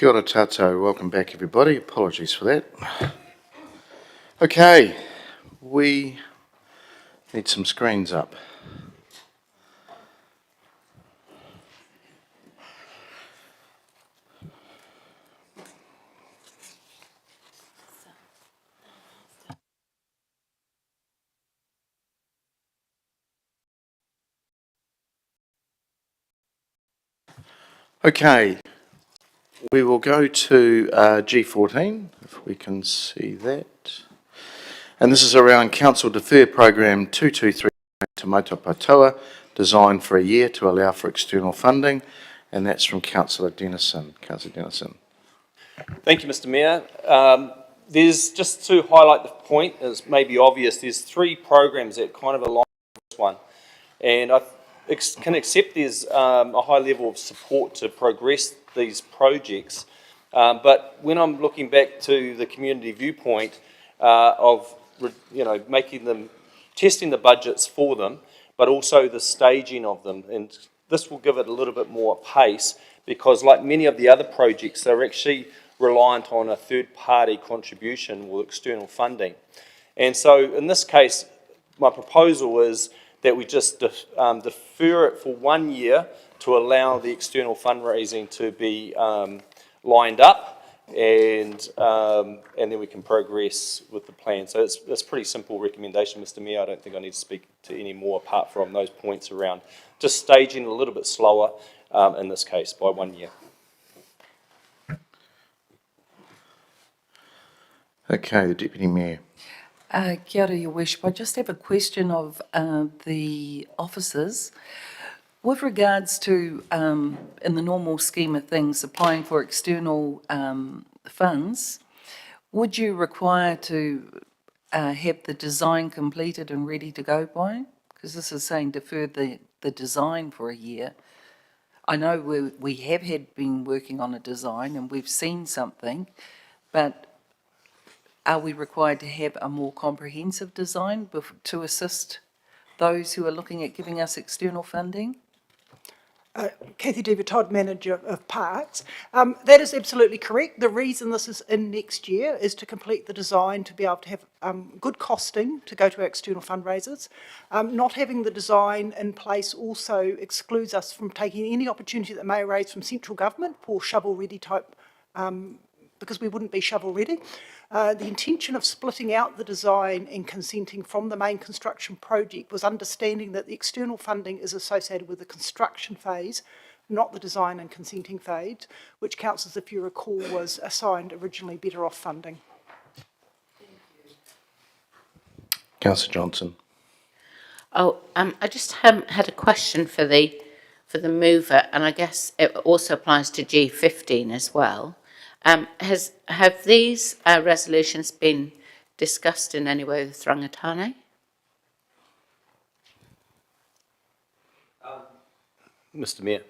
Kia ora tātou, welcome back everybody, apologies for that. Okay, we need some screens up. Okay, we will go to G14, if we can see that. And this is around Council Defer Program 223 Te Mautapatoa, designed for a year to allow for external funding, and that's from Councillor Dennison. Councillor Dennison. Thank you, Mr Mayor. There's, just to highlight the point, as may be obvious, there's three programs that kind of align with this one. And I can accept there's a high level of support to progress these projects. But when I'm looking back to the community viewpoint of, making them, testing the budgets for them, but also the staging of them, and this will give it a little bit more pace, because like many of the other projects, they're actually reliant on a third-party contribution or external funding. And so in this case, my proposal is that we just defer it for 1 year to allow the external fundraising to be lined up, and then we can progress with the plan. So it's a pretty simple recommendation, Mr Mayor. I don't think I need to speak to any more apart from those points around just staging a little bit slower in this case by 1 year. Okay, the Deputy Mayor. Kia ora, Your Worship. I just have a question of the officers. With regards to, in the normal scheme of things, applying for external funds, would you require to have the design completed and ready to go by? Because this is saying defer the design for a year. I know we have been working on a design and we've seen something, but are we required to have a more comprehensive design to assist those who are looking at giving us external funding? Kathy Dever-Todd, Manager of Parks. That is absolutely correct. The reason this is in next year is to complete the design to be able to have good costing to go to our external fundraisers. Not having the design in place also excludes us from taking any opportunity that may arise from central government for shovel-ready type, because we wouldn't be shovel-ready. The intention of splitting out the design and consenting from the main construction project was understanding that the external funding is associated with the construction phase, not the design and consenting phase, which councillors, if you recall, was assigned originally better off funding. Councillor Johnson. Oh, I just had a question for the mover, and I guess it also applies to G15 as well. Have these resolutions been discussed in any way with Rangatahi? Mr Mayor,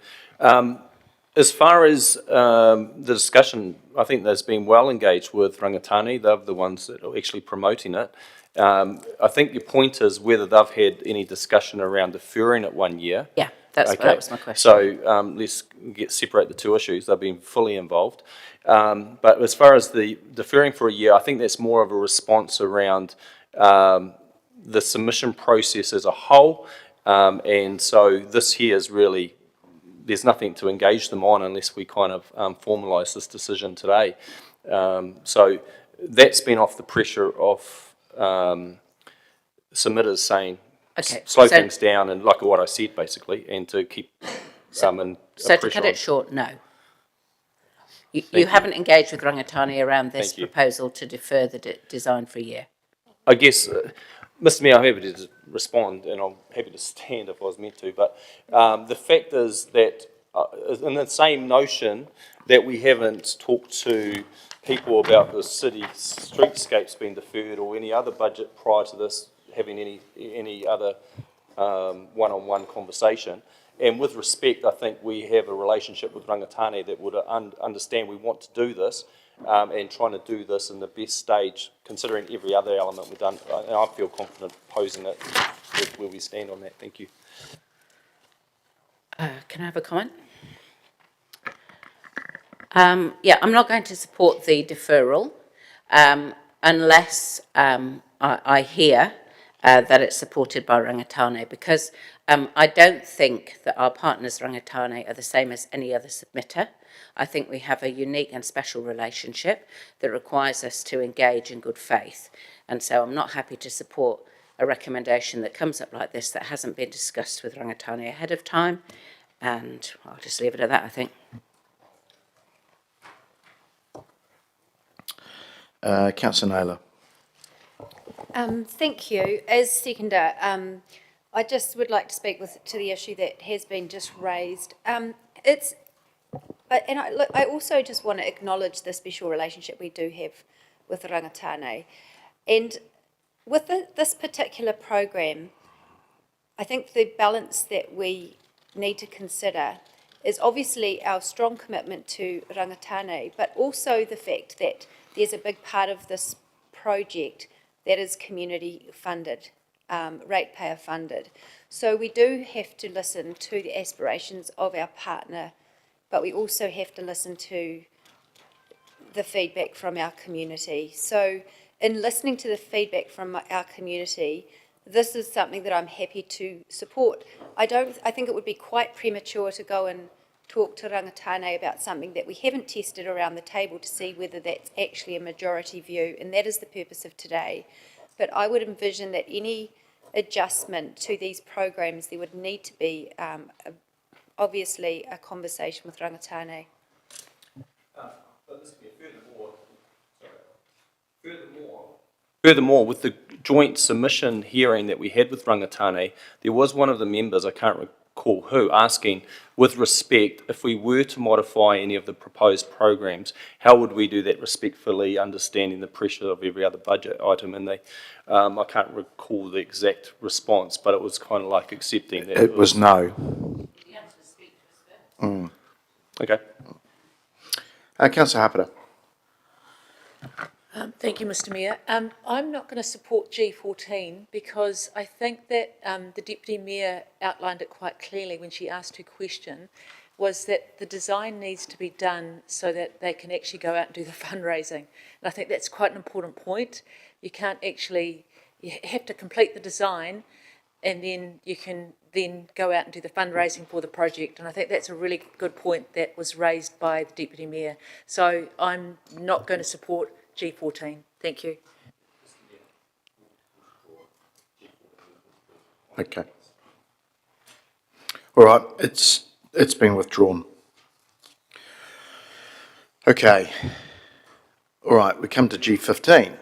as far as the discussion, I think that's been well engaged with Rangatahi. They're the ones that are actually promoting it. I think your point is whether they've had any discussion around deferring it 1 year. Yeah, that was my question. So let's separate the two issues. They've been fully involved. But as far as the deferring for a year, I think that's more of a response around the submission process as a whole. And so this here is really, there's nothing to engage them on unless we kind of formalise this decision today. So that's been off the pressure of submitters saying, okay, slow things down, and like what I said basically, and to keep some in. So to cut it short, no. You haven't engaged with Rangatahi around this proposal to defer the design for a year? I guess, Mr Mayor, I'm happy to respond, and I'm happy to stand if I was meant to, but the fact is that in the same notion that we haven't talked to people about the city streetscapes being deferred or any other budget prior to this having any other one-on-one conversation. And with respect, I think we have a relationship with Rangatahi that would understand we want to do this and trying to do this in the best stage, considering every other element we've done. And I feel confident posing it with where we stand on that. Thank you. Can I have a comment? Yeah, I'm not going to support the deferral unless I hear that it's supported by Rangatane, because I don't think that our partners Rangatane are the same as any other submitter. I think we have a unique and special relationship that requires us to engage in good faith. And so I'm not happy to support a recommendation that comes up like this that hasn't been discussed with Rangatane ahead of time. And I'll just leave it at that, I think. Councillor Naylor. Thank you. As seconder, I just would like to speak to the issue that has been just raised. I also just want to acknowledge the special relationship we do have with Rangatane. And with this particular program, I think the balance that we need to consider is obviously our strong commitment to Rangatane, but also the fact that there's a big part of this project that is community funded, ratepayer funded. So we do have to listen to the aspirations of our partner, but we also have to listen to the feedback from our community. So in listening to the feedback from our community, this is something that I'm happy to support. I think it would be quite premature to go and talk to Rangatane about something that we haven't tested around the table to see whether that's actually a majority view, and that is the purpose of today. But I would envision that any adjustment to these programs, there would need to be obviously a conversation with Rangatane. But this could be Furthermore, with the joint submission hearing that we had with Rangatane, there was one of the members, I can't recall who, asking, with respect, if we were to modify any of the proposed programs, how would we do that respectfully, understanding the pressure of every other budget item? And I can't recall the exact response, but it was kind of like accepting that. It was no. Okay. Councillor Hapera. Thank you, Mr Mayor. I'm not going to support G14 because I think that the Deputy Mayor outlined it quite clearly when she asked her question, was that the design needs to be done so that they can actually go out and do the fundraising. And I think that's quite an important point. You have to complete the design and then you can then go out and do the fundraising for the project. And I think that's a really good point that was raised by the Deputy Mayor. So I'm not going to support G14. Thank you. Okay. All right, it's been withdrawn. Okay. All right, we come to G15.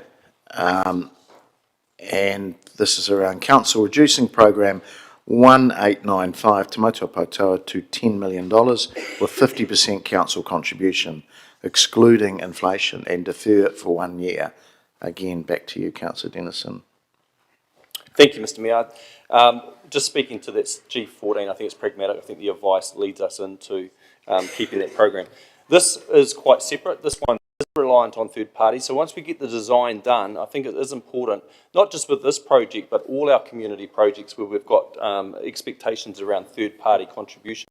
And this is around council reducing program 1895 Te Mautoa Poutoa to $10 million with 50% council contribution, excluding inflation, and defer it for 1 year. Again, back to you, Councillor Dennison. Thank you, Mr Mayor. Just speaking to that G14, I think it's pragmatic. I think the advice leads us into keeping that program. This is quite separate. This one is reliant on third parties. So once we get the design done, I think it is important, not just with this project, but all our community projects where we've got expectations around third party contributions,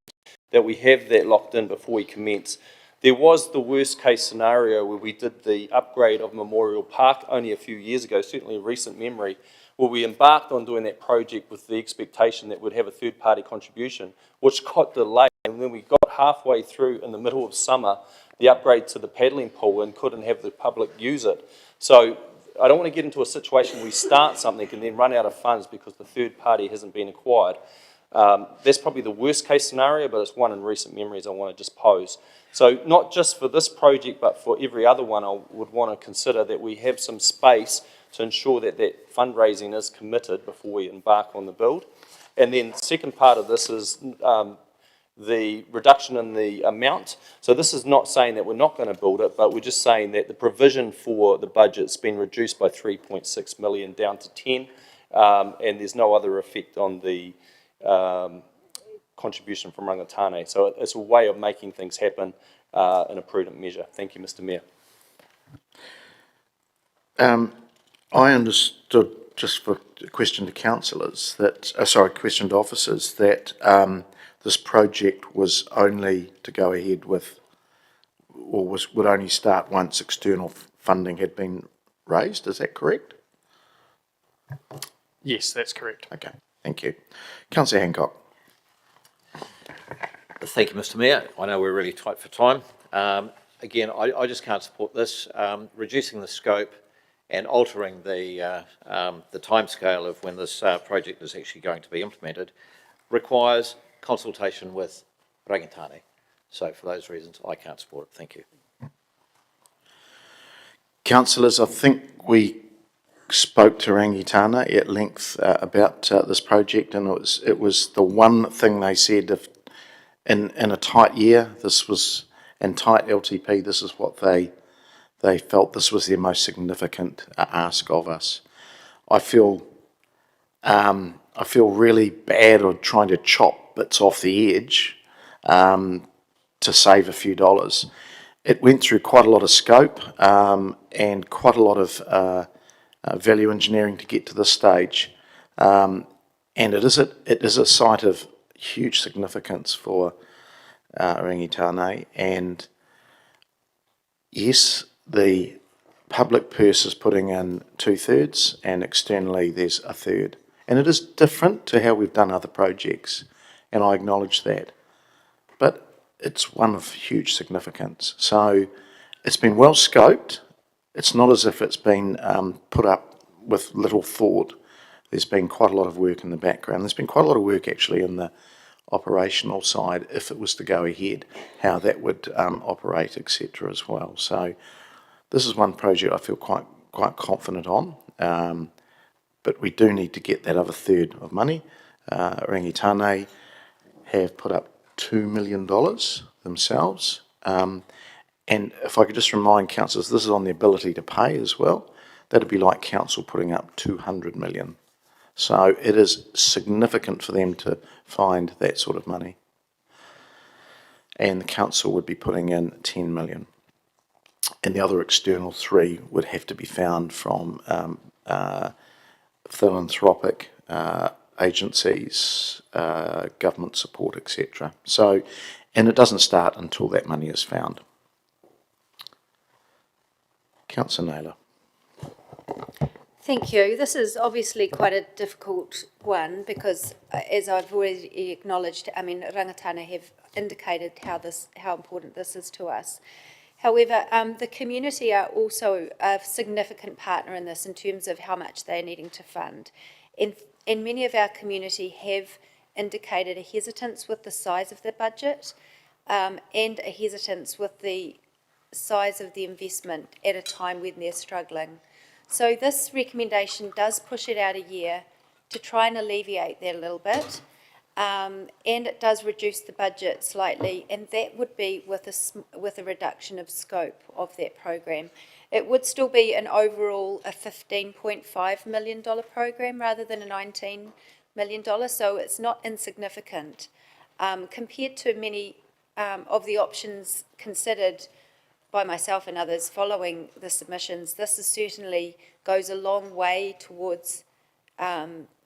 that we have that locked in before we commence. There was the worst case scenario where we did the upgrade of Memorial Park only a few years ago, certainly a recent memory, where we embarked on doing that project with the expectation that we'd have a third party contribution, which got delayed. And then we got halfway through in the middle of summer, the upgrade to the paddling pool, and couldn't have the public use it. So I don't want to get into a situation where we start something and then run out of funds because the third party hasn't been acquired. That's probably the worst case scenario, but it's one in recent memories I want to just pose. So not just for this project, but for every other one, I would want to consider that we have some space to ensure that that fundraising is committed before we embark on the build. And then the second part of this is the reduction in the amount. So this is not saying that we're not going to build it, but we're just saying that the provision for the budget's been reduced by 3.6 million down to 10, and there's no other effect on the contribution from Rangatane. So it's a way of making things happen in a prudent measure. Thank you, Mr Mayor. I understood, just for a question to councillors, that, question to officers, that this project was only to go ahead with would only start once external funding had been raised. Is that correct? Yes, that's correct. Okay, thank you. Councillor Hancock. Thank you, Mr Mayor. I know we're really tight for time. Again, I just can't support this. Reducing the scope and altering the timescale of when this project is actually going to be implemented requires consultation with Rangitane. So for those reasons, I can't support it. Thank you. Councillors, I think we spoke to Rangitane at length about this project, and it was the one thing they said, if in a tight year, in tight LTP, this is what they felt this was their most significant ask of us. I feel really bad of trying to chop bits off the edge to save a few dollars. It went through quite a lot of scope and quite a lot of value engineering to get to this stage, and it is a site of huge significance for Rangitane, and yes, the public purse is putting in 2/3 and externally there's 1/3. And it is different to how we've done other projects, and I acknowledge that. But it's one of huge significance. So it's been well scoped. It's not as if it's been put up with little thought. There's been quite a lot of work in the background. There's been quite a lot of work actually in the operational side, if it was to go ahead, how that would operate, etc. as well. So this is one project I feel quite confident on, but we do need to get that other third of money. Rangitane have put up $2 million themselves, and if I could just remind councillors, this is on the ability to pay as well. That'd be like council putting up 200 million. So it is significant for them to find that sort of money. And the council would be putting in 10 million. And the other external 3 would have to be found from philanthropic agencies, government support, etc. So, and it doesn't start until that money is found. Councillor Naylor. Thank you. This is obviously quite a difficult one because, as I've already acknowledged, I mean, Rangitane have indicated how important this is to us. However, the community are also a significant partner in this in terms of how much they're needing to fund. And many of our community have indicated a hesitance with the size of the budget and a hesitance with the size of the investment at a time when they're struggling. So this recommendation does push it out a year to try and alleviate that a little bit, and it does reduce the budget slightly, and that would be with a reduction of scope of that program. It would still be an overall a $15.5 million program rather than a $19 million, so it's not insignificant. Compared to many of the options considered by myself and others following the submissions, this is certainly goes a long way towards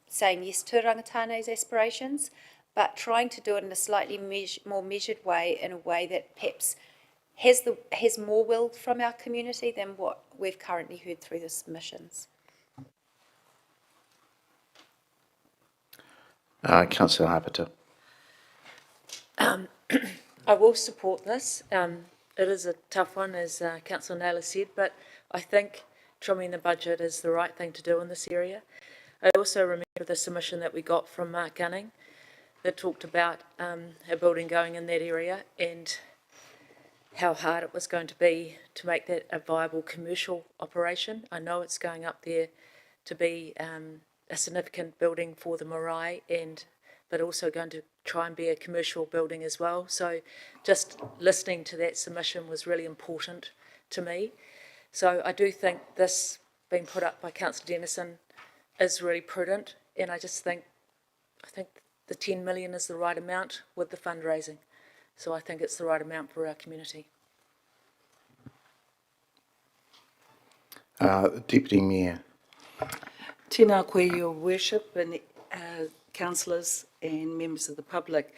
saying yes to Rangitane's aspirations, but trying to do it in a slightly more measured way, in a way that perhaps has more will from our community than what we've currently heard through the submissions. Councillor Harpiter. I will support this. It is a tough one, as Councillor Naylor said, but I think trimming the budget is the right thing to do in this area. I also remember the submission that we got from Mark Gunning that talked about a building going in that area and how hard it was going to be to make that a viable commercial operation. I know it's going up there to be a significant building for the marae, but also going to try and be a commercial building as well. So just listening to that submission was really important to me. So I do think this being put up by Councillor Dennison is really prudent, and I think the 10 million is the right amount with the fundraising. So I think it's the right amount for our community. Deputy Mayor. Tēnā koe, Your Worship, and councillors and members of the public.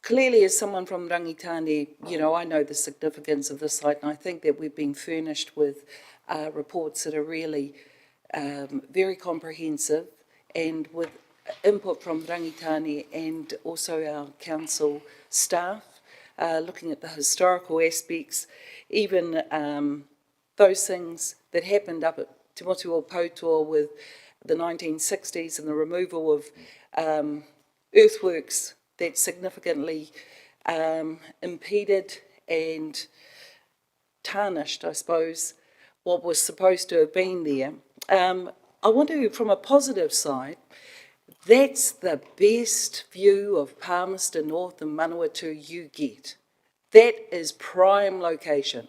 clearly, as someone from Rangitane, you know, I know the significance of this site, and I think that we've been furnished with reports that are really very comprehensive and with input from Rangitane and also our council staff, looking at the historical aspects, even those things that happened up at Te Motu o Poutoa with the 1960s and the removal of earthworks that significantly impeded and tarnished, I suppose, what was supposed to have been there. I want to, from a positive side, that's the best view of Palmerston North and Manawatu you get. That is prime location.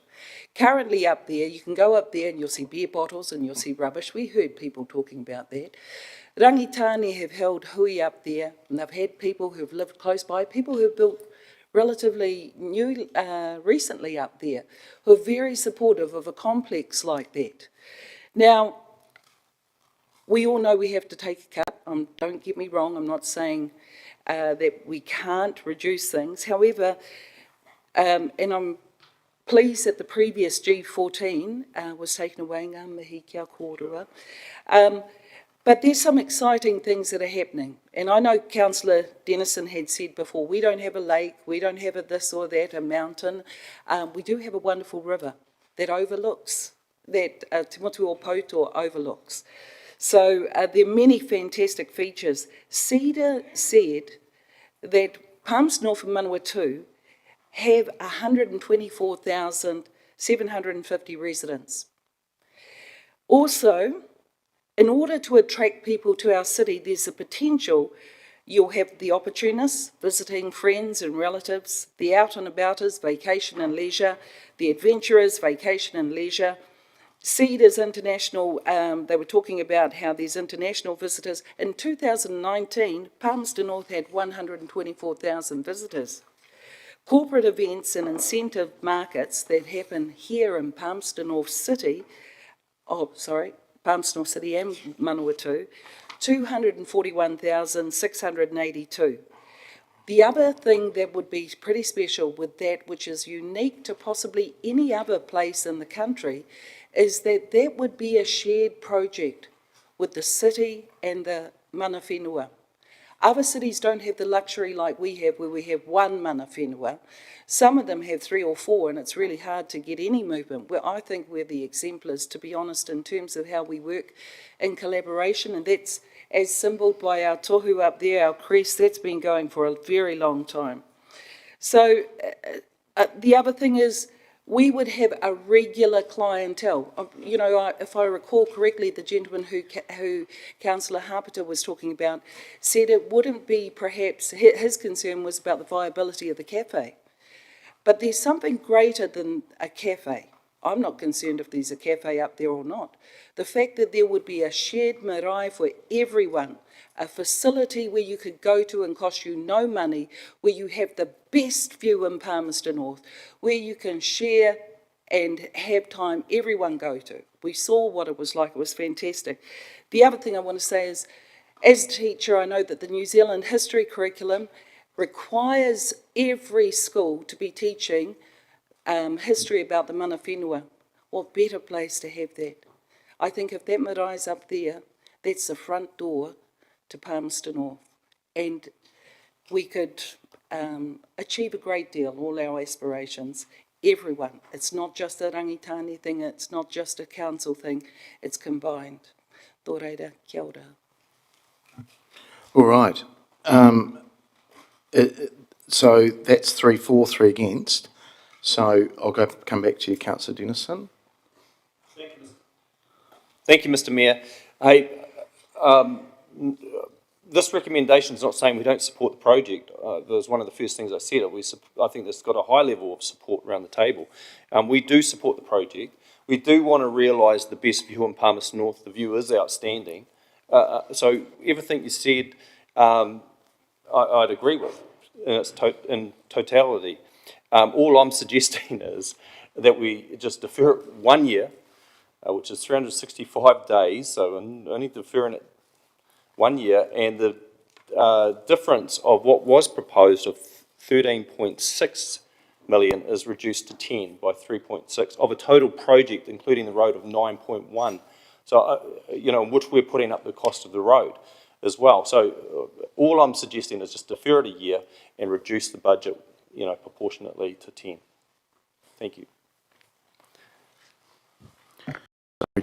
Currently up there, you can go up there and you'll see beer bottles and you'll see rubbish. We heard people talking about that. Rangitane have held hui up there, and they've had people who've lived close by, people who've built relatively new, recently up there, who are very supportive of a complex like that. Now, we all know we have to take a cut. Don't get me wrong, I'm not saying that we can't reduce things. However, and I'm pleased that the previous G14 was taken away, ngā mihi kia kōrua. But there's some exciting things that are happening. And I know Councillor Dennison had said before, we don't have a lake, we don't have a this or that, a mountain. We do have a wonderful river that overlooks, that Te Motu o Poutoa overlooks. So there are many fantastic features. CEDA said that Palmerston North and Manawatu have 124,750 residents. Also, in order to attract people to our city, there's a potential you'll have the opportunists visiting friends and relatives, the out and abouters, vacation and leisure, the adventurers, vacation and leisure. CEDA's international, they were talking about how there's international visitors. In 2019, Palmerston North had 124,000 visitors. Corporate events and incentive markets that happen here in Palmerston North City, Palmerston North City and Manawatu, 241,682. The other thing that would be pretty special with that, which is unique to possibly any other place in the country, is that that would be a shared project with the city and the mana whenua. Other cities don't have the luxury like we have, where we have one mana whenua. Some of them have 3 or 4, and it's really hard to get any movement. Well, I think we're the exemplars, to be honest, in terms of how we work in collaboration, and that's as symboled by our tohu up there, our crest. That's been going for a very long time. So the other thing is, we would have a regular clientele. You know, if I recall correctly, the gentleman who Councillor Harpiter was talking about said it wouldn't be perhaps, his concern was about the viability of the cafe. But there's something greater than a cafe. I'm not concerned if there's a cafe up there or not. The fact that there would be a shared marae for everyone, a facility where you could go to and cost you no money, where you have the best view in Palmerston North, where you can share and have time everyone go to. We saw what it was like. It was fantastic. The other thing I want to say is, as a teacher, I know that the New Zealand history curriculum requires every school to be teaching history about the mana whenua. What better place to have that? I think if that marai's up there, that's the front door to Palmerston North. And we could achieve a great deal, all our aspirations, everyone. It's not just a Rangitane thing, it's not just a council thing, it's combined. Tō reira, kia ora. All right. So that's 3 for, 3 against. So I'll come back to you, Councillor Dennison. Thank you, Mr. Mayor. Hey, this recommendation is not saying we don't support the project. That was one of the first things I said. I think this has got a high level of support around the table. We do support the project. We do want to realise the best view in Palmerston North. The view is outstanding. So everything you said, I'd agree with in totality. All I'm suggesting is that we just defer it 1 year, which is 365 days, so only deferring it 1 year, and the difference of what was proposed of 13.6 million is reduced to 10 by 3.6 of a total project, including the road, of 9.1. So, which we're putting up the cost of the road as well. So all I'm suggesting is just defer it a year and reduce the budget, proportionately to 10. Thank you.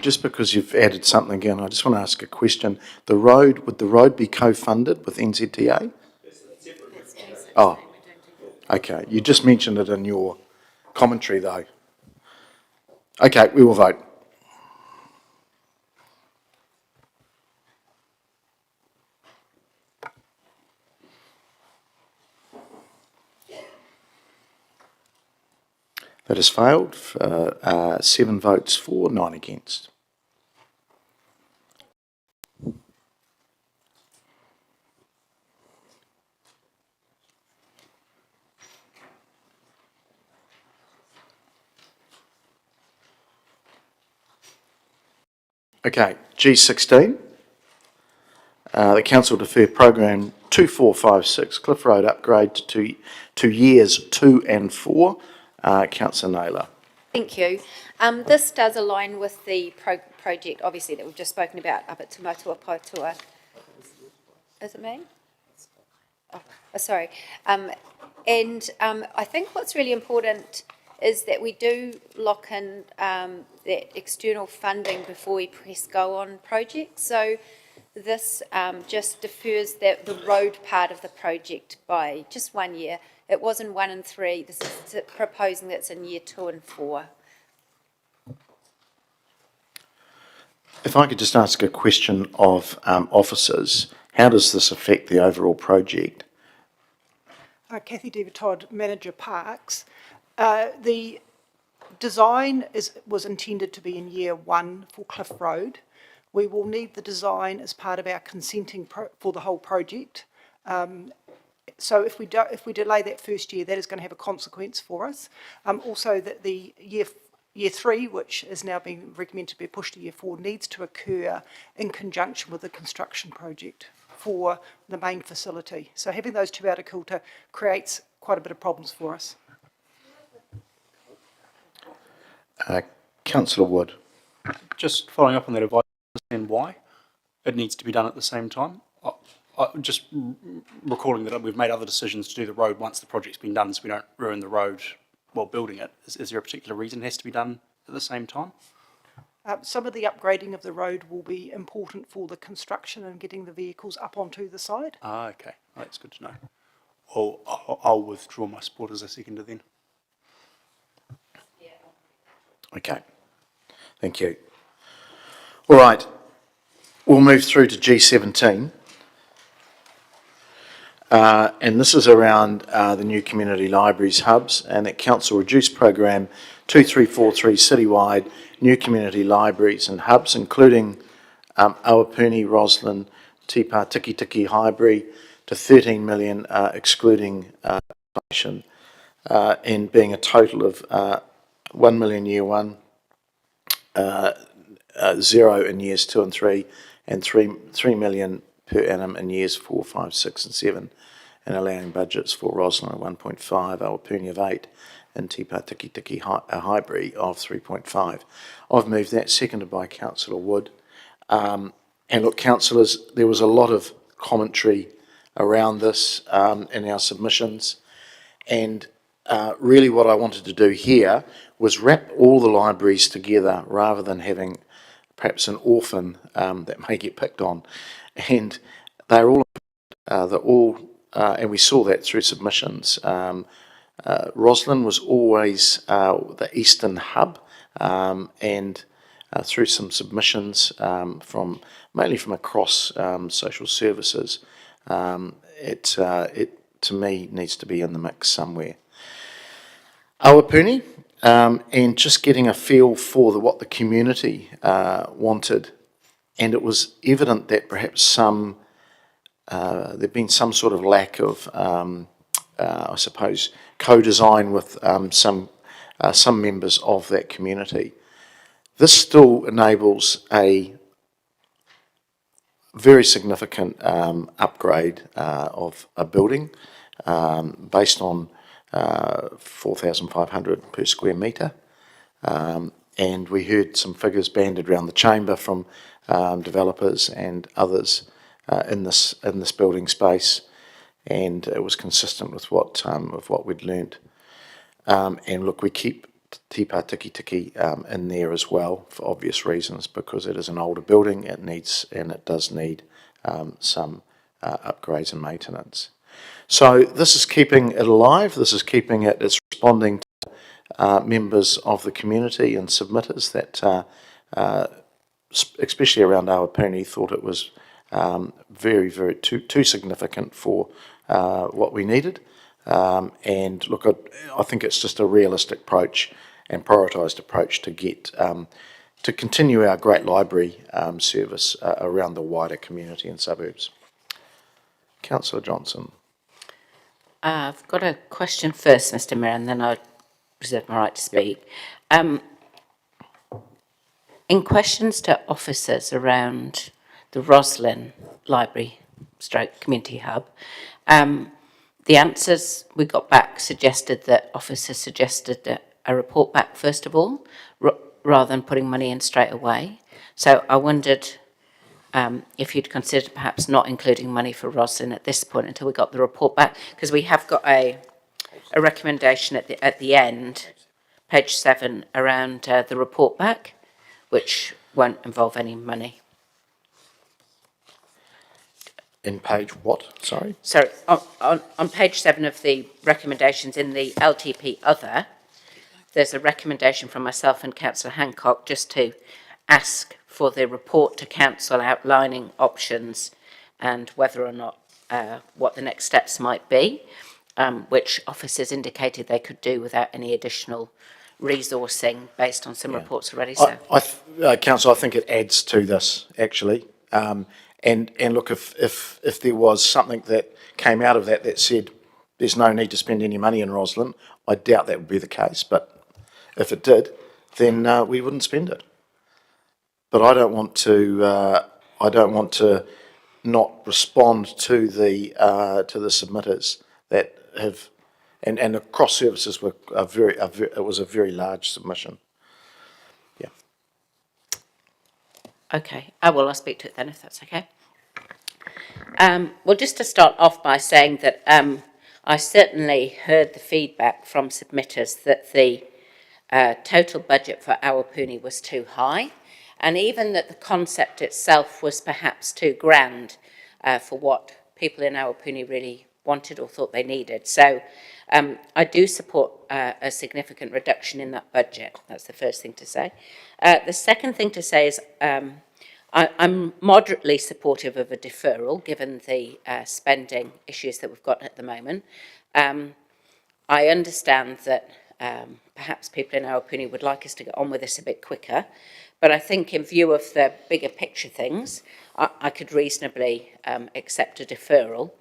Just because you've added something again, I just want to ask a question. Would the road be co-funded with NZTA? Oh, okay. You just mentioned it in your commentary, though. Okay, we will vote. That has failed. 7 votes for, 9 against. Okay, G16. The council defer program 2456, Cliff Road upgrade to years 2 and 4. Councillor Naylor. Thank you. This does align with the project, obviously, that we've just spoken about up at Te Motuapatua. Is it me? Oh, sorry. I think what's really important is that we do lock in that external funding before we press go on projects. So this just defers the road part of the project by just 1 year. It was in 1 and 3. This is proposing that's in year 2 and 4. If I could just ask a question of officers, how does this affect the overall project? Kathy Dever-Todd, Manager Parks. The design was intended to be in year 1 for Cliff Road. We will need the design as part of our consenting for the whole project. So if we delay that first year, that is going to have a consequence for us. Also, that the year 3, which is now being recommended to be pushed to year 4, needs to occur in conjunction with the construction project for the main facility. So having those two out of kilter creates quite a bit of problems for us. Councillor Wood. Just following up on that advice, and why it needs to be done at the same time. Just recalling that we've made other decisions to do the road once the project's been done, so we don't ruin the road while building it. Is there a particular reason it has to be done at the same time? Some of the upgrading of the road will be important for the construction and getting the vehicles up onto the side. Okay. Oh, that's good to know. Well, I'll withdraw my support as a seconder then. Okay, thank you. All right, we'll move through to G17. And this is around the new community libraries hubs, and that council reduced program 2343 citywide new community libraries and hubs, including Awapuni, Roslyn, Te Pā Tiki Highbury, to 13 million, excluding inflation, and being a total of 1 million year 1, 0 in years 2 and 3, and 3 million per annum in years 4, 5, 6 and 7, and allowing budgets for Roslyn at 1.5, Awapuni of 8, and Te Pā Tiki Highbury of 3.5. I've moved that, seconded by Councillor Wood. And look, councillors, there was a lot of commentary around this in our submissions, and really what I wanted to do here was wrap all the libraries together rather than having perhaps an orphan that may get picked on. And they're all, and we saw that through submissions. Roslyn was always the eastern hub, and through some submissions mainly from across social services, it to me needs to be in the mix somewhere. Awapuni, and just getting a feel for what the community wanted, and it was evident that perhaps there'd been some sort of lack of, I suppose, co-design with some members of that community. This still enables a very significant upgrade of a building, based on 4,500 per square metre. And we heard some figures bandied around the chamber from developers and others in this building space, and it was consistent with what we'd learnt. And look, we keep Te Pā Tiki Tiki in there as well for obvious reasons, because it is an older building. It does need some upgrades and maintenance. So this is keeping it alive. This is keeping it. It's responding to members of the community and submitters that, especially around Awapuni, thought it was very, very too significant for what we needed. And look, I think it's just a realistic approach and prioritised approach to get to continue our great library service around the wider community and suburbs. Councillor Johnson. I've got a question first, Mr Mayor, and then I reserve my right to speak. In questions to officers around the Roslyn Library / Community Hub, the answers we got back suggested that officers suggested that a report back first of all, rather than putting money in straight away. So I wondered if you'd consider perhaps not including money for Roslyn at this point until we got the report back, because we have got a recommendation at the end, page 7, around the report back, which won't involve any money. In page what? Sorry? Sorry, on page 7 of the recommendations in the LTP other, there's a recommendation from myself and Councillor Hancock just to ask for the report to council outlining options and whether or not what the next steps might be, which officers indicated they could do without any additional resourcing based on some reports already. So, Council, I think it adds to this actually. And look, if there was something that came out of that said there's no need to spend any money in Roslyn, I doubt that would be the case. But if it did, then we wouldn't spend it. But I don't want to. Not respond to the submitters that have, and the cross services were it was a very large submission. Yeah. okay, well, I'll speak to it then if that's okay. Well, just to start off by saying that I certainly heard the feedback from submitters that the total budget for Awapuni was too high, and even that the concept itself was perhaps too grand for what people in Awapuni really wanted or thought they needed. So I do support a significant reduction in that budget. That's the first thing to say. The second thing to say is I'm moderately supportive of a deferral, given the spending issues that we've got at the moment. I understand that perhaps people in Awapuni would like us to get on with this a bit quicker, but I think in view of the bigger picture things, I could reasonably accept a deferral.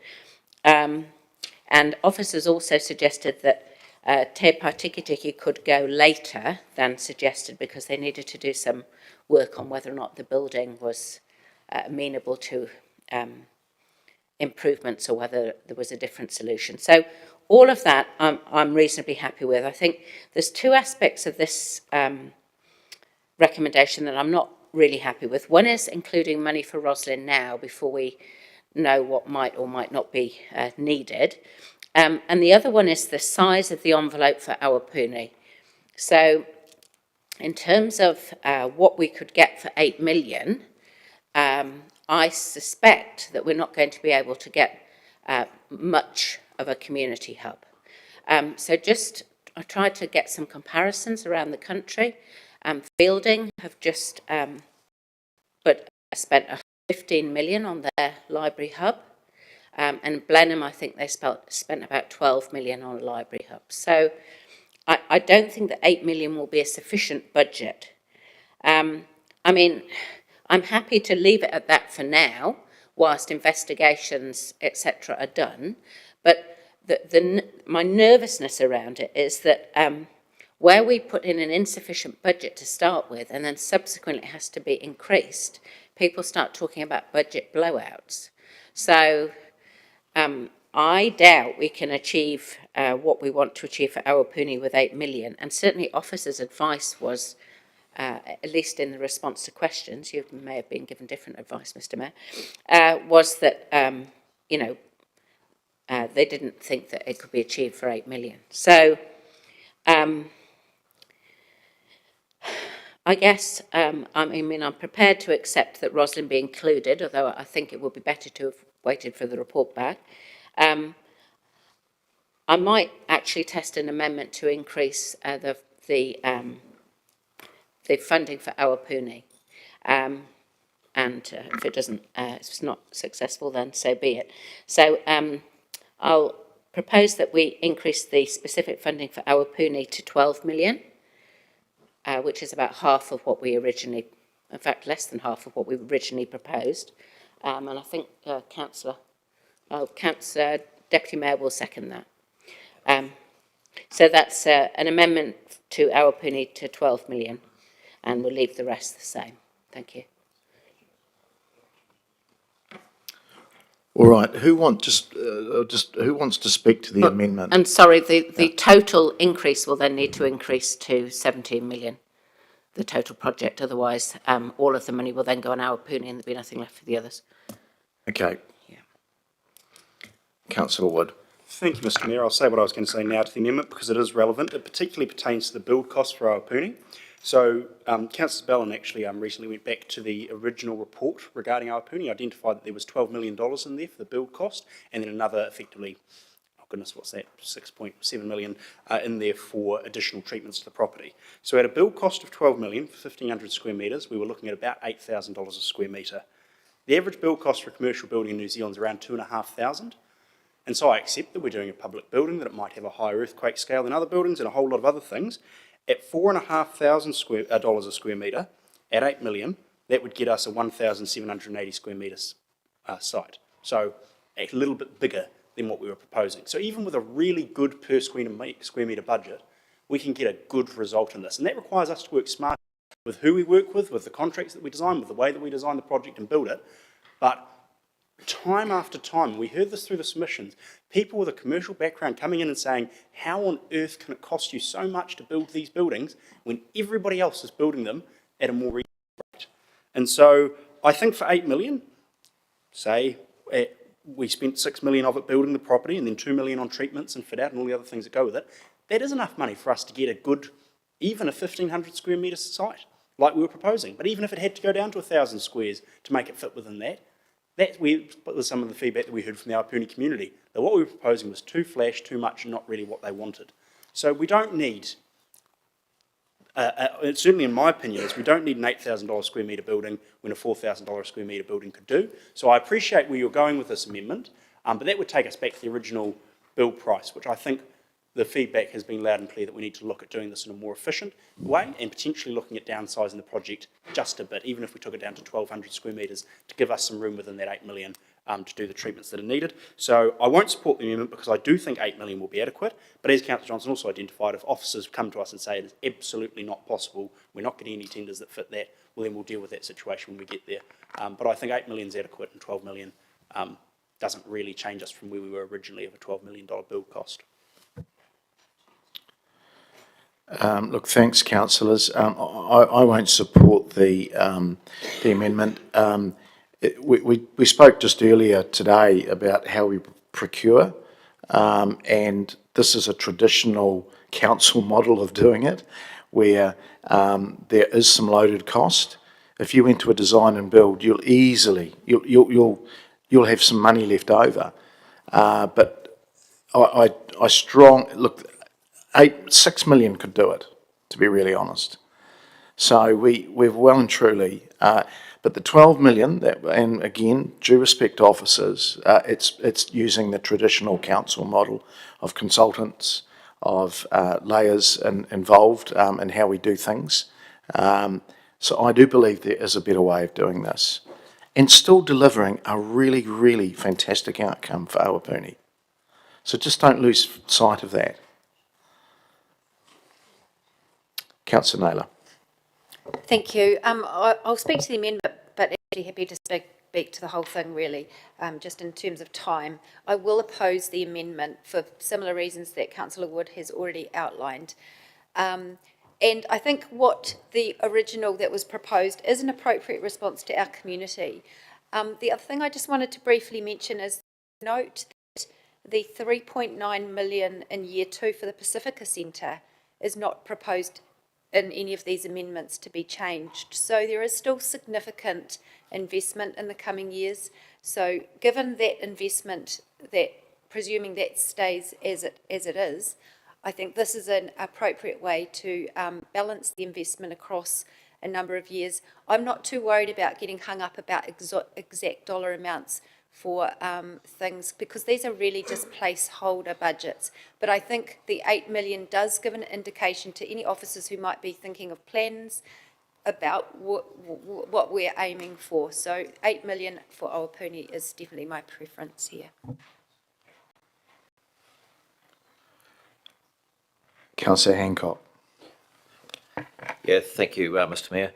And officers also suggested that Te Pā Tiki Tiki could go later than suggested because they needed to do some work on whether or not the building was amenable to improvements or whether there was a different solution. So all of that I'm reasonably happy with. I think there's two aspects of this recommendation that I'm not really happy with. One is including money for Roslyn now before we know what might or might not be needed. And the other one is the size of the envelope for Awapuni. So in terms of what we could get for 8 million, I suspect that we're not going to be able to get much of a community hub. So I tried to get some comparisons around the country. Fielding have just spent 15 million on their library hub. And Blenheim, I think they spent about 12 million on a library hub. So I don't think that 8 million will be a sufficient budget. I mean, I'm happy to leave it at that for now, whilst investigations, etc., are done. But my nervousness around it is that where we put in an insufficient budget to start with, and then subsequently it has to be increased, people start talking about budget blowouts. So I doubt we can achieve what we want to achieve for Awapuni with 8 million. And certainly officers' advice was, at least in the response to questions, you may have been given different advice, Mr Mayor, was that, they didn't think that it could be achieved for 8 million. So, I guess, I'm prepared to accept that Roslyn be included, although I think it would be better to have waited for the report back. I might actually test an amendment to increase the funding for Awapuni. And if it doesn't, if it's not successful, then so be it. So I'll propose that we increase the specific funding for Awapuni to 12 million, which is about half of what we originally, in fact, less than half of what we originally proposed. And I think Councillor Deputy Mayor will second that. So that's an amendment to Awapuni to 12 million, and we'll leave the rest the same. Thank you. All right, who wants to speak to the amendment? And sorry, the total increase will then need to increase to 17 million, the total project. Otherwise, all of the money will then go on Awapuni and there'll be nothing left for the others. Okay. Yeah. Councillor Wood. Thank you, Mr Mayor. I'll say what I was going to say now to the amendment because it is relevant. It particularly pertains to the build cost for Awapuni. So Councillor Bellin actually recently went back to the original report regarding Awapuni, identified that there was $12 million in there for the build cost, and then another effectively, oh goodness, what's that, 6.7 million in there for additional treatments to the property. So at a build cost of 12 million for 1,500 square metres, we were looking at about $8,000 a square metre. The average build cost for a commercial building in New Zealand is around 2,500. And so I accept that we're doing a public building, that it might have a higher earthquake scale than other buildings and a whole lot of other things. At $4,500 a square metre, at 8 million, that would get us a 1,780 square metres site. So a little bit bigger than what we were proposing. So even with a really good per square metre budget, we can get a good result in this. And that requires us to work smart with who we work with the contracts that we design, with the way that we design the project and build it. But time after time, we heard this through the submissions, people with a commercial background coming in and saying, how on earth can it cost you so much to build these buildings when everybody else is building them at a more reasonable rate? And so I think for 8 million, say we spent 6 million of it building the property and then 2 million on treatments and fit out and all the other things that go with it, that is enough money for us to get a good, even a 1,500 square metre site like we were proposing. But even if it had to go down to 1,000 squares to make it fit within that, that was some of the feedback that we heard from the Awapuni community, that what we were proposing was too flash, too much, and not really what they wanted. So we don't need, certainly in my opinion, is we don't need an $8,000 square metre building when a $4,000 square metre building could do. So I appreciate where you're going with this amendment, but that would take us back to the original build price, which I think the feedback has been loud and clear that we need to look at doing this in a more efficient way and potentially looking at downsizing the project just a bit, even if we took it down to 1,200 square metres to give us some room within that 8 million to do the treatments that are needed. So I won't support the amendment because I do think 8 million will be adequate, but as Councillor Johnson also identified, if officers come to us and say it is absolutely not possible, we're not getting any tenders that fit that, well then we'll deal with that situation when we get there. But I think 8 million is adequate and 12 million doesn't really change us from where we were originally of a $12 million build cost. Look, thanks, councillors. I won't support the amendment. We spoke just earlier today about how we procure, and this is a traditional council model of doing it, where there is some loaded cost. If you went to a design and build, you'll have some money left over. But look. 6 million could do it, to be really honest. So we've well and truly, but the 12 million, and again, due respect to officers, it's using the traditional council model of consultants, of layers involved in how we do things. So I do believe there is a better way of doing this, and still delivering a really, really fantastic outcome for Awapuni. So just don't lose sight of that. Councillor Naylor. Thank you. I'll speak to the amendment, but actually happy to speak speak to the whole thing really, just in terms of time. I will oppose the amendment for similar reasons that Councillor Wood has already outlined. And I think what the original that was proposed is an appropriate response to our community. The other thing I just wanted to briefly mention is note that the 3.9 million in year 2 for the Pacifica Centre is not proposed in any of these amendments to be changed. So there is still significant investment in the coming years. So given that investment, that presuming that stays as it is, I think this is an appropriate way to balance the investment across a number of years. I'm not too worried about getting hung up about exact dollar amounts for things, because these are really just placeholder budgets. But I think the 8 million does give an indication to any officers who might be thinking of plans about what we're aiming for. So 8 million for Awapuni is definitely my preference here. Councillor Hancock. Yeah, thank you, Mr Mayor.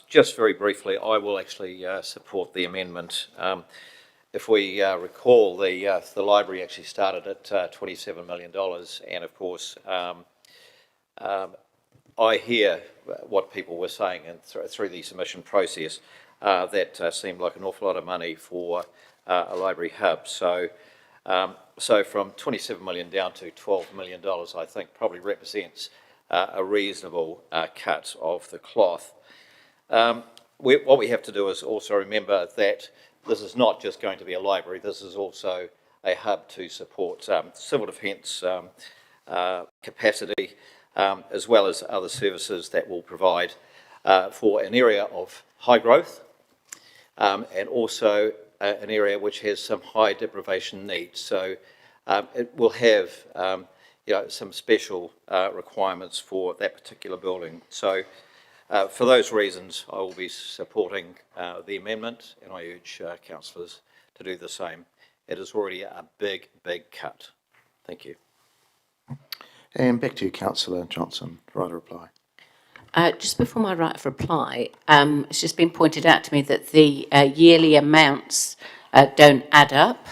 Just very briefly, I will actually support the amendment. If we recall, the library actually started at $27 million, and of course, I hear what people were saying through the submission process, that seemed like an awful lot of money for a library hub. So from 27 million down to $12 million, I think probably represents a reasonable cut of the cloth. What we have to do is also remember that this is not just going to be a library, this is also a hub to support civil defence capacity, as well as other services that will provide for an area of high growth, and also an area which has some high deprivation needs. So it will have some special requirements for that particular building. So for those reasons, I will be supporting the amendment, and I urge councillors to do the same. It is already a big, big cut. Thank you. And back to you, Councillor Johnson, right of reply. Just before my right of reply, it's just been pointed out to me that the yearly amounts don't add up.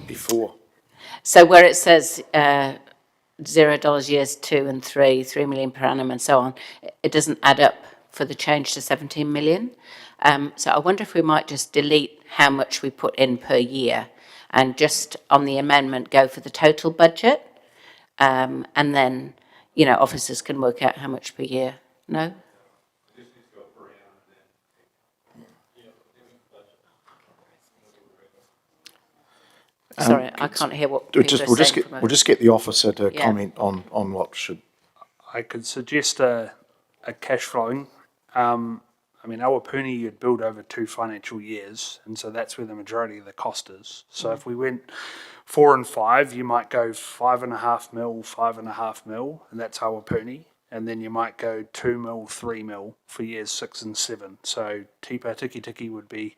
Before. So where it says $0 years 2 and 3, 3 million per annum and so on, it doesn't add up for the change to 17 million. So I wonder if we might just delete how much we put in per year and just on the amendment go for the total budget, and then, officers can work out how much per year. No? Sorry, I can't hear what people are saying. We'll just get the officer to Yeah. comment on what should. I could suggest a cash flowing. Awapuni you'd build over 2 financial years, and so that's where the majority of the cost is. So if we went 4 and 5, you might go 5.5 mil, 5.5 mil, and that's Awapuni. And then you might go 2 mil, 3 mil for years 6 and 7. So Tipa Tiki Tiki would be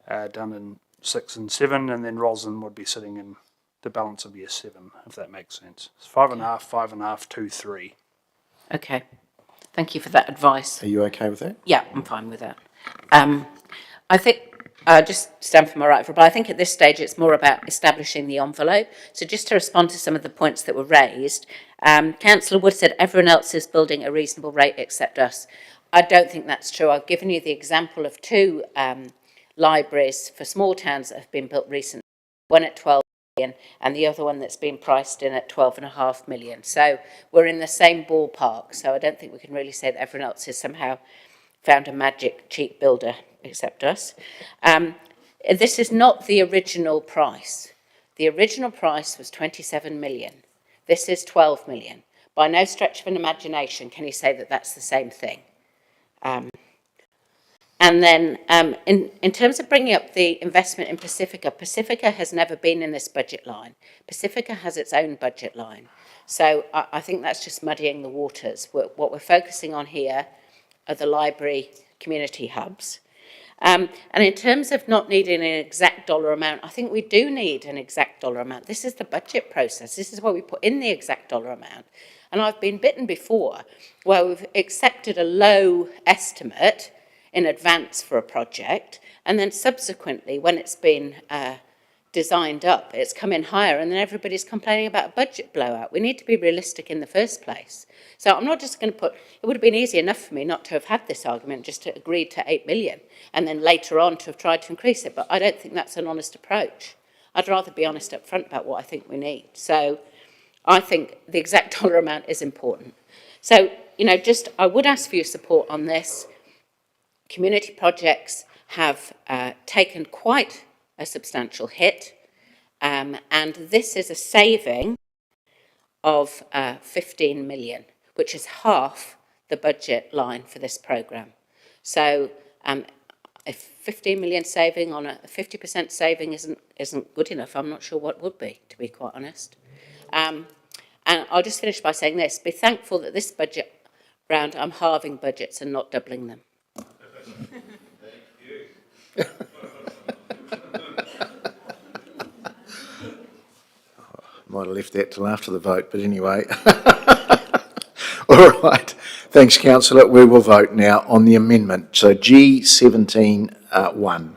done in 6 and 7, and then Roslyn would be sitting in the balance of year 7, if that makes sense. It's 5.5, 5.5, 2, 3. Okay. Thank you for that advice. Are you okay with that? Yeah, I'm fine with that. I think, just stand for my right of reply, I think at this stage it's more about establishing the envelope. So just to respond to some of the points that were raised, Councillor Wood said everyone else is building a reasonable rate except us. I don't think that's true. I've given you the example of 2 libraries for small towns that have been built recently, one at 12 million and the other one that's been priced in at 12.5 million. So we're in the same ballpark. So I don't think we can really say that everyone else has somehow found a magic cheap builder except us. This is not the original price. The original price was 27 million. This is 12 million. By no stretch of an imagination can you say that that's the same thing. And then in terms of bringing up the investment in Pacifica, Pacifica has never been in this budget line. Pacifica has its own budget line. So I think that's just muddying the waters. What we're focusing on here are the library community hubs. And in terms of not needing an exact dollar amount, I think we do need an exact dollar amount. This is the budget process. This is why we put in the exact dollar amount. And I've been bitten before where we've accepted a low estimate in advance for a project, and then subsequently, when it's been designed up, it's come in higher, and then everybody's complaining about a budget blowout. We need to be realistic in the first place. So I'm not just going to put, it would have been easy enough for me not to have had this argument, just to agree to 8 million, and then later on to have tried to increase it, but I don't think that's an honest approach. I'd rather be honest up front about what I think we need. So I think the exact dollar amount is important. So, I would ask for your support on this. Community projects have taken quite a substantial hit, and this is a saving of 15 million, which is half the budget line for this programme. So if 15 million saving on a 50% saving isn't good enough, I'm not sure what would be, to be quite honest. And I'll just finish by saying this: be thankful that this budget round I'm halving budgets and not doubling them. Might have left that till after the vote, but anyway. All right. Thanks, councillor. We will vote now on the amendment. So G17(1).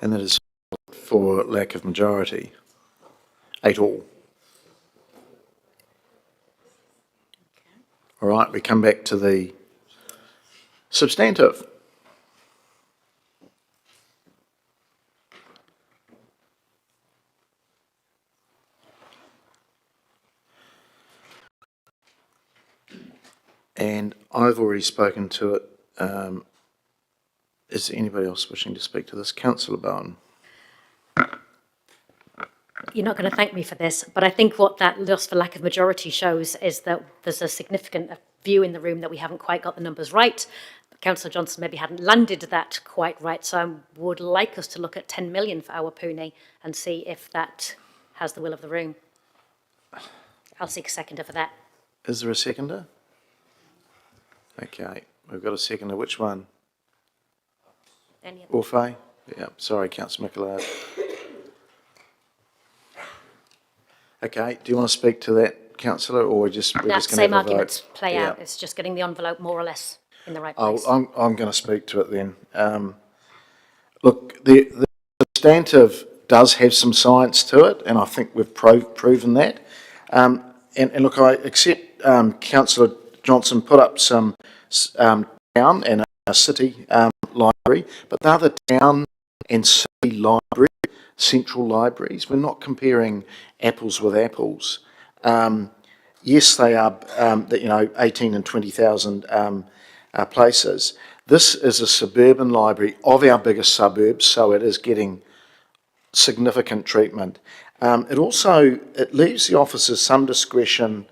And that is for lack of majority. 8-all. All right, we come back to the substantive. And I've already spoken to it. Is there anybody else wishing to speak to this? Councillor Bowen. You're not going to thank me for this, but I think what that loss for lack of majority shows is that there's a significant view in the room that we haven't quite got the numbers right. Councillor Johnson maybe hadn't landed that quite right, so I would like us to look at 10 million for Awapuni and see if that has the will of the room. I'll seek a seconder for that. Is there a seconder? Okay, we've got a seconder. Which one? Any other? Orfei? Yeah, sorry, Councillor Michelard. Okay, do you want to speak to that, councillor, or we're just going to have a vote? Same arguments play out. It's just getting the envelope more or less in the right place. I'm going to speak to it then. Look, the substantive does have some science to it, and I think we've proven that. And look, I accept Councillor Johnson put up some town and a city library, but they're the town and city library, central libraries. We're not comparing apples with apples. Yes, they are, 18 and 20,000 places. This is a suburban library of our biggest suburbs, so it is getting significant treatment. It leaves the officers some discretion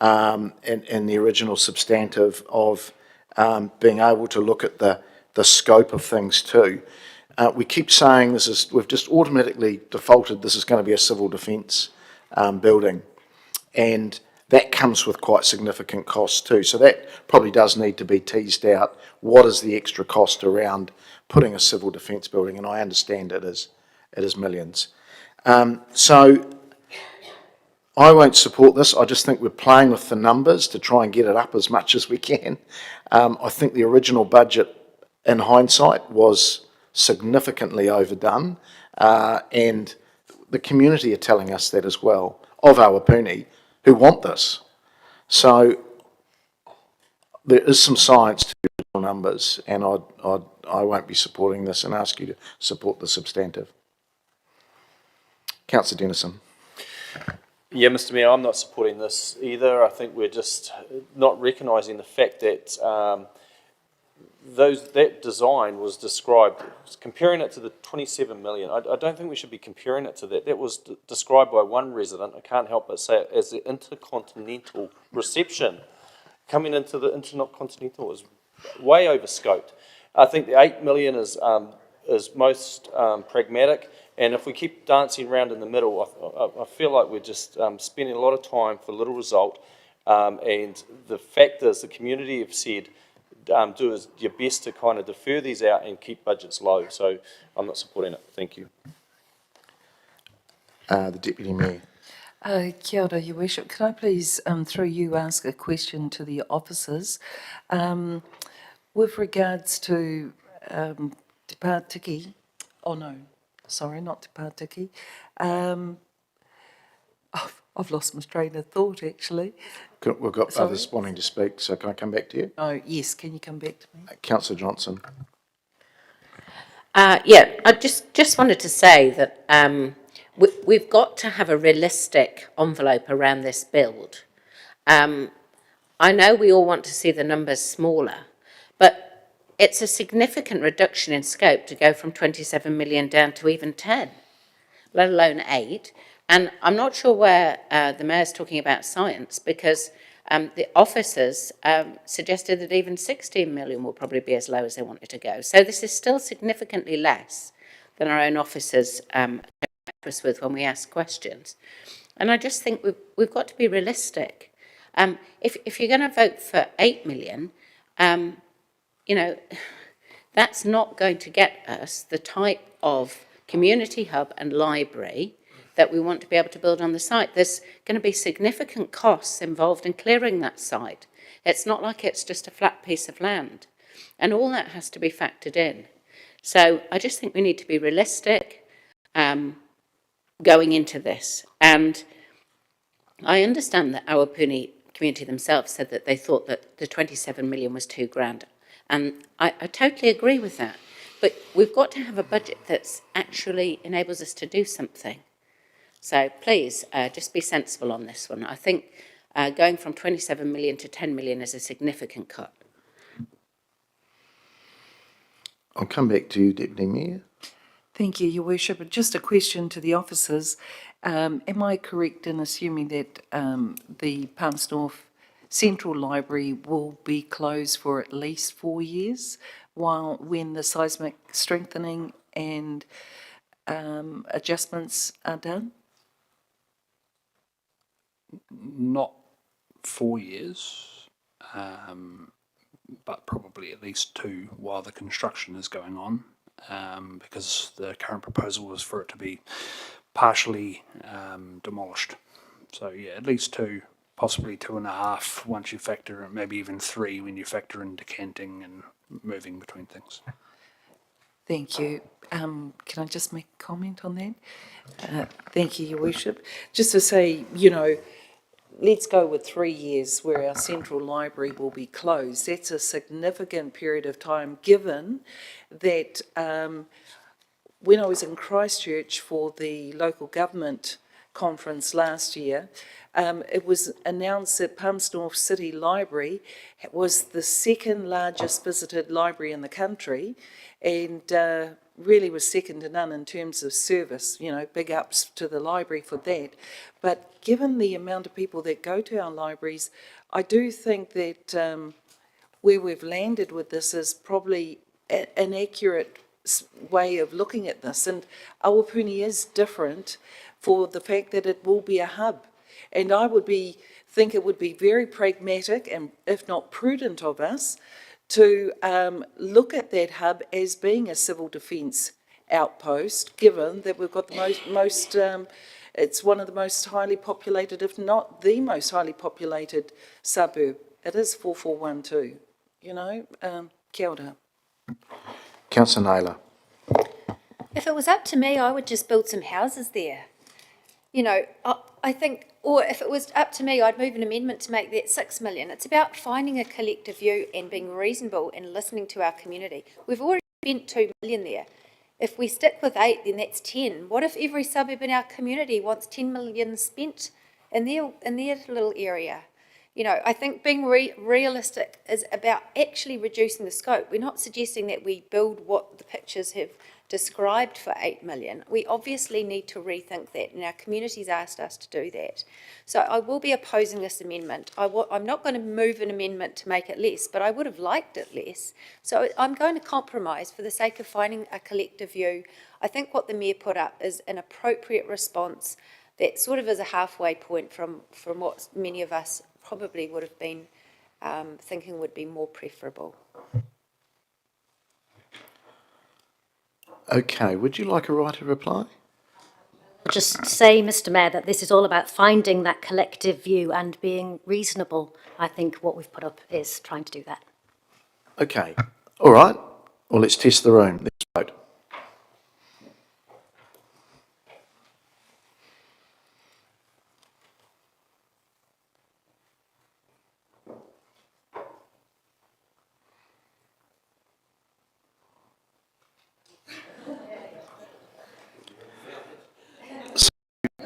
in the original substantive of being able to look at the scope of things too. We keep saying we've just automatically defaulted this is going to be a civil defence building, and that comes with quite significant costs too. So that probably does need to be teased out. What is the extra cost around putting a civil defence building? And I understand it is millions. So I won't support this. I just think we're playing with the numbers to try and get it up as much as we can. I think the original budget, in hindsight, was significantly overdone, and the community are telling us that as well, of Awapuni, who want this. So there is some science to the original numbers, and I won't be supporting this and ask you to support the substantive. Councillor Dennison. Yeah, Mr Mayor, I'm not supporting this either. I think we're just not recognising the fact that that design was described, comparing it to the 27 million. I don't think we should be comparing it to that. That was described by one resident, I can't help but say it, as the intercontinental reception. Coming into the intercontinental is way over scoped. I think the 8 million is most pragmatic, and if we keep dancing around in the middle, I feel like we're just spending a lot of time for little result. And the fact is, the community have said, do your best to kind of defer these out and keep budgets low. So I'm not supporting it. Thank you. The Deputy Mayor. Kia ora, Your Worship. Can I please, through you, ask a question to the officers? With regards to Te Pātiki, oh no, sorry, not Te Pātiki. I've lost my train of thought, actually. We've got Sorry? others wanting to speak, so can I come back to you? Oh, yes, can you come back to me? Councillor Johnson. Yeah, I just wanted to say that we've got to have a realistic envelope around this build. I know we all want to see the numbers smaller, but it's a significant reduction in scope to go from 27 million down to even 10, let alone 8. And I'm not sure where the Mayor's talking about science, because the officers suggested that even 16 million will probably be as low as they wanted to go. So this is still significantly less than our own officers came back to us with when we ask questions. And I just think we've got to be realistic. If you're going to vote for 8 million, you know, that's not going to get us the type of community hub and library that we want to be able to build on the site. There's going to be significant costs involved in clearing that site. It's not like it's just a flat piece of land. And all that has to be factored in. So I just think we need to be realistic going into this. And I understand that our Puni community themselves said that they thought that the 27 million was too grand. And I totally agree with that. But we've got to have a budget that actually enables us to do something. So please, just be sensible on this one. I think going from 27 million to 10 million is a significant cut. I'll come back to you, Deputy Mayor. Thank you, Your Worship. Just a question to the officers. Am I correct in assuming that the Palms North Central Library will be closed for at least 4 years when the seismic strengthening and adjustments are done? Not 4 years, but probably at least 2 while the construction is going on, because the current proposal was for it to be partially demolished. So yeah, at least 2, possibly 2.5 once you factor in, maybe even 3 when you factor in decanting and moving between things. Thank you. Can I just make a comment on that? Thank you, Your Worship. Just to say, you know, let's go with 3 years where our central library will be closed. That's a significant period of time, given that when I was in Christchurch for the local government conference last year, it was announced that Palms North City Library was the second largest visited library in the country, and really was second to none in terms of service. You know, big ups to the library for that. But given the amount of people that go to our libraries, I do think that where we've landed with this is probably an accurate way of looking at this. And Awapuni is different for the fact that it will be a hub. And I would think it would be very pragmatic and, if not prudent of us, to look at that hub as being a civil defence outpost, given that we've got the most it's one of the most highly populated, if not the most highly populated suburb. It is 4412, you know. Kia ora. Councillor Naylor. If it was up to me, I would just build some houses there. You know, I think, or if it was up to me, I'd move an amendment to make that 6 million. It's about finding a collective view and being reasonable and listening to our community. We've already spent 2 million there. If we stick with 8, then that's 10. What if every suburb in our community wants 10 million spent in their little area. You know, I think being realistic is about actually reducing the scope. We're not suggesting that we build what the pictures have described for 8 million. We obviously need to rethink that, and our community's asked us to do that. So I will be opposing this amendment. I'm not going to move an amendment to make it less, but I would have liked it less. So I'm going to compromise for the sake of finding a collective view. I think what the Mayor put up is an appropriate response that sort of is a halfway point from what many of us probably would have been thinking would be more preferable. Okay, would you like a right to reply? Just say, Mr Mayor, that this is all about finding that collective view and being reasonable. I think what we've put up is trying to do that. Okay, all right. Well, let's test the room. Let's vote.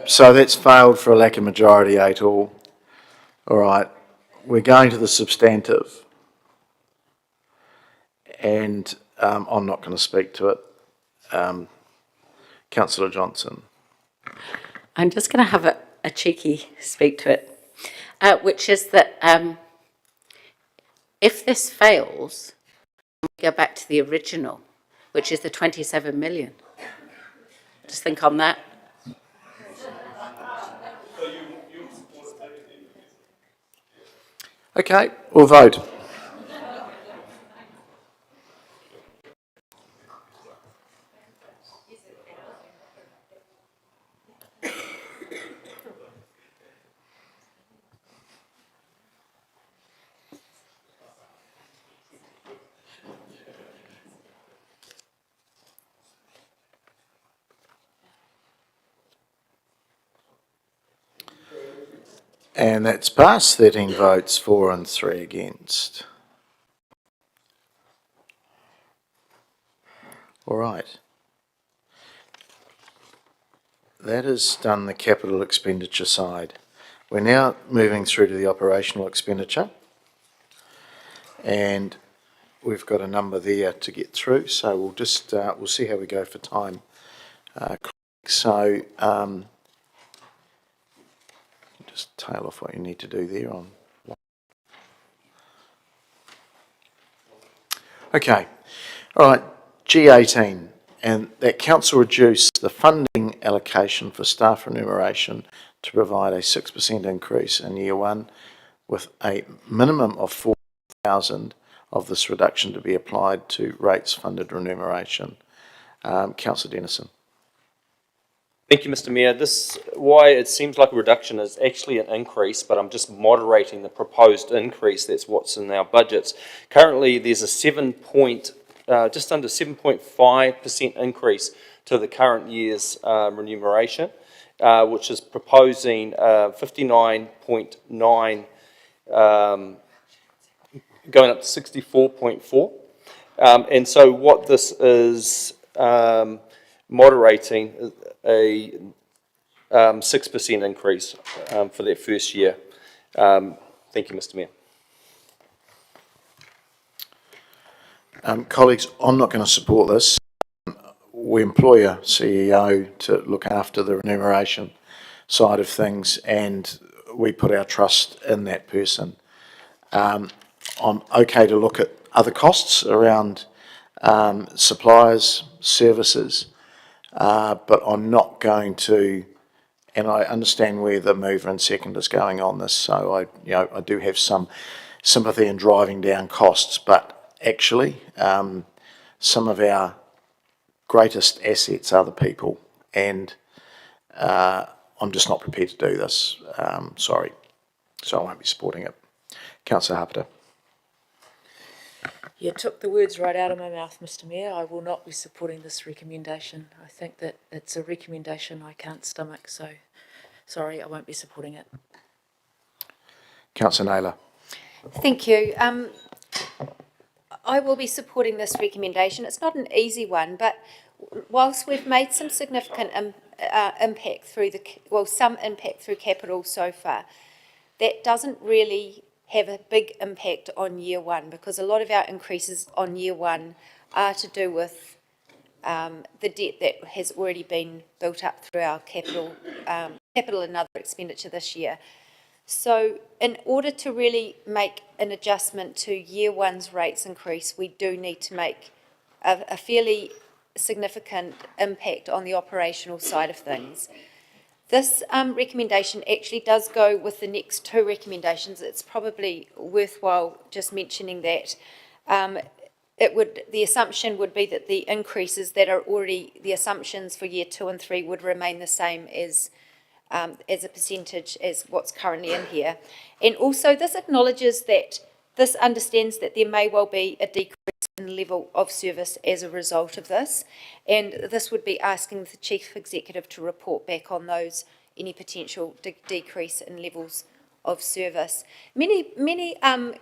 So that's failed for a lack of majority, 8-all. All right, we're going to the substantive. And I'm not going to speak to it. Councillor Johnson. I'm just going to have a cheeky speak to it, which is that if this fails, we go back to the original, which is the 27 million. Just think on that. Okay, we'll vote. And that's passed, 13 votes for and 3 against. All right. That has done the capital expenditure side. We're now moving through to the operational expenditure. And we've got a number there to get through, so we'll just, we'll see how we go for time. Just tail off what you need to do there on. Okay, all right, G18, and that council reduced the funding allocation for staff remuneration to provide a 6% increase in year one, with a minimum of 4,000 of this reduction to be applied to rates funded remuneration. Councillor Dennison. Thank you, Mr Mayor. Why it seems like a reduction is actually an increase, but I'm just moderating the proposed increase. That's what's in our budgets. Currently, there's a just under 7.5% increase to the current year's remuneration, which is proposing 59.9 going up to 64.4. And so what this is moderating a 6% increase for that first year. Thank you, Mr Mayor. Colleagues, I'm not going to support this. We employ a CEO to look after the remuneration side of things, and we put our trust in that person. I'm okay to look at other costs around suppliers, services, but I'm not going to, and I understand where the mover and second is going on this, so I do have some sympathy in driving down costs, but actually some of our greatest assets are the people, and I'm just not prepared to do this. Sorry, so I won't be supporting it. Councillor Harpiter. You took the words right out of my mouth, Mr Mayor. I will not be supporting this recommendation. I think that it's a recommendation I can't stomach, so sorry, I won't be supporting it. Councillor Naylor. Thank you. I will be supporting this recommendation. It's not an easy one, but whilst we've made some significant impact through some impact through capital so far. That doesn't really have a big impact on year one, because a lot of our increases on year one are to do with the debt that has already been built up through our capital and other expenditure this year. So in order to really make an adjustment to year one's rates increase, we do need to make a fairly significant impact on the operational side of things. This recommendation actually does go with the next two recommendations. It's probably worthwhile just mentioning that. The assumption would be that the increases that are already, the assumptions for year 2 and 3 would remain the same as a percentage as what's currently in here. And also this acknowledges that this understands that there may well be a decrease in level of service as a result of this, and this would be asking the Chief Executive to report back on those, any potential decrease in levels of service. Many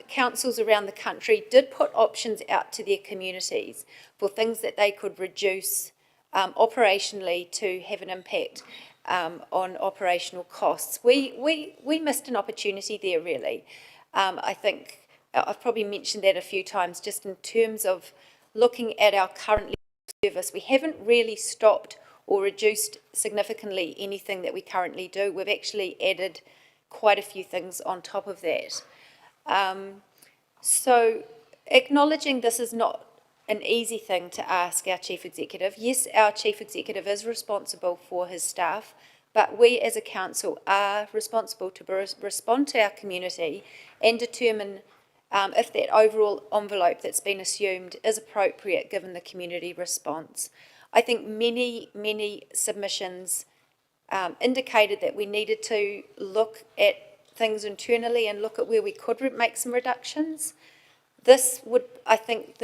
councils around the country did put options out to their communities for things that they could reduce operationally to have an impact on operational costs. We missed an opportunity there, really. I think I've probably mentioned that a few times, just in terms of looking at our current level of service. We haven't really stopped or reduced significantly anything that we currently do. We've actually added quite a few things on top of that. So acknowledging this is not an easy thing to ask our Chief Executive. Yes, our Chief Executive is responsible for his staff, but we as a council are responsible to respond to our community and determine if that overall envelope that's been assumed is appropriate given the community response. I think many submissions indicated that we needed to look at things internally and look at where we could make some reductions. This would, I think,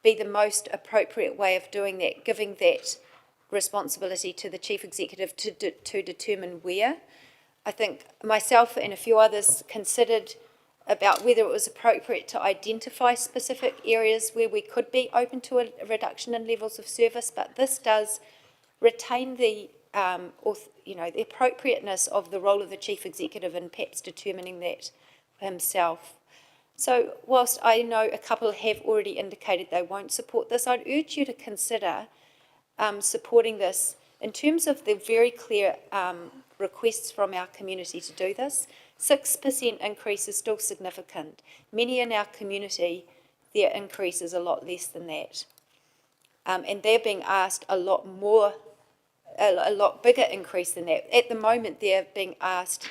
be the most appropriate way of doing that, giving that responsibility to the Chief Executive to determine where. I think myself and a few others considered about whether it was appropriate to identify specific areas where we could be open to a reduction in levels of service, but this does retain the the appropriateness of the role of the Chief Executive in perhaps determining that for himself. So whilst I know a couple have already indicated they won't support this, I'd urge you to consider supporting this in terms of the very clear requests from our community to do this. 6% increase is still significant. Many in our community, their increase is a lot less than that. And they're being asked a lot bigger increase than that. At the moment, they're being asked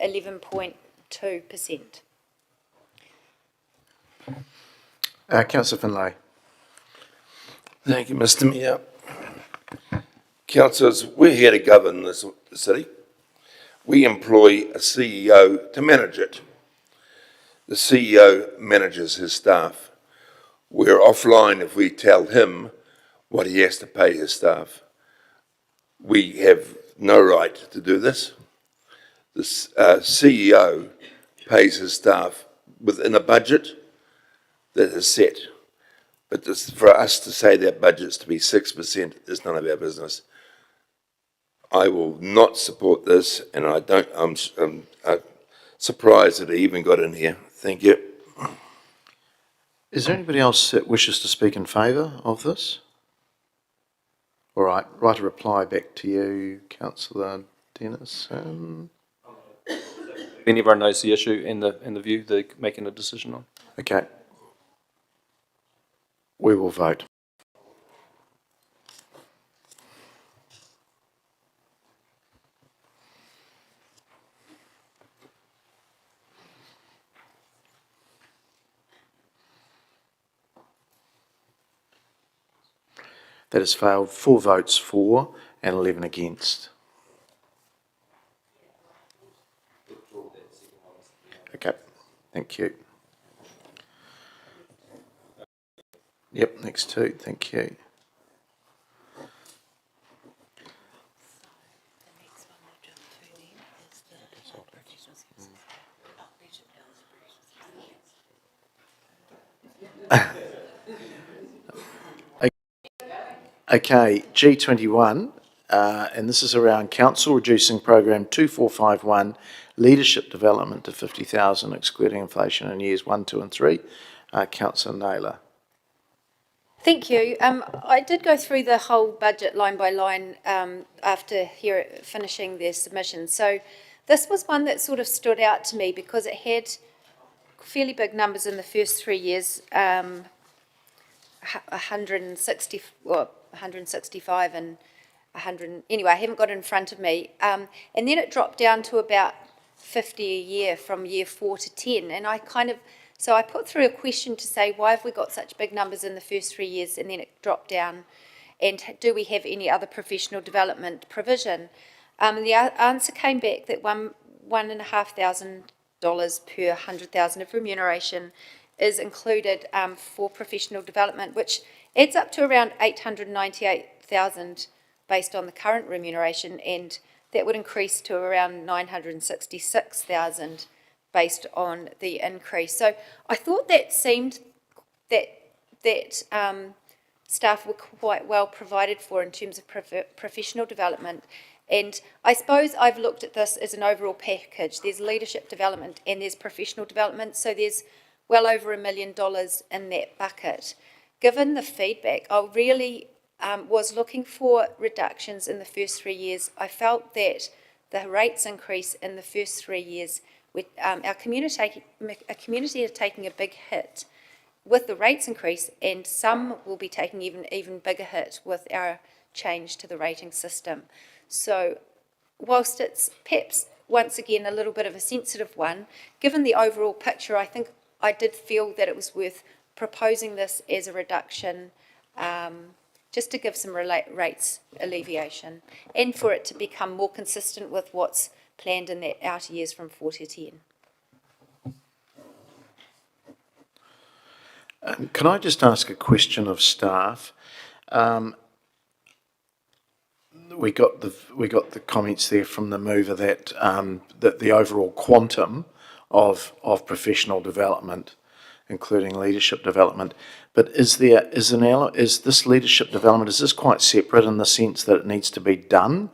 11.2%. Councillor Finlay. Thank you, Mr. Mayor. Councillors, we're here to govern the city. We employ a CEO to manage it. The CEO manages his staff. We're offline if we tell him what he has to pay his staff. We have no right to do this. The CEO pays his staff within a budget that is set. But for us to say that budget's to be 6% is none of our business. I will not support this, and I'm surprised that it even got in here. Thank you. Is there anybody else that wishes to speak in favour of this? All right, write a reply back to you, Councillor Dennis. Then everyone knows the issue and the view they're making a decision on. Okay. We will vote. That has failed. 4 votes for and 11 against. Okay, thank you. Yep, next 2, thank you. Okay, G21 and this is around council reducing program 2451, leadership development to 50,000, excluding inflation in years 1, 2 and 3. Councillor Naylor. Thank you. I did go through the whole budget line by line after finishing their submission. So this was one that sort of stood out to me because it had fairly big numbers in the first 3 years, 165 and 100. Anyway, I haven't got it in front of me. And then it dropped down to about 50 a year from year 4 to 10. And so I put through a question to say, why have we got such big numbers in the first 3 years and then it dropped down? And do we have any other professional development provision? And the answer came back that $1,500 per 100,000 of remuneration is included for professional development, which adds up to around 898,000 based on the current remuneration, and that would increase to around 966,000 based on the increase. So I thought that seemed that staff were quite well provided for in terms of professional development. And I suppose I've looked at this as an overall package. There's leadership development and there's professional development. So there's well over $1 million in that bucket. Given the feedback, I really was looking for reductions in the first 3 years. I felt that the rates increase in the first 3 years, with our community are taking a big hit with the rates increase, and some will be taking even bigger hit with our change to the rating system. So whilst it's perhaps once again a little bit of a sensitive one, given the overall picture, I think I did feel that it was worth proposing this as a reduction, just to give some rates alleviation and for it to become more consistent with what's planned in that outer years from 4 to 10. Can I just ask a question of staff? We got the comments there from the mover that that the overall quantum of professional development, including leadership development, but is this leadership development, is this quite separate in the sense that it needs to be done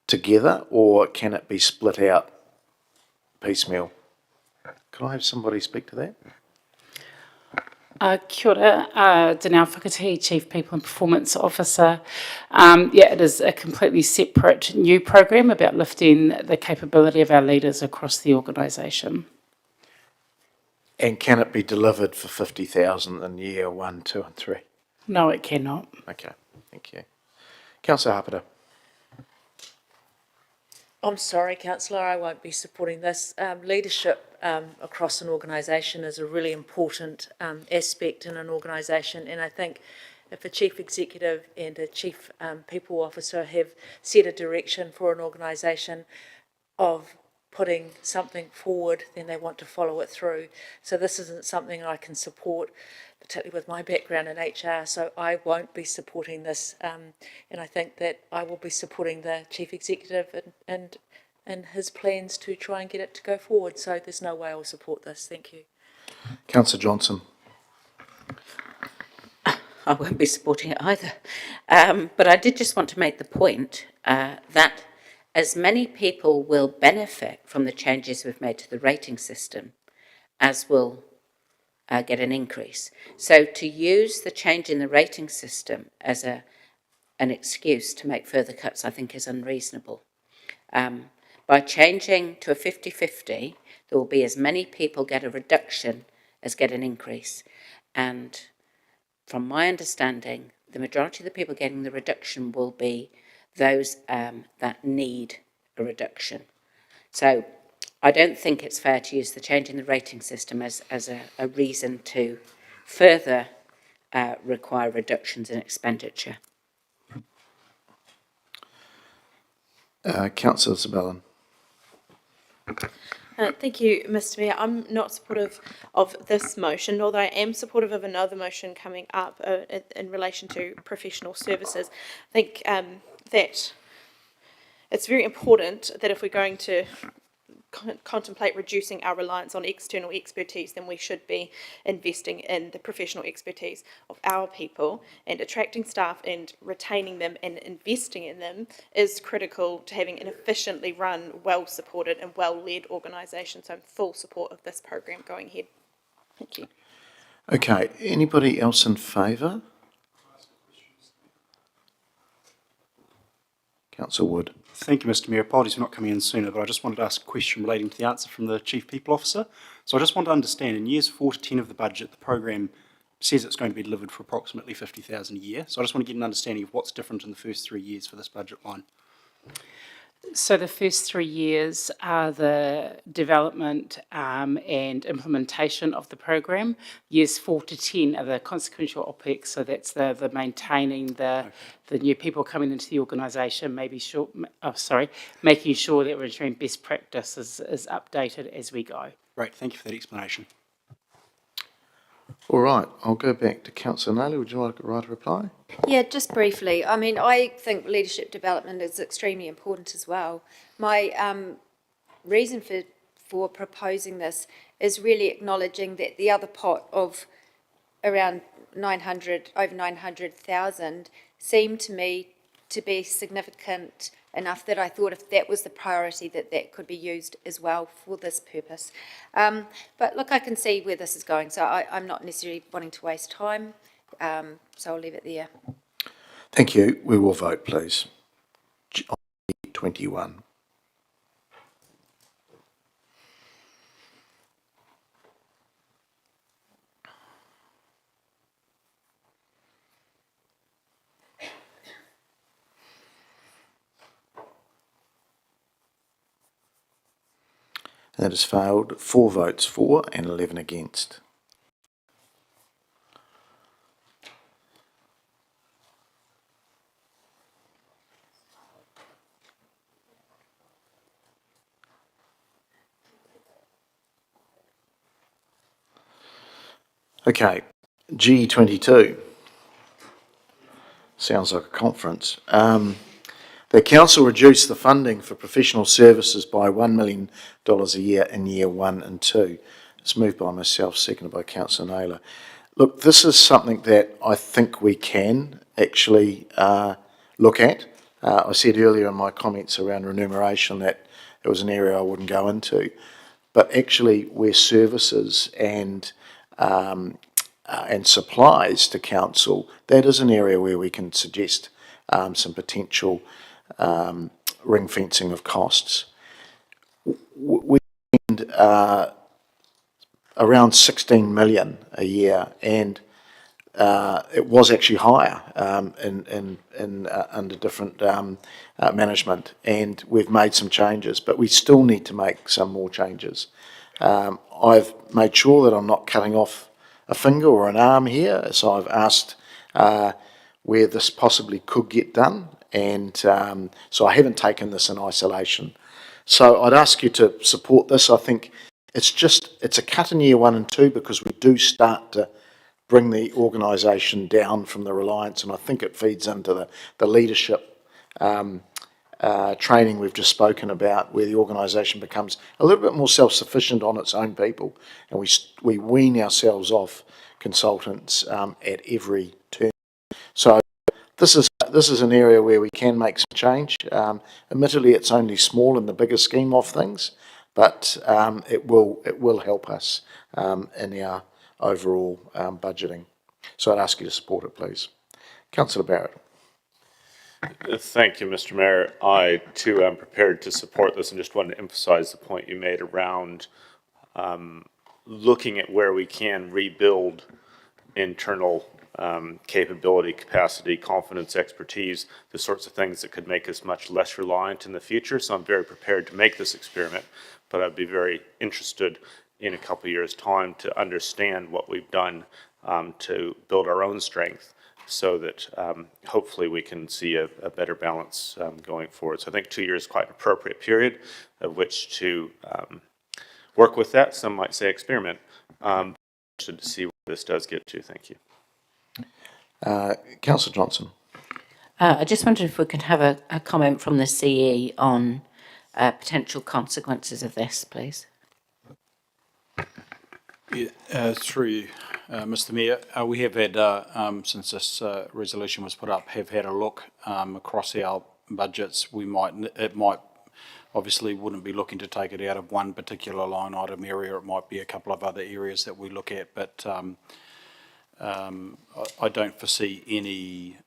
together, or can it be split out piecemeal? Can I have somebody speak to that? Kia ora, Danelle Whakati, Chief People and Performance Officer. It is a completely separate new program about lifting the capability of our leaders across the organisation. And can it be delivered for 50,000 in year 1, 2 and 3? No, it cannot. Okay, thank you. Councillor Hapeta. I'm sorry, Councillor, I won't be supporting this. Leadership across an organisation is a really important aspect in an organisation, and I think if a chief executive and a chief people officer have set a direction for an organisation of putting something forward, then they want to follow it through. So this isn't something I can support, particularly with my background in HR, so I won't be supporting this, and I think that I will be supporting the Chief Executive and his plans to try and get it to go forward, so there's no way I'll support this. Thank you. Councillor Johnson. I won't be supporting it either. But I did just want to make the point that as many people will benefit from the changes we've made to the rating system as will get an increase. So to use the change in the rating system as an excuse to make further cuts, I think is unreasonable. By changing to a 50-50, there will be as many people get a reduction as get an increase. And from my understanding, the majority of the people getting the reduction will be those that need a reduction. So I don't think it's fair to use the change in the rating system as a reason to further require reductions in expenditure. Councillor Sabellin. Thank you, Mr. Mayor. I'm not supportive of this motion, although I am supportive of another motion coming up in relation to professional services. I think that it's very important that if we're going to contemplate reducing our reliance on external expertise, then we should be investing in the professional expertise of our people, and attracting staff and retaining them and investing in them is critical to having an efficiently run, well-supported and well-led organisation. So I'm full support of this program going ahead. Thank you. Okay, anybody else in favour? Councillor Wood. Thank you, Mr Mayor. Apologies for not coming in sooner, but I just wanted to ask a question relating to the answer from the Chief People Officer. So I just want to understand, in years 4 to 10 of the budget, the program says it's going to be delivered for approximately 50,000 a year. So I just want to get an understanding of what's different in the first 3 years for this budget line. So the first 3 years are the development and implementation of the program. Years 4 to 10 are the consequential OPEX, so that's the maintaining the new people coming into the organisation, making sure that we're ensuring best practice is updated as we go. Great, thank you for that explanation. All right, I'll go back to Councillor Naylor. Would you like a right to reply? Yeah, just briefly. I mean, I think leadership development is extremely important as well. My reason for proposing this is really acknowledging that the other pot of around over 900,000 seemed to me to be significant enough that I thought if that was the priority, that could be used as well for this purpose. But look, I can see where this is going, so I'm not necessarily wanting to waste time, so I'll leave it there. Thank you. We will vote, please. 21. That has failed. 4 votes for and 11 against. Okay, G22. Sounds like a conference. The council reduced the funding for professional services by $1 million a year in year 1 and 2. It's moved by myself, seconded by Councillor Naylor. Look, this is something that I think we can actually look at. I said earlier in my comments around remuneration that it was an area I wouldn't go into. But actually, where services and supplies to council, that is an area where we can suggest some potential ring fencing of costs. We spend around 16 million a year, and it was actually higher under different management, and we've made some changes, but we still need to make some more changes. I've made sure that I'm not cutting off a finger or an arm here, so I've asked where this possibly could get done, and so I haven't taken this in isolation. So I'd ask you to support this. I think it's a cut in year 1 and 2 because we do start to bring the organisation down from the reliance, and I think it feeds into the leadership training we've just spoken about, where the organisation becomes a little bit more self-sufficient on its own people, and we wean ourselves off consultants at every turn. So this is an area where we can make some change. Admittedly, it's only small in the bigger scheme of things, but it will help us in our overall budgeting. So I'd ask you to support it, please. Councillor Barrett. Thank you, Mr. Mayor. I too am prepared to support this and just want to emphasize the point you made around looking at where we can rebuild internal capability, capacity, confidence, expertise, the sorts of things that could make us much less reliant in the future. So I'm very prepared to make this experiment, but I'd be very interested in a couple of years' time to understand what we've done to build our own strength, so that hopefully we can see a better balance going forward. So I think 2 years is quite an appropriate period of which to work with that. Some might say experiment. Interested to see where this does get to. Thank you. Councillor Johnson. I just wondered if we could have a comment from the CE on potential consequences of this, please? Through you, Mr Mayor, we have had, since this resolution was put up, have had a look across our budgets. It might, obviously wouldn't be looking to take it out of one particular line item area. It might be a couple of other areas that we look at, but I don't foresee any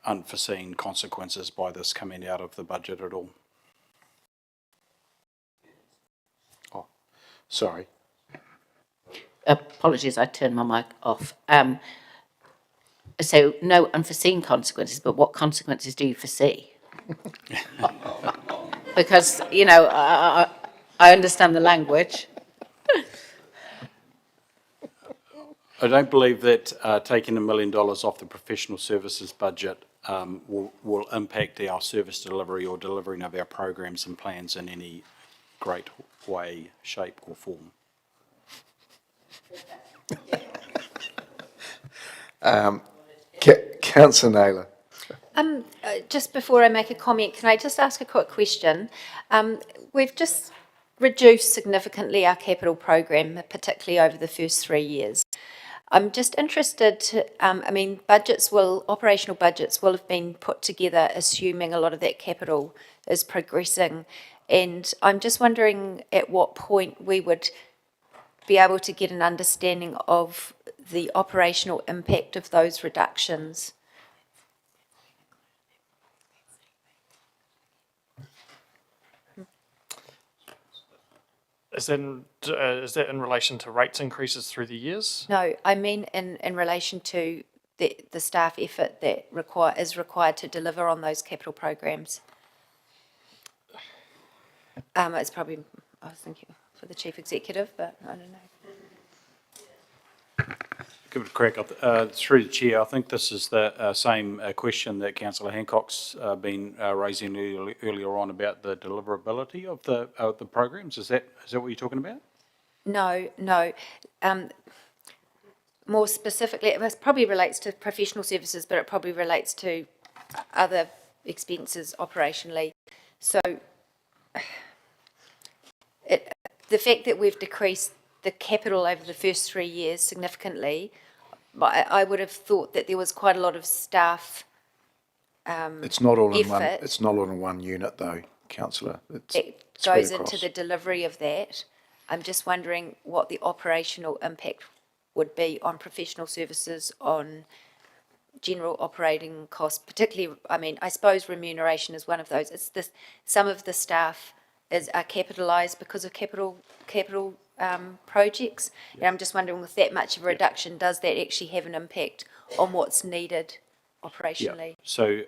unforeseen consequences by this coming out of the budget at all. Oh, sorry. Apologies, I turned my mic off. So no unforeseen consequences, but what consequences do you foresee? Because, you know, I understand the language. I don't believe that taking $1 million off the professional services budget will impact our service delivery or delivering of our programs and plans in any great way, shape or form. Councillor Naylor. Just before I make a comment, can I just ask a quick question? We've just reduced significantly our capital program, particularly over the first 3 years. I'm just interested, I mean, operational budgets will have been put together assuming a lot of that capital is progressing. And I'm just wondering at what point we would be able to get an understanding of the operational impact of those reductions. Is that in relation to rates increases through the years? No, I mean in relation to the staff effort that is required to deliver on those capital programs. It's probably, I was thinking for the Chief Executive, but I don't know. Give it a crack. Through the Chair, I think this is the same question that Councillor Hancock's been raising earlier on about the deliverability of the programs. Is that what you're talking about? No. More specifically, it probably relates to professional services, but it probably relates to other expenses operationally. So the fact that we've decreased the capital over the first 3 years significantly, I would have thought that there was quite a lot of staff It's not all in one. effort. It's not all in one unit, though, Councillor. It goes into the delivery of that. I'm just wondering what the operational impact would be on professional services, on general operating costs, particularly. I mean, I suppose remuneration is one of those. It's this. Some of the staff are capitalised because of capital projects, and I'm just wondering, with that much of a reduction, does that actually have an impact on what's needed operationally? So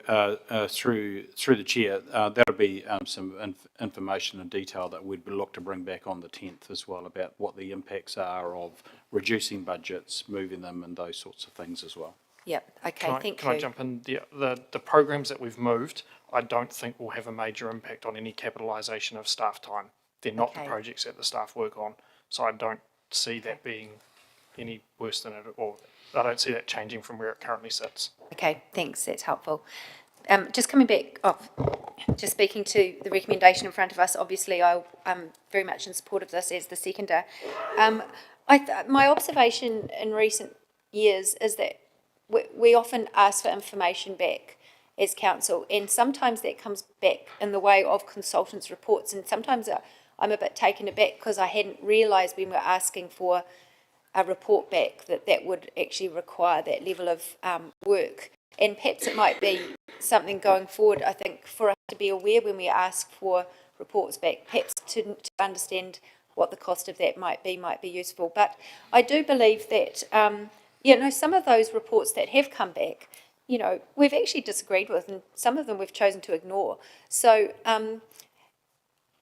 through the Chair, that'll be some information and detail that we'd look to bring back on the 10th as well, about what the impacts are of reducing budgets, moving them, and those sorts of things as well. Yep. Okay. Thank you. Can I jump in? The programs that we've moved, I don't think will have a major impact on any capitalisation of staff time. They're not the projects that the staff work on, so I don't see that being any worse than it, or I don't see that changing from where it currently sits. Okay, thanks, that's helpful. Just coming back, just speaking to the recommendation in front of us, obviously I'm very much in support of this as the seconder. My observation in recent years is that we often ask for information back as council, and sometimes that comes back in the way of consultants' reports, and sometimes I'm a bit taken aback because I hadn't realised when we were asking for a report back that would actually require that level of work. And perhaps it might be something going forward, I think, for us to be aware when we ask for reports back, perhaps to understand what the cost of that might be useful. But I do believe that, some of those reports that have come back, we've actually disagreed with, and some of them we've chosen to ignore. So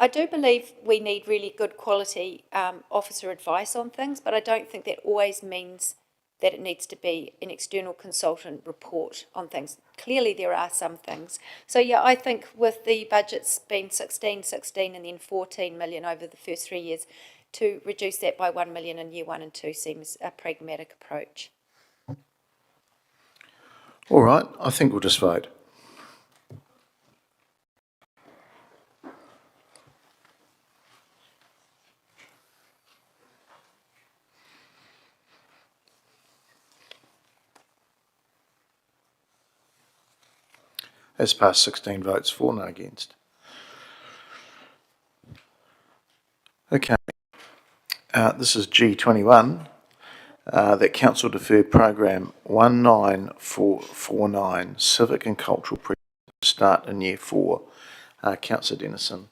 I do believe we need really good quality officer advice on things, but I don't think that always means that it needs to be an external consultant report on things. Clearly there are some things. So yeah, I think with the budgets being 16 and then 14 million over the first 3 years, to reduce that by 1 million in year 1 and 2 seems a pragmatic approach. All right, I think we'll just vote. Has passed 16 votes for, none against. Okay. This is G21, that council deferred program 19449, Civic and Cultural Presence, start in year 4. Councillor Dennison.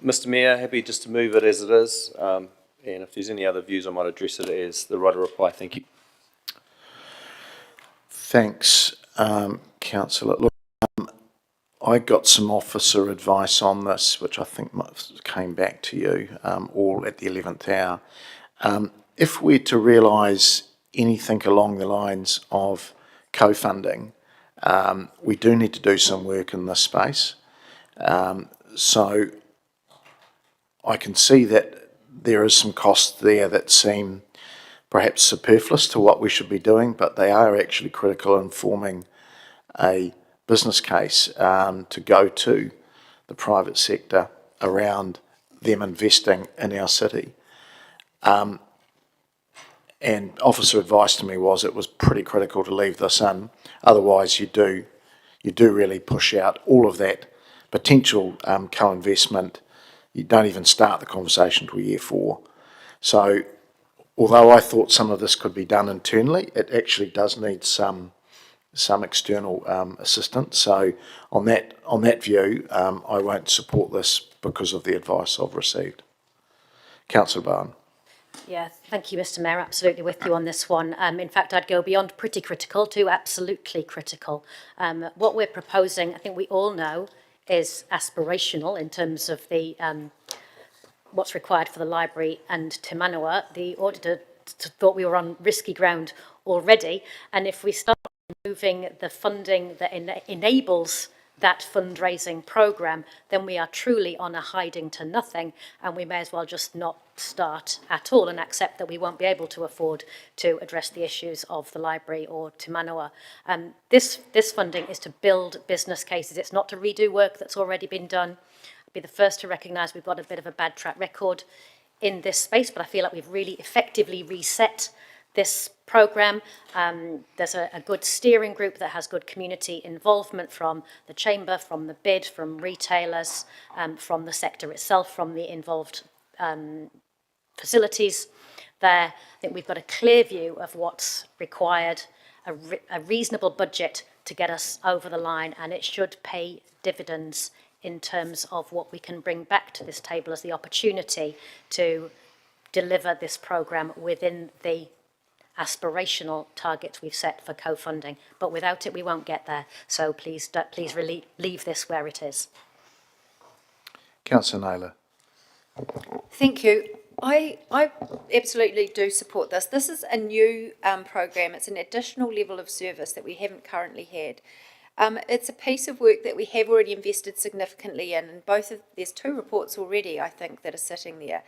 Mr Mayor, happy just to move it as it is, and if there's any other views, I might address it as the right of reply. Thank you. Thanks, Councillor. Look, I got some officer advice on this, which I think came back to you all at the 11th hour. If we're to realise anything along the lines of co-funding, we do need to do some work in this space. So I can see that there is some costs there that seem perhaps superfluous to what we should be doing, but they are actually critical in forming a business case to go to the private sector around them investing in our city. And officer advice to me was it was pretty critical to leave this in, otherwise you do really push out all of that potential co-investment. You don't even start the conversation till year 4. So although I thought some of this could be done internally, it actually does need some external assistance. So on that view, I won't support this because of the advice I've received. Councillor Bowen. Yeah, thank you, Mr Mayor. Absolutely with you on this one. In fact, I'd go beyond pretty critical to absolutely critical. What we're proposing, I think we all know, is aspirational in terms of the what's required for the library and Te Manawa. The auditor thought we were on risky ground already, and if we start moving the funding that enables that fundraising programme, then we are truly on a hiding to nothing, and we may as well just not start at all and accept that we won't be able to afford to address the issues of the library or Te Manawa. This funding is to build business cases. It's not to redo work that's already been done. I'll be the first to recognise we've got a bit of a bad track record in this space, but I feel like we've really effectively reset this programme. There's a good steering group that has good community involvement from the Chamber, from the bid, from retailers, from the sector itself, from the involved facilities there. I think we've got a clear view of what's required, a reasonable budget to get us over the line, and it should pay dividends in terms of what we can bring back to this table as the opportunity to deliver this programme within the aspirational targets we've set for co-funding. But without it, we won't get there. So please leave this where it is. Councillor Naylor. Thank you. I absolutely do support this. This is a new program. It's an additional level of service that we haven't currently had. It's a piece of work that we have already invested significantly in, and there's 2 reports already, I think, that are sitting there.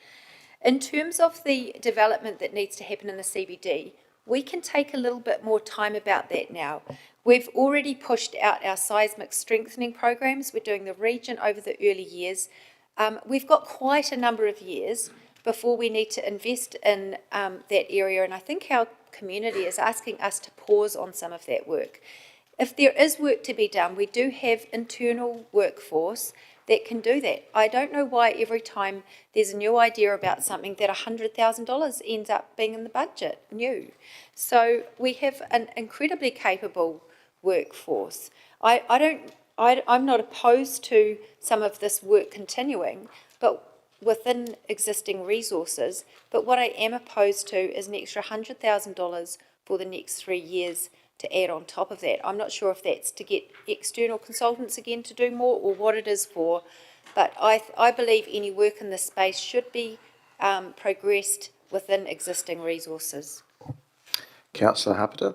In terms of the development that needs to happen in the CBD, we can take a little bit more time about that now. We've already pushed out our seismic strengthening programs. We're doing the region over the early years. We've got quite a number of years before we need to invest in that area, and I think our community is asking us to pause on some of that work. If there is work to be done, we do have internal workforce that can do that. I don't know why every time there's a new idea about something that $100,000 ends up being in the budget, new. So we have an incredibly capable workforce. I'm not opposed to some of this work continuing, but within existing resources. But what I am opposed to is an extra $100,000 for the next 3 years to add on top of that. I'm not sure if that's to get external consultants again to do more or what it is for, but I believe any work in this space should be progressed within existing resources. Councillor Happerton.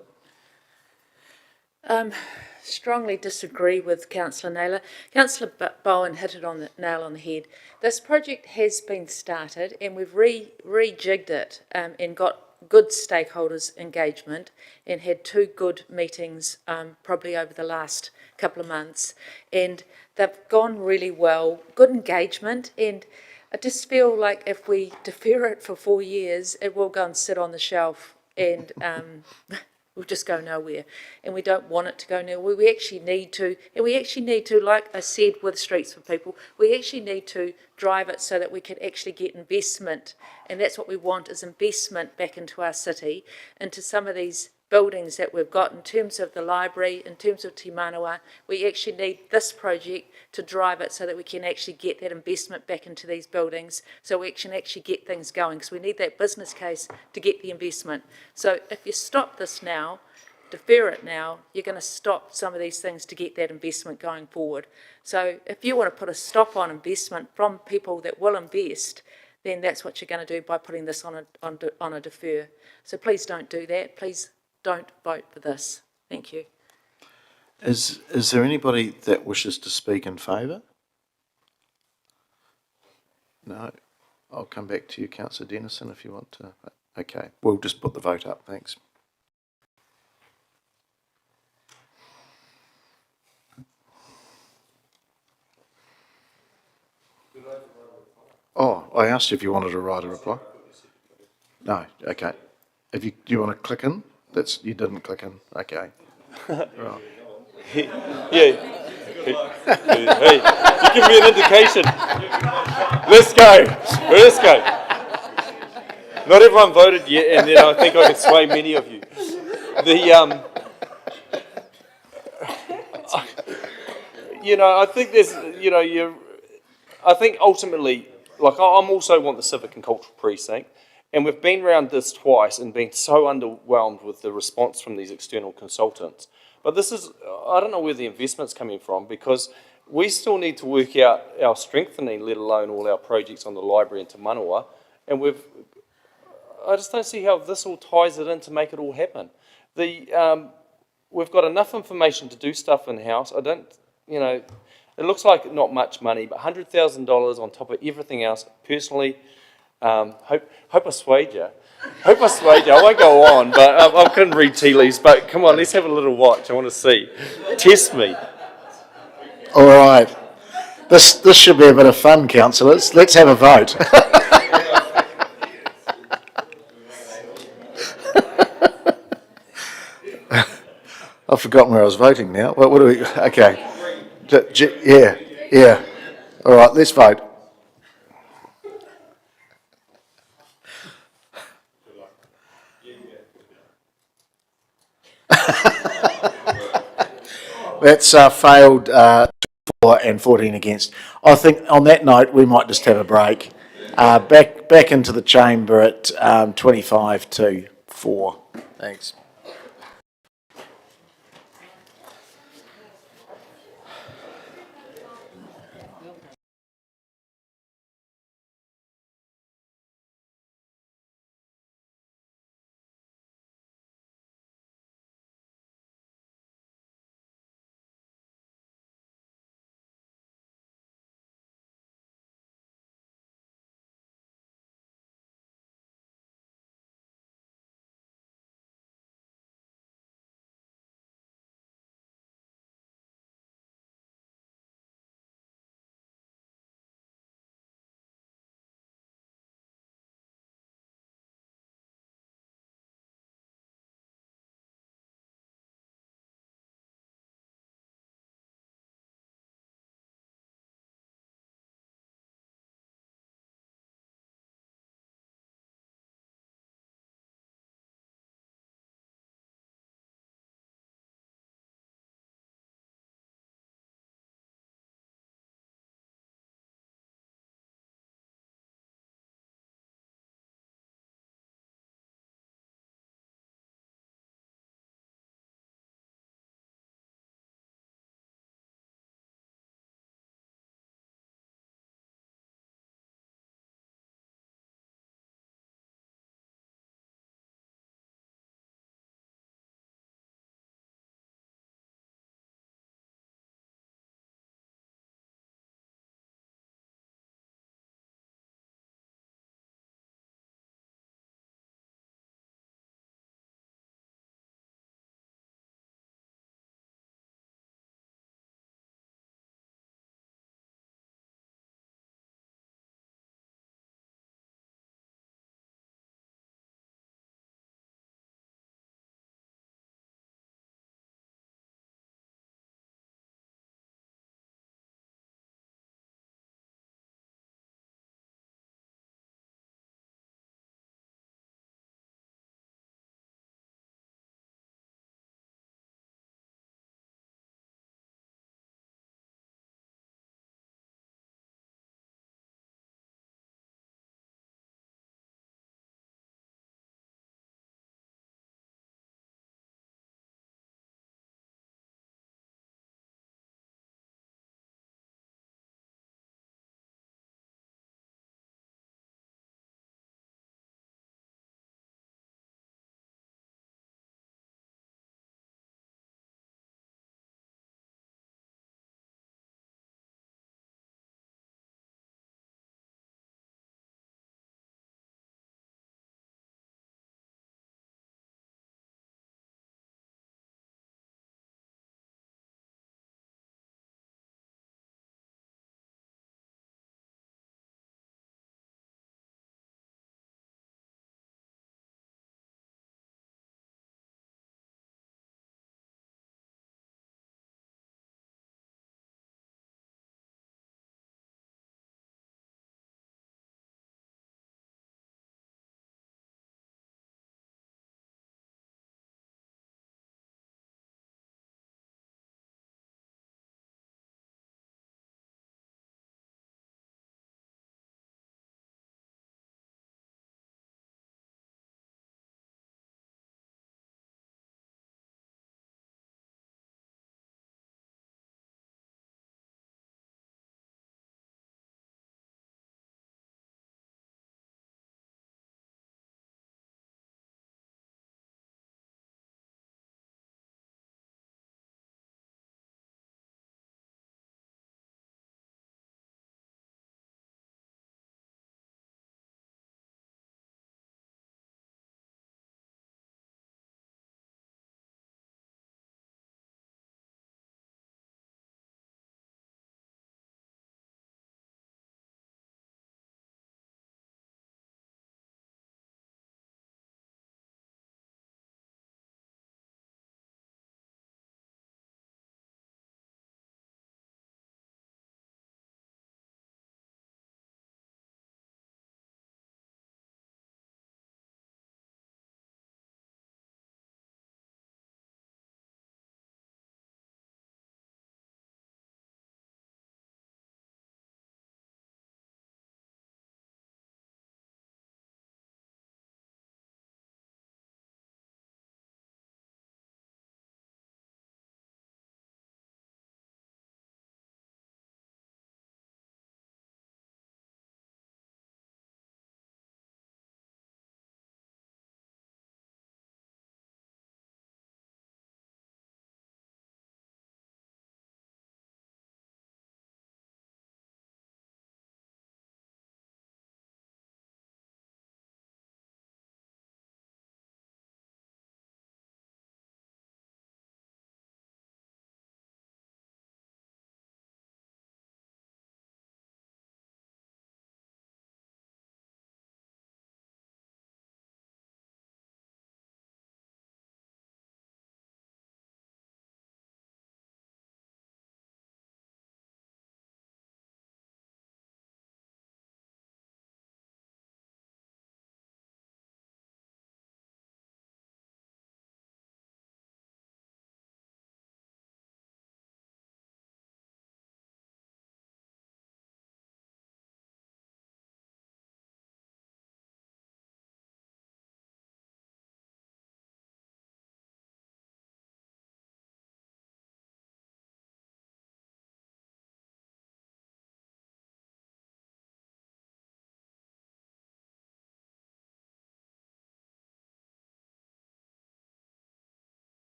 Strongly disagree with Councillor Naylor. Councillor Bowen hit it on the nail on the head. This project has been started and we've rejigged it and got good stakeholders engagement and had 2 good meetings probably over the last couple of months, and they've gone really well, good engagement, and I just feel like if we defer it for 4 years, it will go and sit on the shelf and We'll just go nowhere. And we don't want it to go nowhere. We actually need to, like I said with Streets for People, we actually need to drive it so that we can actually get investment. And that's what we want, is investment back into our city, into some of these buildings that we've got in terms of the library, in terms of Te Manawa. We actually need this project to drive it so that we can actually get that investment back into these buildings, so we can actually get things going, because we need that business case to get the investment. So if you stop this now, defer it now, you're going to stop some of these things to get that investment going forward. So if you want to put a stop on investment from people that will invest, then that's what you're going to do by putting this on a defer. So please don't do that. Please don't vote for this. Thank you. Is there anybody that wishes to speak in favour? No. I'll come back to you, Councillor Dennison, if you want to. Okay, we'll just put the vote up. Thanks. Oh, I asked you if you wanted to write a reply. No, okay. Do you want to click in? You didn't click in. Okay. Right. Yeah. Hey, you give me an indication. Let's go. Let's go. Not everyone voted yet, and then I think I can sway many of you. I think there's, I think ultimately, like, I'm also want the Civic and Cultural Precinct, and we've been around this twice and been so underwhelmed with the response from these external consultants. But this is, I don't know where the investment's coming from, because we still need to work out our strengthening, let alone all our projects on the library in Te Manawa, and I just don't see how this all ties it in to make it all happen. We've got enough information to do stuff in-house. It looks like not much money, but $100,000 on top of everything else. Personally, hope I swayed you. I won't go on, but I couldn't read tea leaves. But come on, let's have a little watch. I want to see. Test me. All right. This should be a bit of fun, councillors. Let's have a vote. I've forgotten where I was voting now. What do we? Okay. Yeah. All right. Let's vote. That's failed 4 and 14 against. I think on that note we might just have a break. Back into the chamber at 25 to 4. Thanks.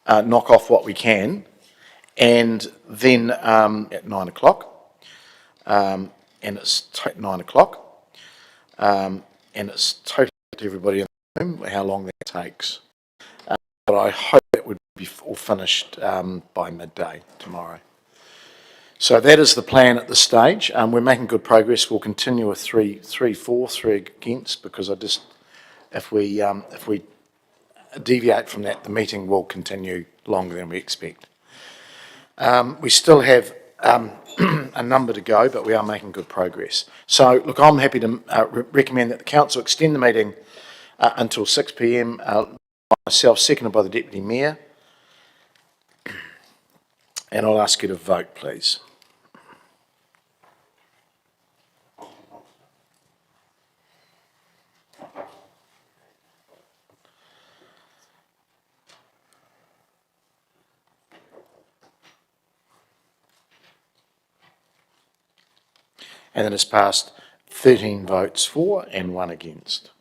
knock off what we can, and then at 9 o'clock, and it's 9 o'clock, and it's totally up to everybody in the room how long that takes. But I hope that would be all finished by midday tomorrow. So that is the plan at this stage. We're making good progress. We'll continue with 3 for, 3 against, because if we deviate from that, the meeting will continue longer than we expect. We still have a number to go, but we are making good progress. So, look, I'm happy to recommend that the council extend the meeting until 6 p.m. Myself, seconded by the Deputy Mayor. And I'll ask you to vote, please. And then it's passed 13 votes for and 1 against.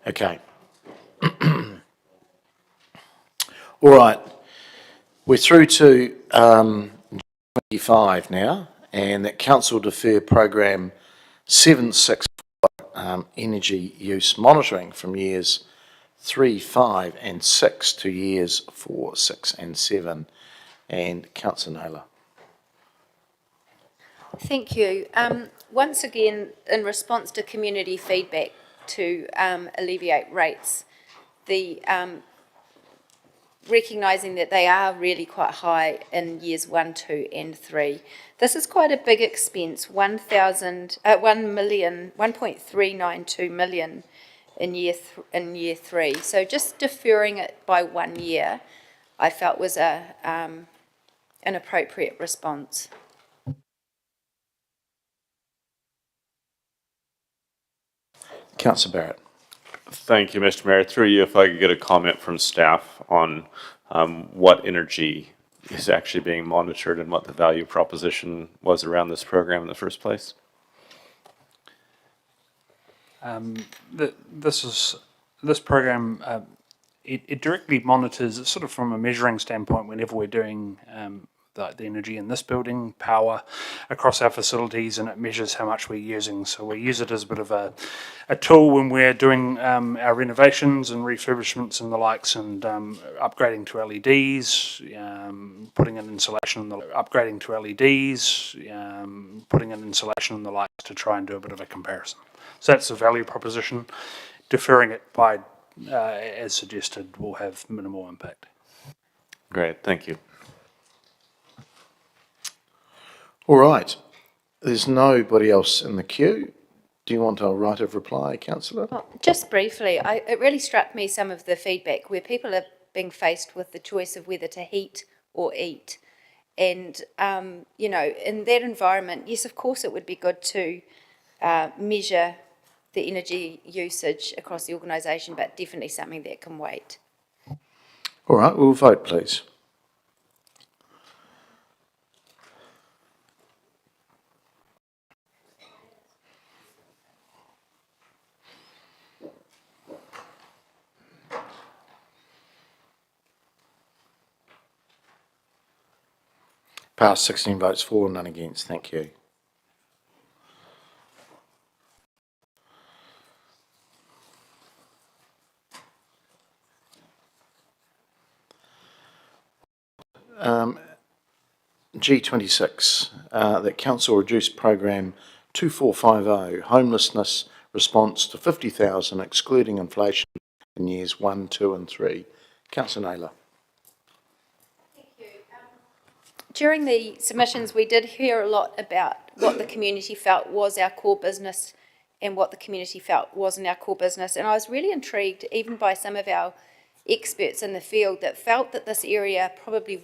Okay. All right. We're through to 25 now, and that council defer program 764 energy use monitoring from years 3, 5 and 6 to years 4, 6 and 7. And Councillor Naylor. Thank you. Once again, in response to community feedback to alleviate rates, the recognising that they are really quite high in years 1, 2 and 3. This is quite a big expense, 1.392 million in year 3. So just deferring it by 1 year, I felt was an appropriate response. Councillor Barrett. Thank you, Mr. Mayor. Through you, if I could get a comment from staff on what energy is actually being monitored and what the value proposition was around this program in the first place. This program, it directly monitors, it's sort of from a measuring standpoint, whenever we're doing the energy in this building, power across our facilities, and it measures how much we're using. So we use it as a bit of a tool when we're doing our renovations and refurbishments and the likes, and upgrading to LEDs, putting in insulation and upgrading to LEDs, putting in insulation and the likes, to try and do a bit of a comparison. So that's the value proposition. Deferring it by, as suggested, will have minimal impact. Great, thank you. All right. There's nobody else in the queue. Do you want a right of reply, Councillor? Well, just briefly, it really struck me some of the feedback where people are being faced with the choice of whether to heat or eat. And, you know, in that environment, yes, of course, it would be good to measure the energy usage across the organisation, but definitely something that can wait. All right, we'll vote, please. Passed, 16 votes for, none against. Thank you. G26, that council reduce program 2450, homelessness response to 50,000, excluding inflation in years 1, 2 and 3. Councillor Naylor. During the submissions, we did hear a lot about what the community felt was our core business and what the community felt wasn't our core business. And I was really intrigued, even by some of our experts in the field, that felt that this area probably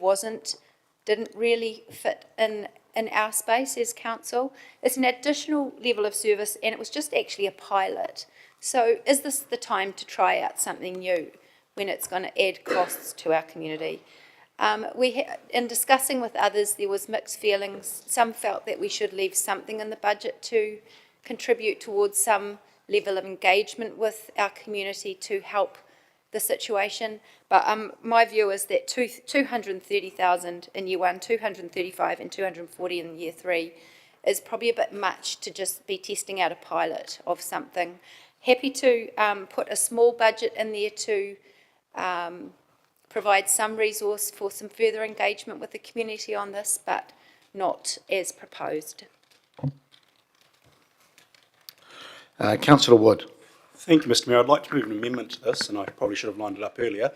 didn't really fit in our space as council. It's an additional level of service, and it was just actually a pilot. So is this the time to try out something new when it's going to add costs to our community? In discussing with others, there was mixed feelings. Some felt that we should leave something in the budget to contribute towards some level of engagement with our community to help the situation. But my view is that 230,000 in year one, 235 and 240 in year three is probably a bit much to just be testing out a pilot of something. Happy to put a small budget in there to provide some resource for some further engagement with the community on this, but not as proposed. Councillor Wood. Thank you, Mr Mayor. I'd like to move an amendment to this, and I probably should have lined it up earlier,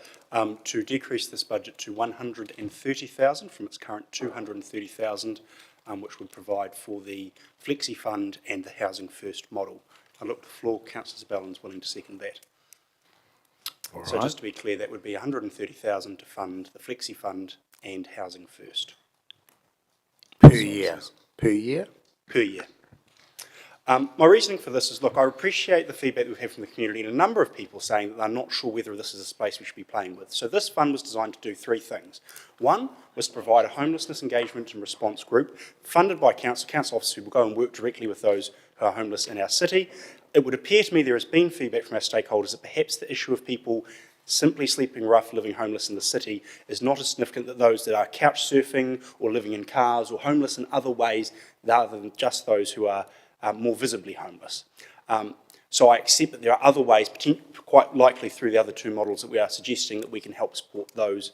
to decrease this budget to 130,000 from its current 230,000, which would provide for the Flexi Fund and the Housing First model. I look to the floor. Councillor Zabellan's willing to second that. All So right. just to be clear, that would be 130,000 to fund the Flexi Fund and Housing First. Per year. Per year? Per year. My reasoning for this is, look, I appreciate the feedback we've had from the community and a number of people saying that they're not sure whether this is a space we should be playing with. So this fund was designed to do three things. One was to provide a homelessness engagement and response group funded by council officers who will go and work directly with those who are homeless in our city. It would appear to me there has been feedback from our stakeholders that perhaps the issue of people simply sleeping rough, living homeless in the city is not as significant that those that are couch surfing or living in cars or homeless in other ways rather than just those who are more visibly homeless. So I accept that there are other ways, quite likely through the other two models that we are suggesting, that we can help support those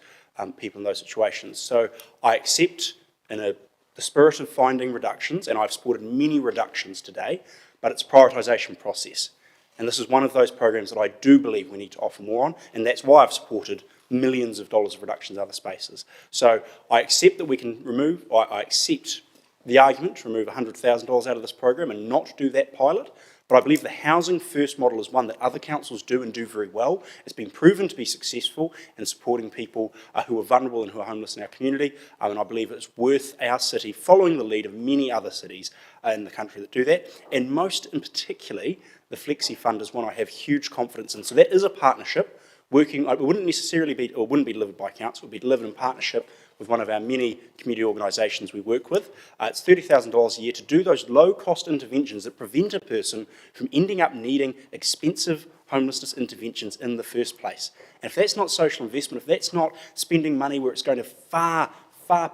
people in those situations. So I accept in the spirit of finding reductions, and I've supported many reductions today, but it's a prioritisation process. And this is one of those programs that I do believe we need to offer more on, and that's why I've supported millions of dollars of reductions in other spaces. So I accept that we can remove, I accept the argument to remove $100,000 out of this program and not do that pilot, but I believe the Housing First model is one that other councils do and do very well. It's been proven to be successful in supporting people who are vulnerable and who are homeless in our community, and I believe it's worth our city following the lead of many other cities in the country that do that, and most in particularly, the Flexi Fund is one I have huge confidence in. So that is a partnership working, it wouldn't necessarily be, or wouldn't be delivered by council, it would be delivered in partnership with one of our many community organisations we work with. It's $30,000 a year to do those low-cost interventions that prevent a person from ending up needing expensive homelessness interventions in the first place. And if that's not social investment, if that's not spending money where it's going to far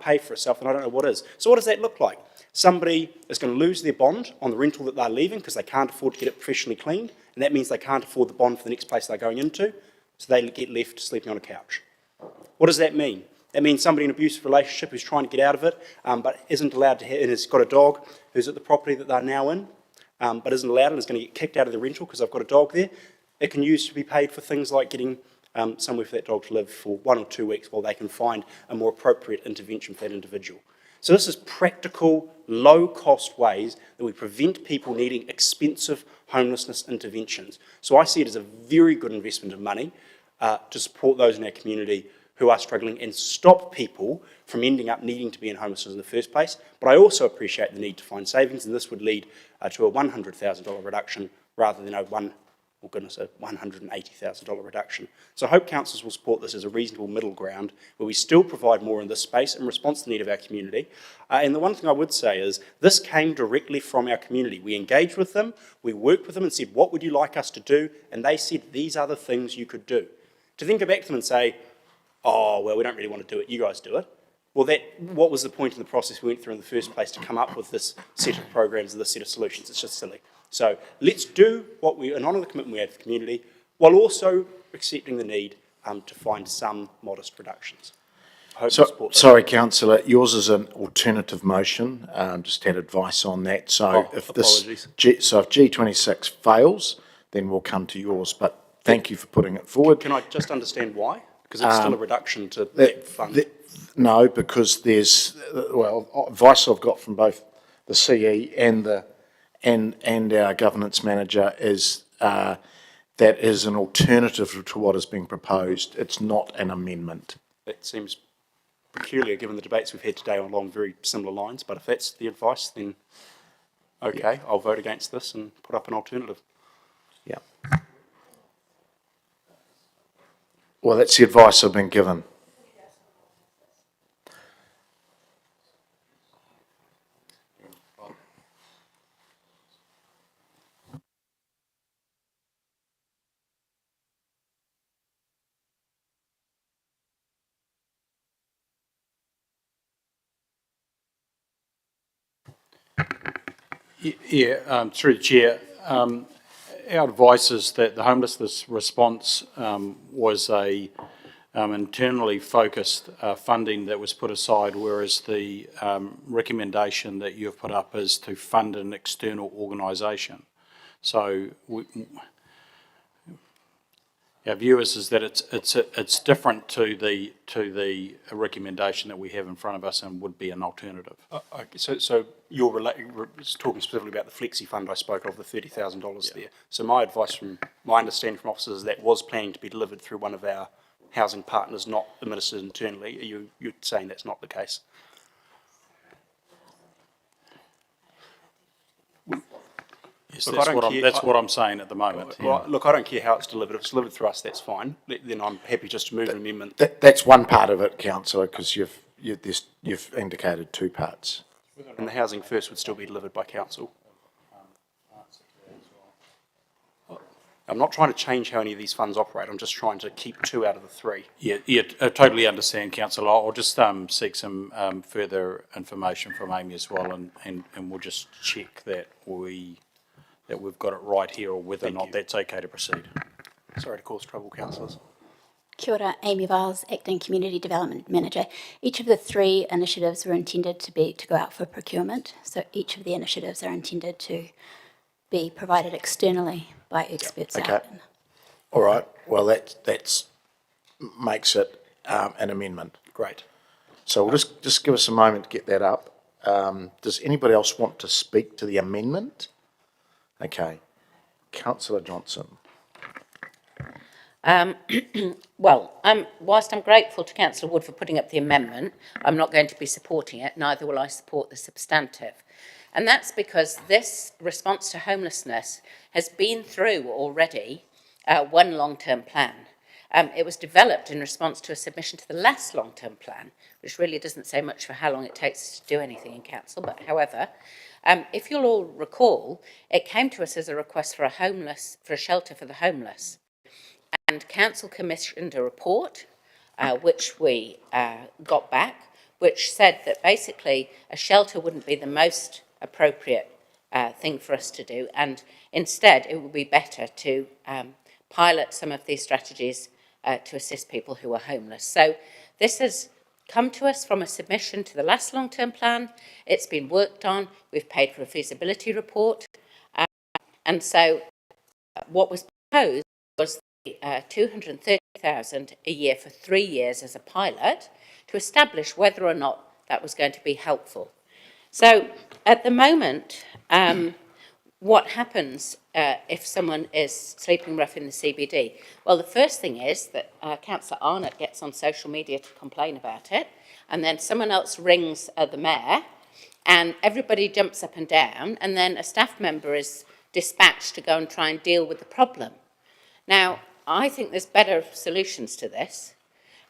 pay for itself, then I don't know what is. So what does that look like? Somebody is going to lose their bond on the rental that they're leaving because they can't afford to get it professionally cleaned, and that means they can't afford the bond for the next place they're going into, so they get left sleeping on a couch. What does that mean? That means somebody in an abusive relationship who's trying to get out of it, but isn't allowed to, and has got a dog who's at the property that they're now in, but isn't allowed and is going to get kicked out of the rental because they've got a dog there. It can use to be paid for things like getting somewhere for that dog to live for 1 or 2 weeks while they can find a more appropriate intervention for that individual. So this is practical, low-cost ways that we prevent people needing expensive homelessness interventions. So I see it as a very good investment of money to support those in our community who are struggling and stop people from ending up needing to be in homelessness in the first place. But I also appreciate the need to find savings, and this would lead to a $100,000 reduction rather than a $180,000 reduction. So I hope councils will support this as a reasonable middle ground where we still provide more in this space in response to the need of our community. And the one thing I would say is this came directly from our community. We engaged with them, we worked with them and said, what would you like us to do? And they said, these are the things you could do. To then go back to them and say, oh, well, we don't really want to do it, you guys do it. Well, what was the point in the process we went through in the first place to come up with this set of programs and this set of solutions? It's just silly. So let's do what we, and honour the commitment we have to the community, while also accepting the need to find some modest reductions. I hope you support that. Sorry, councillor, yours is an alternative motion. Just had advice on that. So if apologies. if G26 fails, then we'll come to yours. But thank you for putting it forward. Can I just understand why? Because it's still a reduction to that fund. No, because there's, advice I've got from both the CE and our governance manager is that is an alternative to what is being proposed. It's not an amendment. That seems peculiar given the debates we've had today along very similar lines, but if that's the advice, then okay, I'll vote against this and put up an alternative. Yeah. Well, that's the advice I've been given. Through the chair, our advice is that the homelessness response was a internally focused funding that was put aside, whereas the recommendation that you've put up is to fund an external organisation. So our view is that it's different to the recommendation that we have in front of us and would be an alternative. So you're talking specifically about the Flexi Fund I spoke of, the $30,000 there. So my advice from my understanding from officers is that was planning to be delivered through one of our housing partners, not administered internally. You're saying that's not the case? Yes, that's what I'm saying at the moment. Well, look, I don't care how it's delivered. If it's delivered through us, that's fine. Then I'm happy just to move an amendment. That's one part of it, councillor, because you've indicated two parts. And the Housing First would still be delivered by council. I'm not trying to change how any of these funds operate. I'm just trying to keep 2 out of the 3. Yeah, I totally understand, councillor. I'll just seek some further information from Amy as well, and we'll just check that we've got it right here, or whether or not that's okay to proceed. Sorry to cause trouble, councillors. Kia ora, Amy Viles, Acting Community Development Manager. Each of the 3 initiatives were intended to go out for procurement. So each of the initiatives are intended to be provided externally by experts out. All right. Well, that's makes it an amendment. Great. So we'll just give us a moment to get that up. Does anybody else want to speak to the amendment? Okay. Councillor Johnson. Whilst I'm grateful to Councillor Wood for putting up the amendment, I'm not going to be supporting it, neither will I support the substantive. And that's because this response to homelessness has been through already one long-term plan. It was developed in response to a submission to the last long-term plan, which really doesn't say much for how long it takes to do anything in council, but however, if you'll all recall, it came to us as a request for a shelter for the homeless. And council commissioned a report, which we got back, which said that basically a shelter wouldn't be the most appropriate thing for us to do, and instead it would be better to pilot some of these strategies to assist people who are homeless. So this has come to us from a submission to the last long-term plan. It's been worked on. We've paid for a feasibility report. And so what was proposed was $230,000 a year for 3 years as a pilot to establish whether or not that was going to be helpful. So at the moment, what happens if someone is sleeping rough in the CBD? Well, the first thing is that Councillor Arnott gets on social media to complain about it, and then someone else rings the mayor, and everybody jumps up and down, and then a staff member is dispatched to go and try and deal with the problem. Now, I think there's better solutions to this,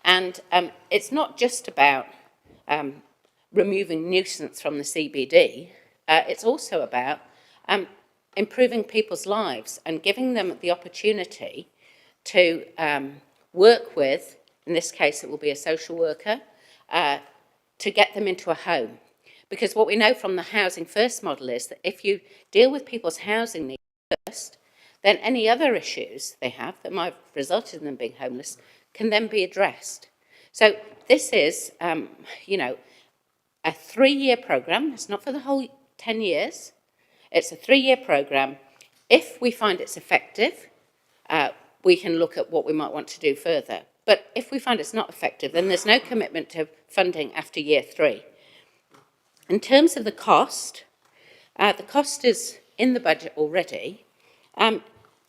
and it's not just about removing nuisance from the CBD, it's also about improving people's lives and giving them the opportunity to work with, in this case it will be a social worker, to get them into a home. Because what we know from the Housing First model is that if you deal with people's housing needs first, then any other issues they have that might have resulted in them being homeless can then be addressed. So this is, you know, a 3-year programme. It's not for the whole 10 years. It's a 3-year programme. If we find it's effective, we can look at what we might want to do further. But if we find it's not effective, then there's no commitment to funding after year 3. In terms of the cost is in the budget already.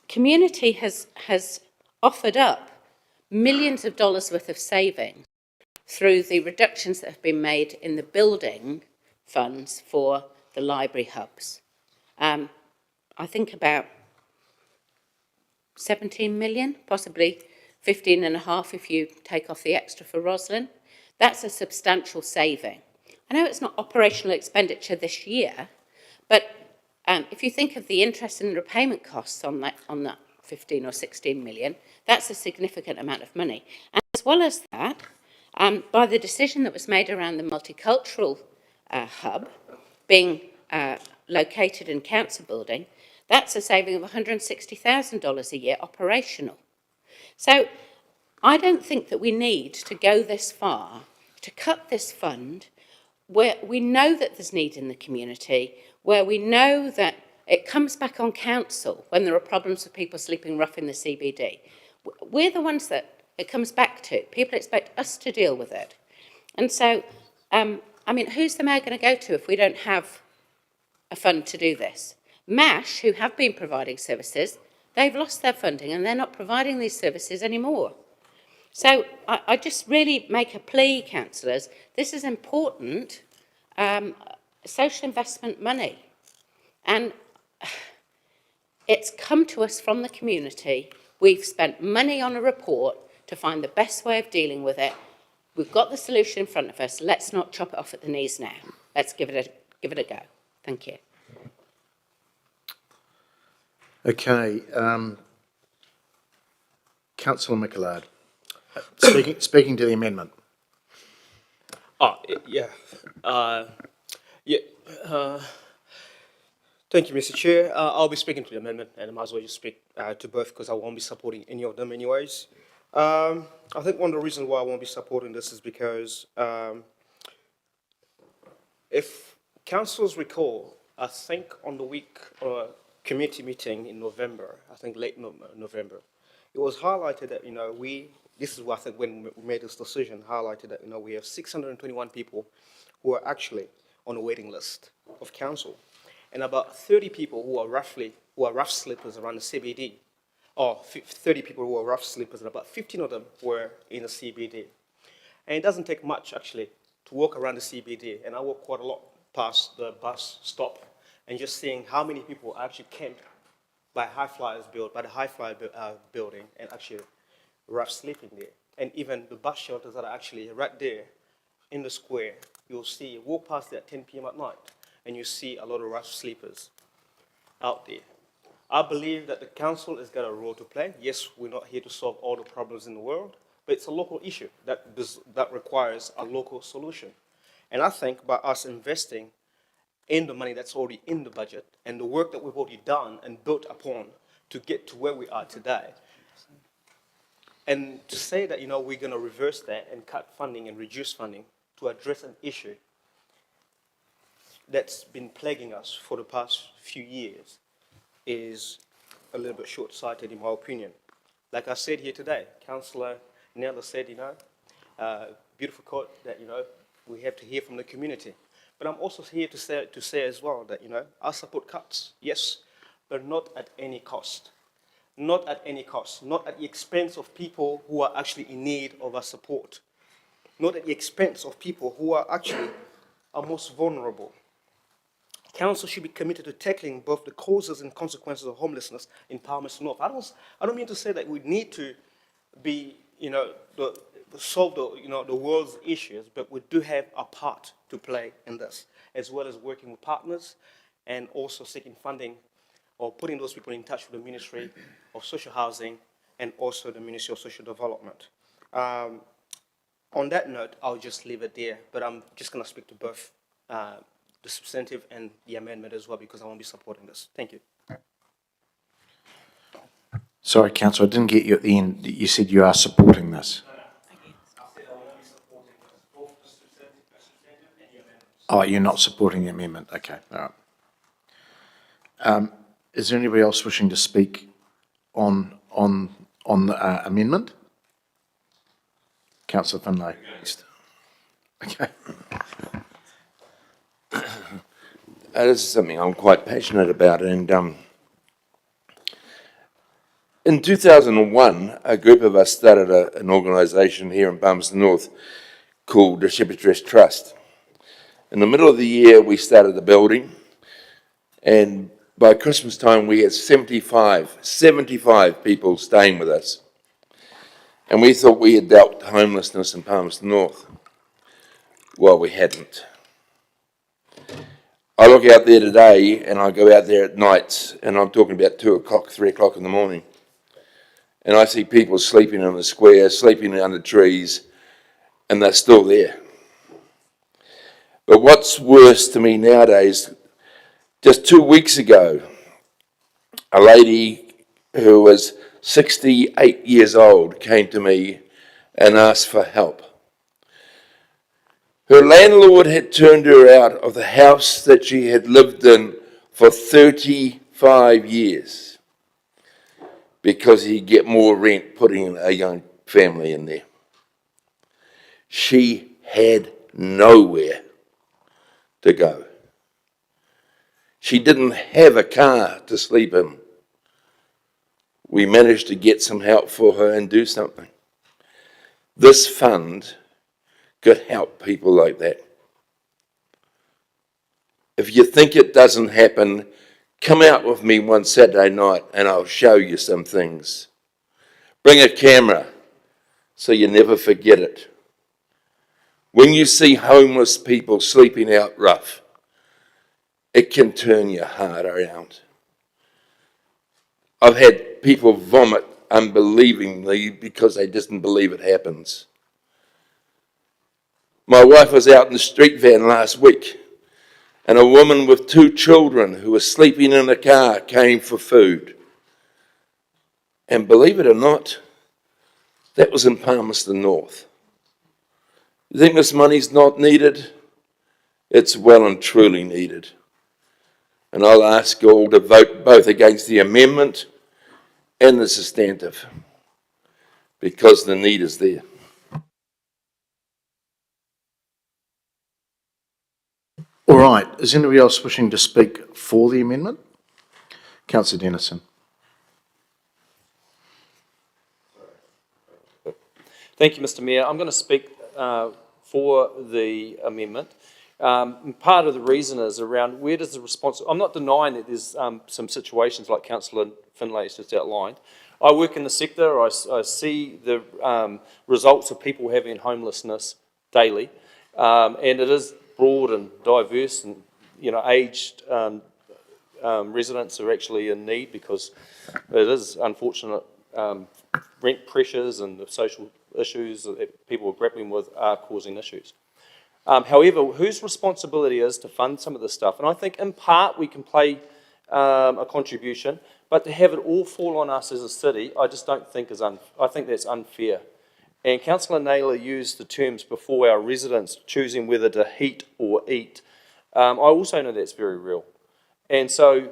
Community has offered up millions of dollars worth of savings through the reductions that have been made in the building funds for the library hubs. I think about 17 million, possibly 15.5 if you take off the extra for Roslyn. That's a substantial saving. I know it's not operational expenditure this year, but if you think of the interest and repayment costs on that 15 or 16 million, that's a significant amount of money. And as well as that, by the decision that was made around the multicultural hub being located in council building, that's a saving of $160,000 a year operational. So I don't think that we need to go this far to cut this fund where we know that there's need in the community, where we know that it comes back on council when there are problems with people sleeping rough in the CBD. We're the ones that it comes back to. People expect us to deal with it. And so, I mean, who's the mayor going to go to if we don't have a fund to do this? MASH, who have been providing services, they've lost their funding and they're not providing these services anymore. So I just really make a plea, councillors, this is important social investment money. And it's come to us from the community. We've spent money on a report to find the best way of dealing with it. We've got the solution in front of us. Let's not chop it off at the knees now. Let's give it a go. Thank you. Okay, Councillor Micallard, speaking to the amendment. Yeah. Thank you, Mr. Chair. I'll be speaking to the amendment, and I might as well just speak to both because I won't be supporting any of them anyways. I think one of the reasons why I won't be supporting this is because if councillors recall, I think on the week committee meeting in November, I think late November, it was highlighted that, this is what I think when we made this decision, highlighted that, we have 621 people who are actually on a waiting list of council, and about 30 people who are rough sleepers around the CBD, or 30 people who are rough sleepers, and about 15 of them were in the CBD. And it doesn't take much, actually, to walk around the CBD, and I walk quite a lot past the bus stop, and just seeing how many people are actually camped by the High Flyer building, and actually rough sleeping there. And even the bus shelters that are actually right there in the square, you'll see, walk past there at 10 p.m. at night, and you see a lot of rough sleepers out there. I believe that the council has got a role to play. Yes, we're not here to solve all the problems in the world, but it's a local issue that requires a local solution. And I think by us investing in the money that's already in the budget and the work that we've already done and built upon to get to where we are today, and to say that, we're going to reverse that and cut funding and reduce funding to address an issue that's been plaguing us for the past few years is a little bit short-sighted in my opinion. Like I said here today, Councillor Nella said, beautiful quote that, we have to hear from the community. But I'm also here to say as well that, I support cuts, yes, but not at any cost. Not at any cost, not at the expense of people who are actually in need of our support. Not at the expense of people who are actually most vulnerable. Council should be committed to tackling both the causes and consequences of homelessness in Palmerston North. I don't mean to say that we need to be, solve the world's issues, but we do have a part to play in this, as well as working with partners and also seeking funding or putting those people in touch with the Ministry of Social Housing and also the Ministry of Social Development. On that note, I'll just leave it there, but I'm just going to speak to both the substantive and the amendment as well because I won't be supporting this. Thank you. Sorry, Councillor, I didn't get you at the end. You said you are supporting this. Oh, you're not supporting the amendment. Okay, all right. Is there anybody else wishing to speak on the amendment? Councillor Finlay. Okay. This is something I'm quite passionate about, and in 2001, a group of us started an organisation here in Palmerston North called the Shepherd's Rest Trust. In the middle of the year, we started the building, and by Christmas time, we had 75 people staying with us. And we thought we had dealt homelessness in Palmerston North. Well, we hadn't. I look out there today, and I go out there at nights, and I'm talking about 2 o'clock, 3 o'clock in the morning. And I see people sleeping in the square, sleeping under trees, and they're still there. But what's worse to me nowadays, Just 2 weeks ago, a lady who was 68 years old came to me and asked for help. Her landlord had turned her out of the house that she had lived in for 35 years because he'd get more rent putting a young family in there. She had nowhere to go. She didn't have a car to sleep in. We managed to get some help for her and do something. This fund could help people like that. If you think it doesn't happen, come out with me one Saturday night and I'll show you some things. Bring a camera so you never forget it. When you see homeless people sleeping out rough, it can turn your heart around. I've had people vomit unbelievingly because they didn't believe it happens. My wife was out in the street van last week, and a woman with 2 children who was sleeping in a car came for food. And believe it or not, that was in Palmerston North. You think this money's not needed? It's well and truly needed. And I'll ask you all to vote both against the amendment and the substantive, because the need is there. All right, is anybody else wishing to speak for the amendment? Councillor Dennison. Thank you, Mr Mayor. I'm going to speak for the amendment. Part of the reason is around where does the response... I'm not denying that there's some situations like Councillor Finlay has just outlined. I work in the sector. I see the results of people having homelessness daily, and it is broad and diverse, and aged residents are actually in need because it is unfortunate rent pressures and the social issues that people are grappling with are causing issues. However, whose responsibility is to fund some of this stuff? And I think in part we can play a contribution, but to have it all fall on us as a city, I just don't think I think that's unfair. And Councillor Naylor used the terms before, our residents choosing whether to heat or eat. I also know that's very real. And so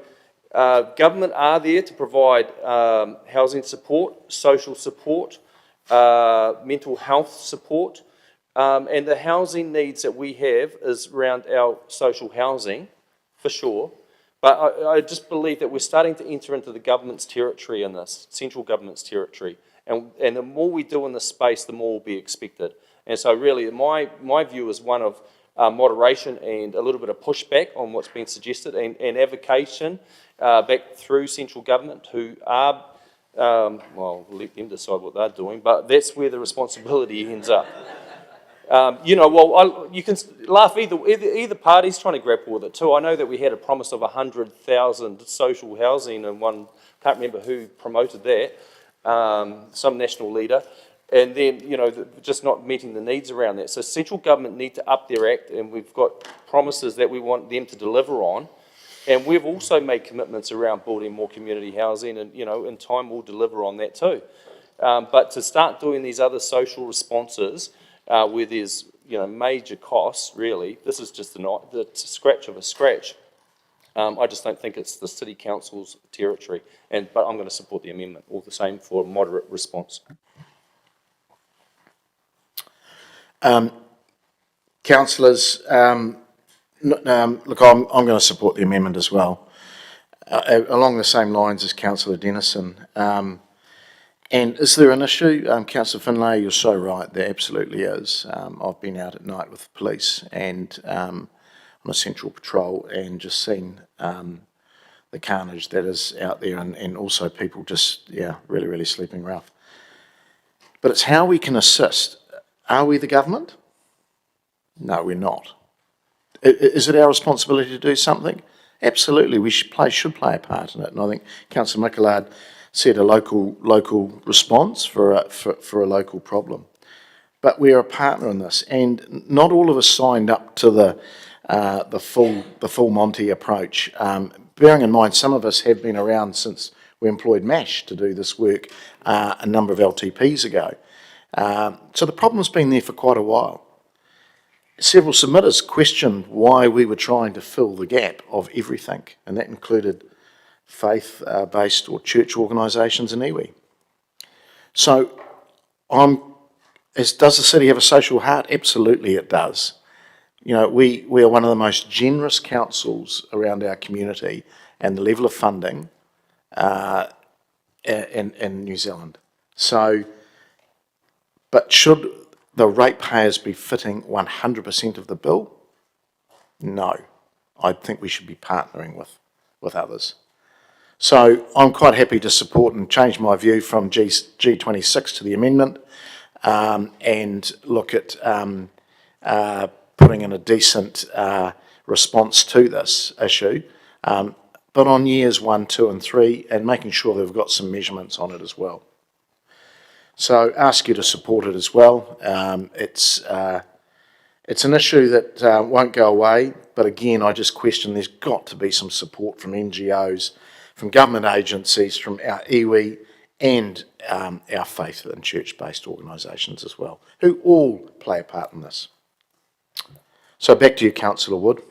government are there to provide housing support, social support, mental health support, and the housing needs that we have is around our social housing, for sure. But I just believe that we're starting to enter into the government's territory in this, central government's territory. And the more we do in this space, the more will be expected. And so really, my view is one of moderation and a little bit of pushback on what's been suggested and advocation back through central government who are, well, we'll let them decide what they're doing, but that's where the responsibility ends up. You can laugh, either party's trying to grapple with it too. I know that we had a promise of 100,000 social housing and one, can't remember who promoted that, some national leader, and then, just not meeting the needs around that. So central government need to up their act, and we've got promises that we want them to deliver on. And we've also made commitments around building more community housing, and, in time we'll deliver on that too. But to start doing these other social responses, where there's, major costs, really, this is just the scratch of a scratch. I just don't think it's the City Council's territory, but I'm going to support the amendment all the same for a moderate response. Councillors, look, I'm going to support the amendment as well, along the same lines as Councillor Dennison. And is there an issue? Councillor Finlay, you're so right, there absolutely is. I've been out at night with the police and on a central patrol and just seen the carnage that is out there, and also people just, really, really sleeping rough. But it's how we can assist. Are we the government? No, we're not. Is it our responsibility to do something? Absolutely, we should play a part in it. And I think Councillor Mickelard said a local response for a local problem. But we're a partner in this, and not all of us signed up to the the full Monty approach. Bearing in mind, some of us have been around since we employed MASH to do this work a number of LTPs ago. So the problem's been there for quite a while. Several submitters questioned why we were trying to fill the gap of everything, and that included faith-based or church organisations and iwi. So, does the city have a social heart? Absolutely it does. You know, we are one of the most generous councils around our community and the level of funding in New Zealand. So, but should the ratepayers be fitting 100% of the bill? No. I think we should be partnering with others. So I'm quite happy to support and change my view from G26 to the amendment and look at putting in a decent response to this issue, but on years 1, 2 and 3 and making sure they've got some measurements on it as well. So ask you to support it as well. It's an issue that won't go away, but again, I just question there's got to be some support from NGOs, from government agencies, from our iwi and our faith and church-based organisations as well, who all play a part in this. So back to you, Councillor Wood,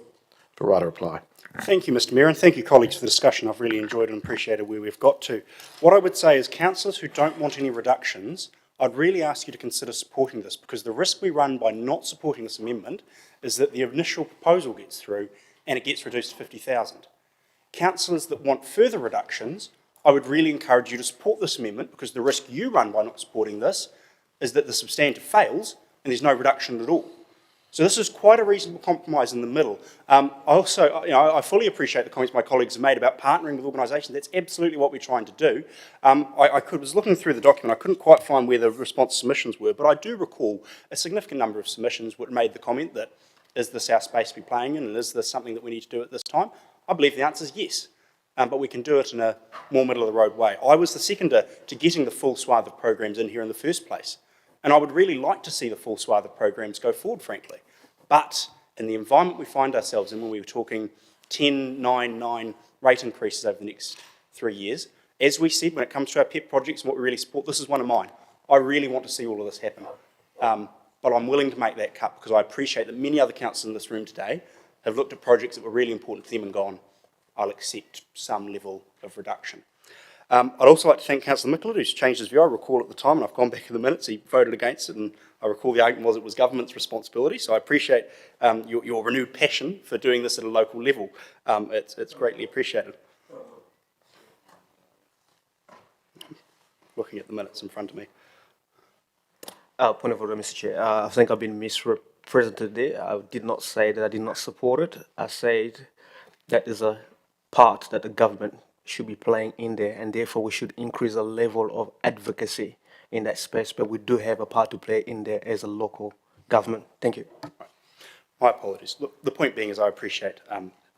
for right reply. Thank you, Mr Mayor, and thank you, colleagues, for the discussion. I've really enjoyed and appreciated where we've got to. What I would say is councillors who don't want any reductions, I'd really ask you to consider supporting this, because the risk we run by not supporting this amendment is that the initial proposal gets through and it gets reduced to 50,000. Councillors that want further reductions, I would really encourage you to support this amendment, because the risk you run by not supporting this is that the substantive fails and there's no reduction at all. So this is quite a reasonable compromise in the middle. I fully appreciate the comments my colleagues have made about partnering with organisations. That's absolutely what we're trying to do. I was looking through the document. I couldn't quite find where the response submissions were, but I do recall a significant number of submissions which made the comment that, is this our space to be playing in, and is this something that we need to do at this time? I believe the answer is yes, but we can do it in a more middle-of-the-road way. I was the seconder to getting the full swathe of programs in here in the first place. And I would really like to see the full swathe of programs go forward, frankly. But in the environment we find ourselves in, when we were talking 10, 9, 9 rate increases over the next 3 years, as we said, when it comes to our PEP projects and what we really support, this is one of mine. I really want to see all of this happen. But I'm willing to make that cut, because I appreciate that many other councillors in this room today have looked at projects that were really important to them and gone, I'll accept some level of reduction. I'd also like to thank Councillor Mickled, who's changed his view. I recall at the time, and I've gone back in the minutes, he voted against it, and I recall the argument was it was government's responsibility. So I appreciate your renewed passion for doing this at a local level. It's greatly appreciated. Looking at the minutes in front of me. Point of order, Mr. Chair. I think I've been misrepresented there. I did not say that I did not support it. I said that is a part that the government should be playing in there, and therefore we should increase the level of advocacy in that space, but we do have a part to play in there as a local government. Thank you. My apologies. Look, the point being is I appreciate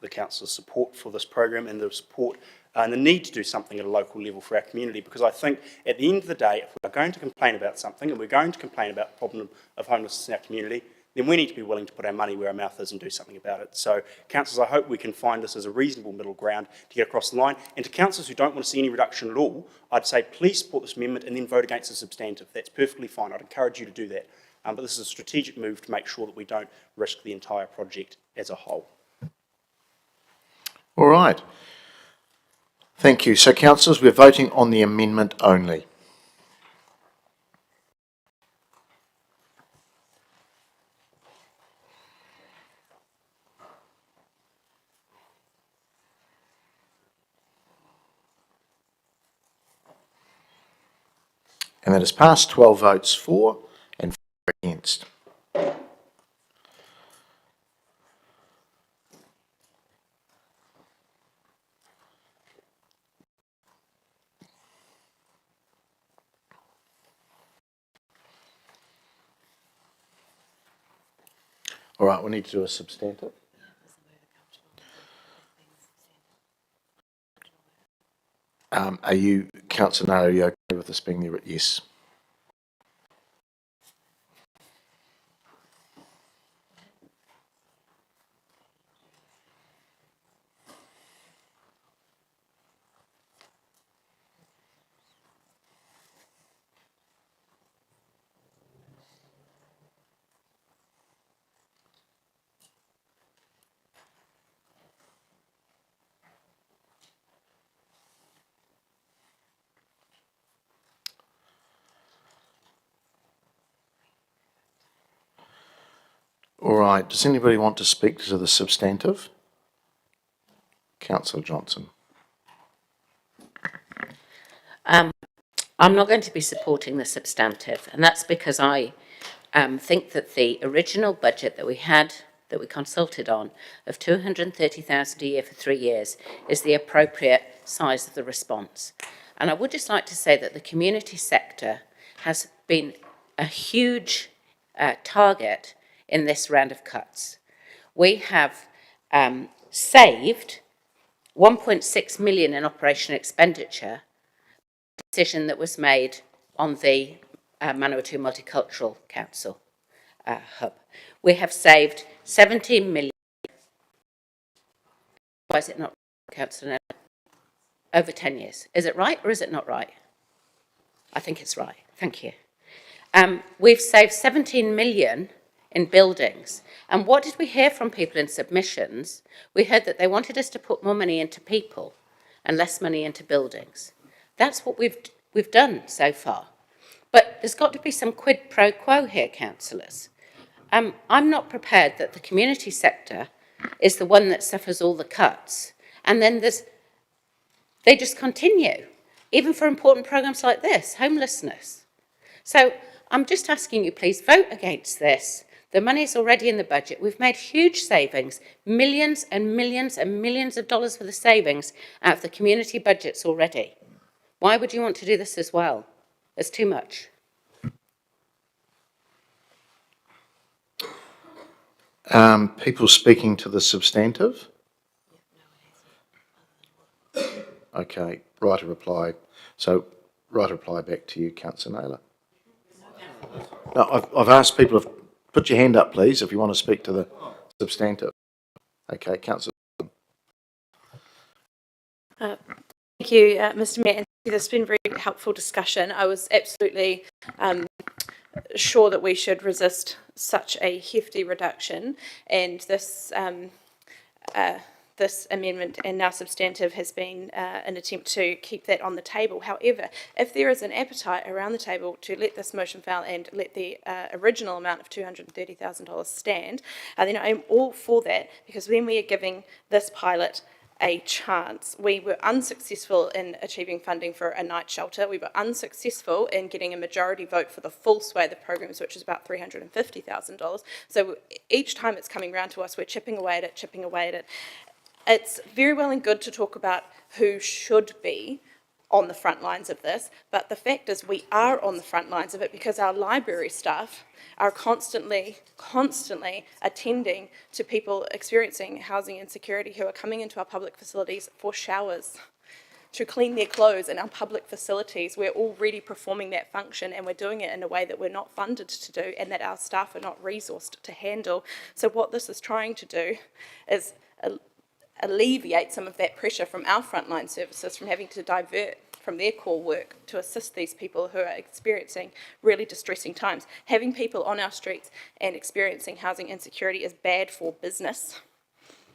the council's support for this program and the support and the need to do something at a local level for our community, because I think at the end of the day, if we're going to complain about something and we're going to complain about the problem of homelessness in our community, then we need to be willing to put our money where our mouth is and do something about it. So, councillors, I hope we can find this as a reasonable middle ground to get across the line. And to councillors who don't want to see any reduction at all, I'd say please support this amendment and then vote against the substantive. That's perfectly fine. I'd encourage you to do that. But this is a strategic move to make sure that we don't risk the entire project as a whole. All right. Thank you. So, councillors, we're voting on the amendment only. And that is passed, 12 votes for and 4 against. All right, we need to do a substantive. Are you, Councillor Nara, are you okay with this being there? Yes. All right, does anybody want to speak to the substantive? Councillor Johnson. I'm not going to be supporting the substantive, and that's because I think that the original budget that we had, that we consulted on, of 230,000 a year for 3 years, is the appropriate size of the response. And I would just like to say that the community sector has been a huge target in this round of cuts. We have saved 1.6 million in operational expenditure, decision that was made on the Manawatu Multicultural Council hub. We have saved 17 million. Why is it not, Councillor? Over 10 years. Is it right or is it not right? I think it's right. Thank you. We've saved 17 million in buildings. And what did we hear from people in submissions? We heard that they wanted us to put more money into people and less money into buildings. That's what we've done so far. But there's got to be some quid pro quo here, councillors. I'm not prepared that the community sector is the one that suffers all the cuts. And then they just continue, even for important programmes like this, homelessness. So I'm just asking you, please vote against this. The money's already in the budget. We've made huge savings, millions and millions and millions of dollars worth of savings out of the community budgets already. Why would you want to do this as well? It's too much. People speaking to the substantive? Okay, right of reply. So, right of reply back to you, Councillor Naylor. No, I've asked people to put your hand up, please, if you want to speak to the substantive. Okay, Councillor. Thank you, Mr. Mayor. This has been a very helpful discussion. I was absolutely sure that we should resist such a hefty reduction, and this this amendment and now substantive has been an attempt to keep that on the table. However, if there is an appetite around the table to let this motion fail and let the original amount of $230,000 stand, then I'm all for that, because then we are giving this pilot a chance. We were unsuccessful in achieving funding for a night shelter. We were unsuccessful in getting a majority vote for the full swathe of programs, which is about $350,000. So each time it's coming round to us, we're chipping away at it. It's very well and good to talk about who should be on the front lines of this, but the fact is we are on the front lines of it because our library staff are constantly attending to people experiencing housing insecurity who are coming into our public facilities for showers, to clean their clothes in our public facilities. We're already performing that function, and we're doing it in a way that we're not funded to do and that our staff are not resourced to handle. So what this is trying to do is alleviate some of that pressure from our frontline services, from having to divert from their core work to assist these people who are experiencing really distressing times. Having people on our streets and experiencing housing insecurity is bad for business,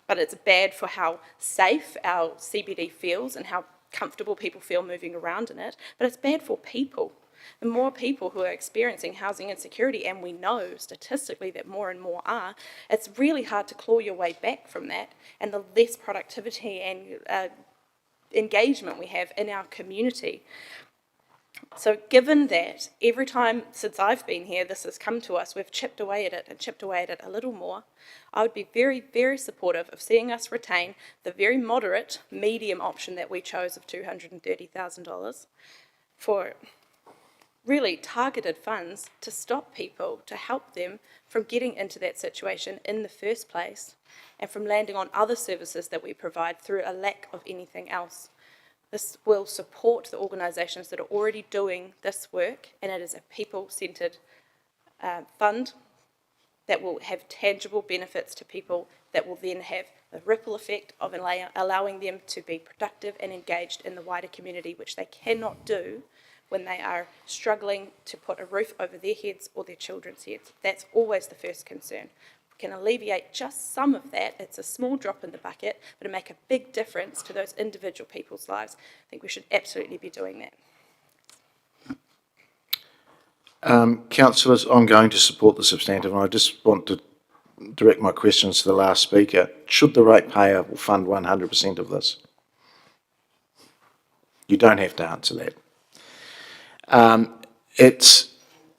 but it's bad for how safe our CBD feels and how comfortable people feel moving around in it, but it's bad for people. The more people who are experiencing housing insecurity, and we know statistically that more and more are, it's really hard to claw your way back from that, and the less productivity and engagement we have in our community. So given that every time since I've been here this has come to us, we've chipped away at it and chipped away at it a little more, I would be very, very supportive of seeing us retain the very moderate medium option that we chose of $230,000 for really targeted funds to stop people, to help them from getting into that situation in the first place and from landing on other services that we provide through a lack of anything else. This will support the organisations that are already doing this work, and it is a people-centred fund that will have tangible benefits to people that will then have the ripple effect of allowing them to be productive and engaged in the wider community, which they cannot do when they are struggling to put a roof over their heads or their children's heads. That's always the first concern. We can alleviate just some of that. It's a small drop in the bucket, but it'll make a big difference to those individual people's lives. I think we should absolutely be doing that. Councillors, I'm going to support the substantive, and I just want to direct my questions to the last speaker. Should the ratepayer fund 100% of this? You don't have to answer that.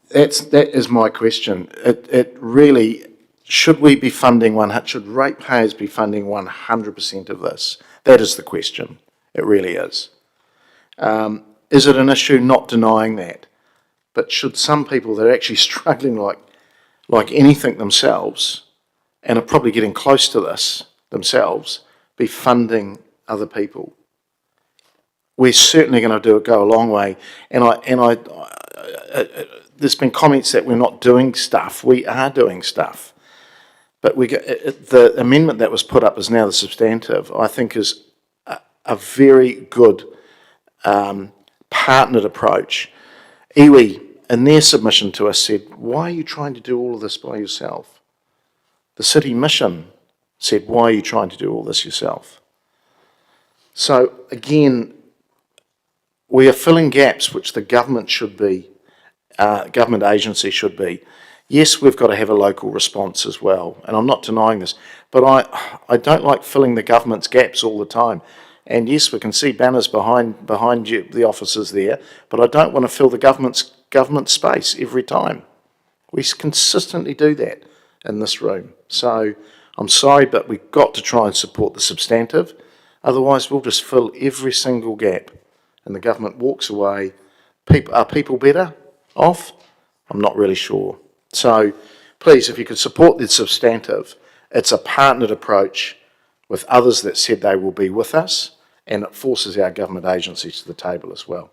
That is my question. It really, should we be funding should ratepayers be funding 100% of this? That is the question. It really is. Is it an issue? Not denying that. But should some people that are actually struggling like anything themselves, and are probably getting close to this themselves, be funding other people? We're certainly going to go a long way. And there's been comments that we're not doing stuff. We are doing stuff. But the amendment that was put up is now the substantive, I think is a very good partnered approach. Iwi, in their submission to us, said, why are you trying to do all of this by yourself? The City Mission said, why are you trying to do all this yourself? So again, we are filling gaps which the government should be, government agency should be. Yes, we've got to have a local response as well, and I'm not denying this, but I don't like filling the government's gaps all the time. And yes, we can see banners behind you, the offices there, but I don't want to fill the government space every time. We consistently do that in this room. So I'm sorry, but we've got to try and support the substantive. Otherwise, we'll just fill every single gap, and the government walks away. Are people better off? I'm not really sure. So please, if you could support the substantive, it's a partnered approach with others that said they will be with us, and it forces our government agencies to the table as well.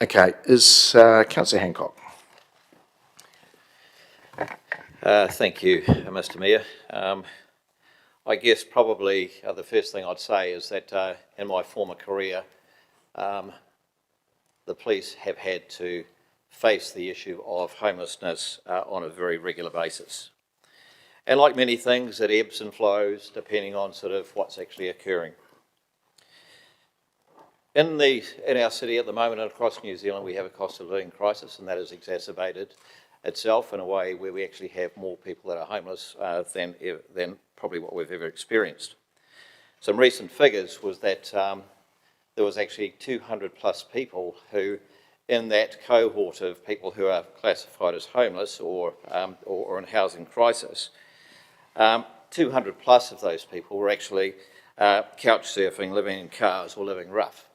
Okay, is Councillor Hancock? Thank you, Mr. Mayor. I guess probably the first thing I'd say is that in my former career, the police have had to face the issue of homelessness on a very regular basis. And like many things, it ebbs and flows depending on sort of what's actually occurring. In our city at the moment and across New Zealand, we have a cost of living crisis, and that has exacerbated itself in a way where we actually have more people that are homeless than probably what we've ever experienced. Some recent figures was that there was actually 200 plus people who, in that cohort of people who are classified as homeless or in housing crisis, 200 plus of those people were actually couch surfing, living in cars or living rough.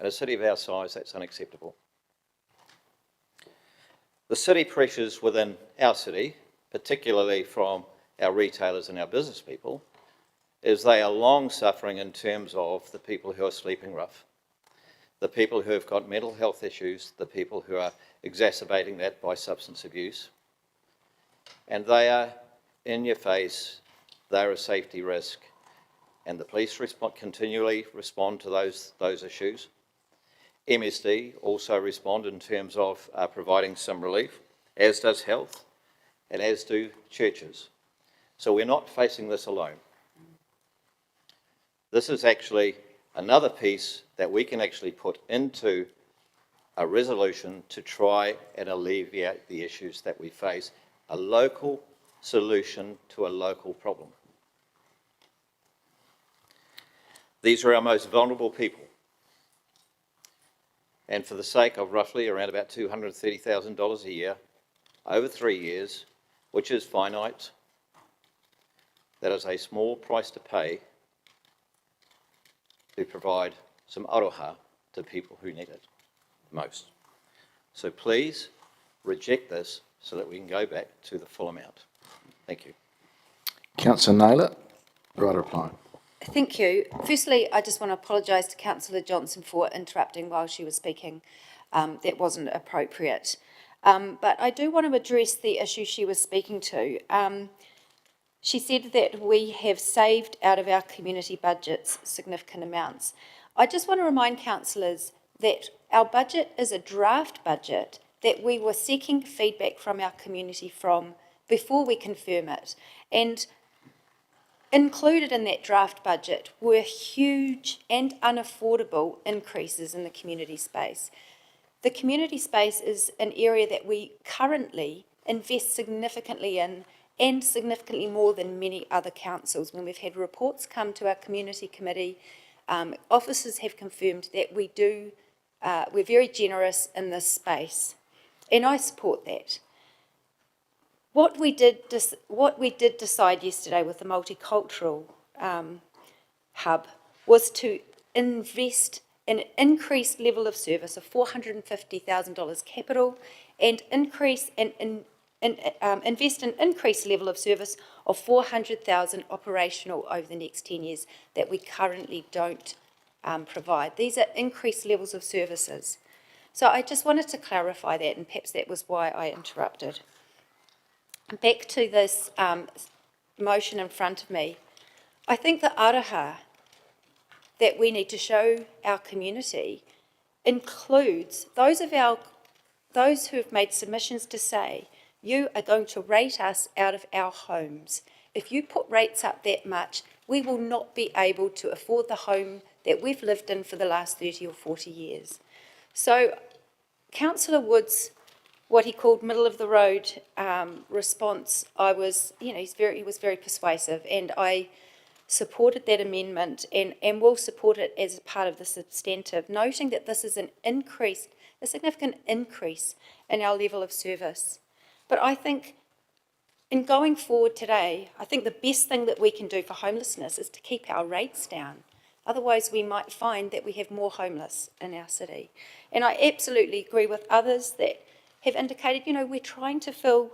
In a city of our size, that's unacceptable. The city pressures within our city, particularly from our retailers and our business people, is they are long suffering in terms of the people who are sleeping rough, the people who have got mental health issues, the people who are exacerbating that by substance abuse. And they are in your face, they're a safety risk, and the police continually respond to those issues. MSD also respond in terms of providing some relief, as does health, and as do churches. So we're not facing this alone. This is actually another piece that we can actually put into a resolution to try and alleviate the issues that we face, a local solution to a local problem. These are our most vulnerable people. And for the sake of roughly around about $230,000 a year, over 3 years, which is finite, that is a small price to pay to provide some aroha to people who need it most. So please reject this so that we can go back to the full amount. Thank you. Councillor Naylor, right reply. Thank you. Firstly, I just want to apologise to Councillor Johnson for interrupting while she was speaking. That wasn't appropriate. But I do want to address the issue she was speaking to. She said that we have saved out of our community budgets significant amounts. I just want to remind councillors that our budget is a draft budget that we were seeking feedback from our community from before we confirm it. And included in that draft budget were huge and unaffordable increases in the community space. The community space is an area that we currently invest significantly in, and significantly more than many other councils. When we've had reports come to our community committee, officers have confirmed that we're very generous in this space, and I support that. What we did decide yesterday with the multicultural hub was to invest in an increased level of service of $450,000 capital and invest in increased level of service of $400,000 operational over the next 10 years that we currently don't provide. These are increased levels of services. So I just wanted to clarify that, and perhaps that was why I interrupted. Back to this motion in front of me. I think the aroha that we need to show our community includes those who have made submissions to say, you are going to rate us out of our homes. If you put rates up that much, we will not be able to afford the home that we've lived in for the last 30 or 40 years. So Councillor Wood's, what he called middle of the road response, he was very persuasive, and I supported that amendment and will support it as part of the substantive, noting that this is a significant increase in our level of service. But I think in going forward today, I think the best thing that we can do for homelessness is to keep our rates down. Otherwise, we might find that we have more homeless in our city. And I absolutely agree with others that have indicated, we're trying to fill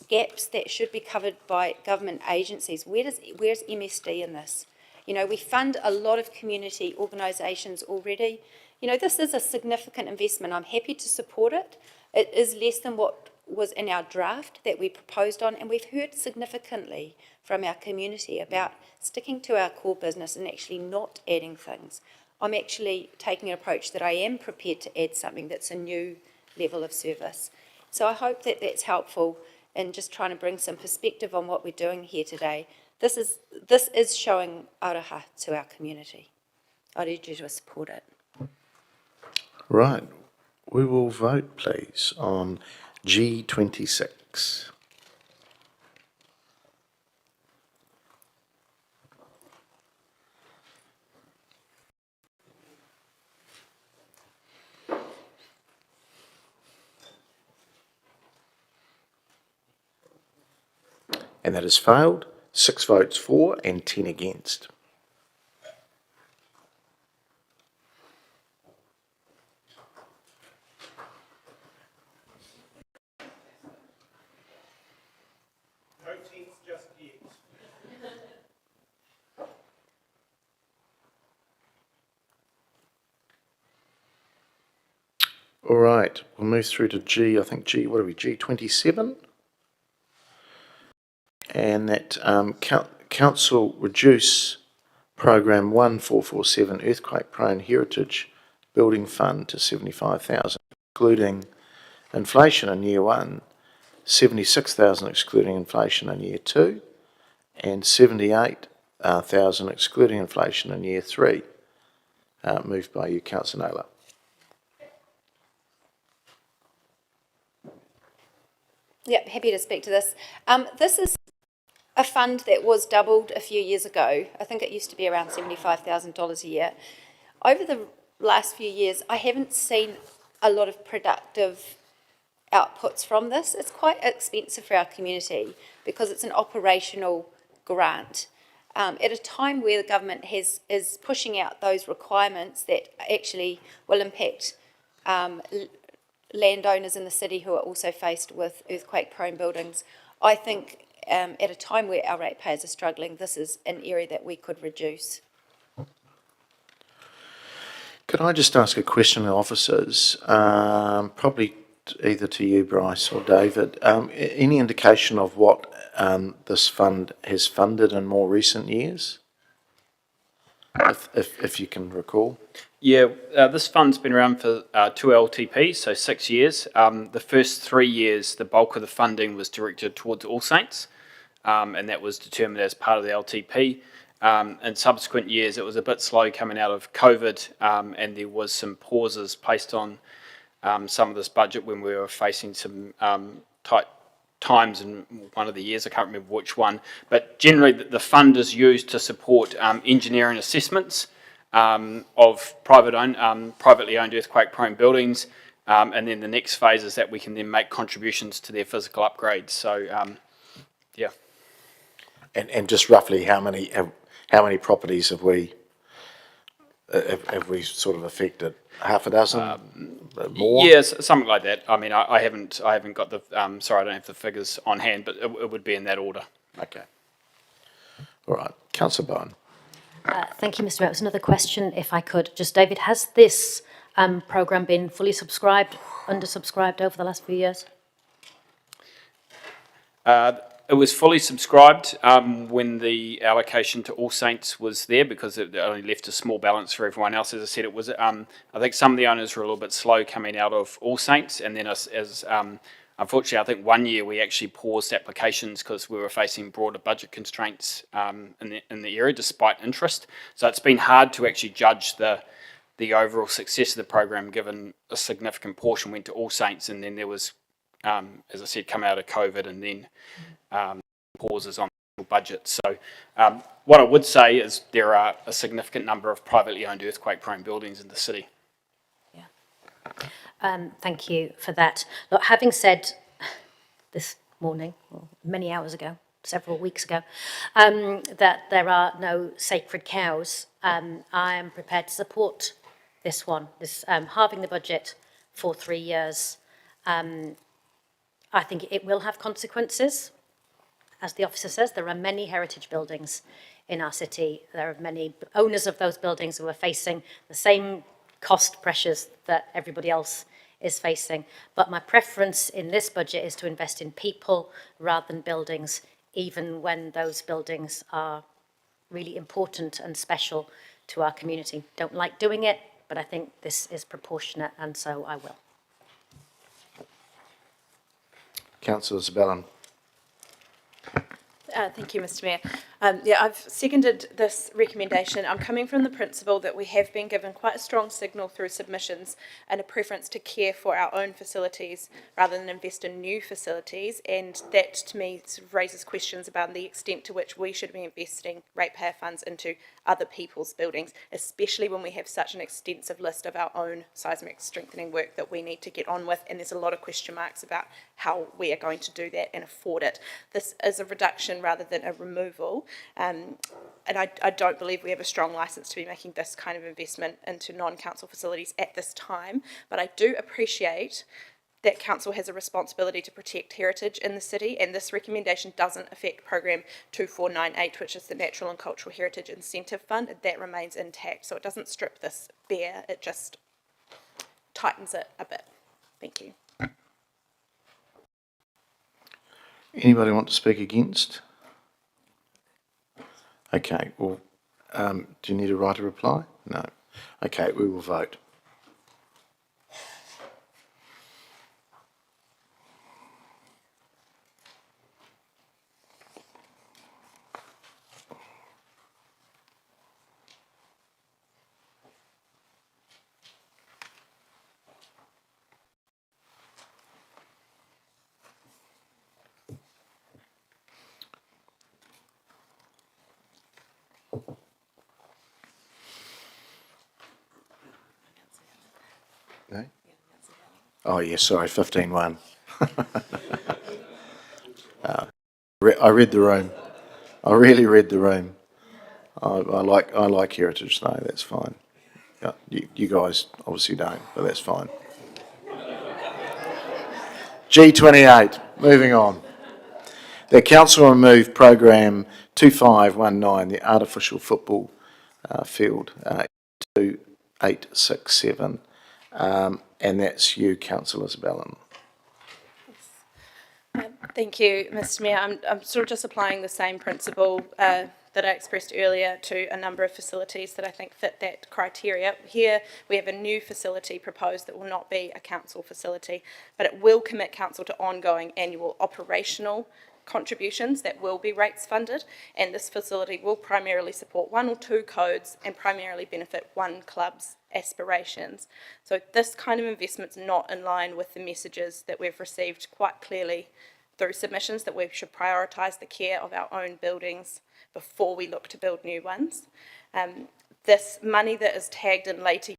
gaps that should be covered by government agencies. Where's MSD in this? We fund a lot of community organisations already. This is a significant investment. I'm happy to support it. It is less than what was in our draft that we proposed on, and we've heard significantly from our community about sticking to our core business and actually not adding things. I'm actually taking an approach that I am prepared to add something that's a new level of service. So I hope that that's helpful in just trying to bring some perspective on what we're doing here today. This is showing aroha to our community. I'd urge you to support it. Right. We will vote, please, on G26. And that has failed. 6 votes for and 10 against. All right, we'll move through to G27? And that council reduce program 1447 earthquake prone heritage building fund to 75,000, excluding inflation in year 1, 76,000 excluding inflation in year 2, and 78,000 excluding inflation in year 3. Moved by you, Councillor Naylor. Yep, happy to speak to this. This is a fund that was doubled a few years ago. I think it used to be around $75,000 a year. Over the last few years, I haven't seen a lot of productive outputs from this. It's quite expensive for our community because it's an operational grant. At a time where the government is pushing out those requirements that actually will impact landowners in the city who are also faced with earthquake-prone buildings, I think at a time where our ratepayers are struggling, this is an area that we could reduce. Could I just ask a question of officers, probably either to you, Bryce, or David? Any indication of what this fund has funded in more recent years? If you can recall. Yeah, this fund's been around for 2 LTPs, so 6 years. The first 3 years, the bulk of the funding was directed towards All Saints, and that was determined as part of the LTP. In subsequent years, it was a bit slow coming out of COVID, and there was some pauses placed on some of this budget when we were facing some tight times in one of the years, I can't remember which one, but generally the fund is used to support engineering assessments of privately owned earthquake-prone buildings, and then the next phase is that we can then make contributions to their physical upgrades. So, yeah. And just roughly how many properties have we sort of affected? Half a dozen? More? Yes, something like that. I mean, I haven't got the, sorry, I don't have the figures on hand, but it would be in that order. Okay. All right. Councillor Bowen. Thank you, Mr. Mayor. It was another question, if I could. Just, David, has this programme been fully subscribed, undersubscribed over the last few years? It was fully subscribed when the allocation to All Saints was there, because it only left a small balance for everyone else. As I said, it was. I think some of the owners were a little bit slow coming out of All Saints, and then unfortunately, I think one year we actually paused applications because we were facing broader budget constraints in the area, despite interest. So it's been hard to actually judge the overall success of the program, given a significant portion went to All Saints, and then there was, as I said, come out of COVID, and then pauses on budget. So what I would say is there are a significant number of privately owned earthquake-prone buildings in the city. Thank you for that. Look, having said this morning, or many hours ago, several weeks ago, that there are no sacred cows, I am prepared to support this one, this halving the budget for 3 years. I think it will have consequences. As the officer says, there are many heritage buildings in our city. There are many owners of those buildings who are facing the same cost pressures that everybody else is facing. But my preference in this budget is to invest in people rather than buildings, even when those buildings are really important and special to our community. Don't like doing it, but I think this is proportionate, and so I will. Councillor Zabellin. Thank you, Mr. Mayor. I've seconded this recommendation. I'm coming from the principle that we have been given quite a strong signal through submissions and a preference to care for our own facilities rather than invest in new facilities, and that to me sort of raises questions about the extent to which we should be investing ratepayer funds into other people's buildings, especially when we have such an extensive list of our own seismic strengthening work that we need to get on with, and there's a lot of question marks about how we are going to do that and afford it. This is a reduction rather than a removal. And I don't believe we have a strong licence to be making this kind of investment into non-council facilities at this time, but I do appreciate that council has a responsibility to protect heritage in the city, and this recommendation doesn't affect program 2498, which is the Natural and Cultural Heritage Incentive Fund. That remains intact, so it doesn't strip this bare, it just tightens it a bit. Thank you. Anybody want to speak against? Okay, well, do you need a right to reply? No. Okay, we will vote. No? Oh, yes, sorry, 15-1. I read the room. I really read the room. I like heritage, though, that's fine. Yeah, you guys obviously don't, but that's fine. G28, moving on. The council remove program 2519, the artificial football field, 2867. And that's you, Councillor Zabellin. Thank you, Mr. Mayor. I'm sort of just applying the same principle that I expressed earlier to a number of facilities that I think fit that criteria. Here we have a new facility proposed that will not be a council facility, but it will commit council to ongoing annual operational contributions that will be rates funded, and this facility will primarily support 1 or 2 codes and primarily benefit one club's aspirations. So this kind of investment's not in line with the messages that we've received quite clearly through submissions that we should prioritise the care of our own buildings before we look to build new ones. This money that is tagged in later years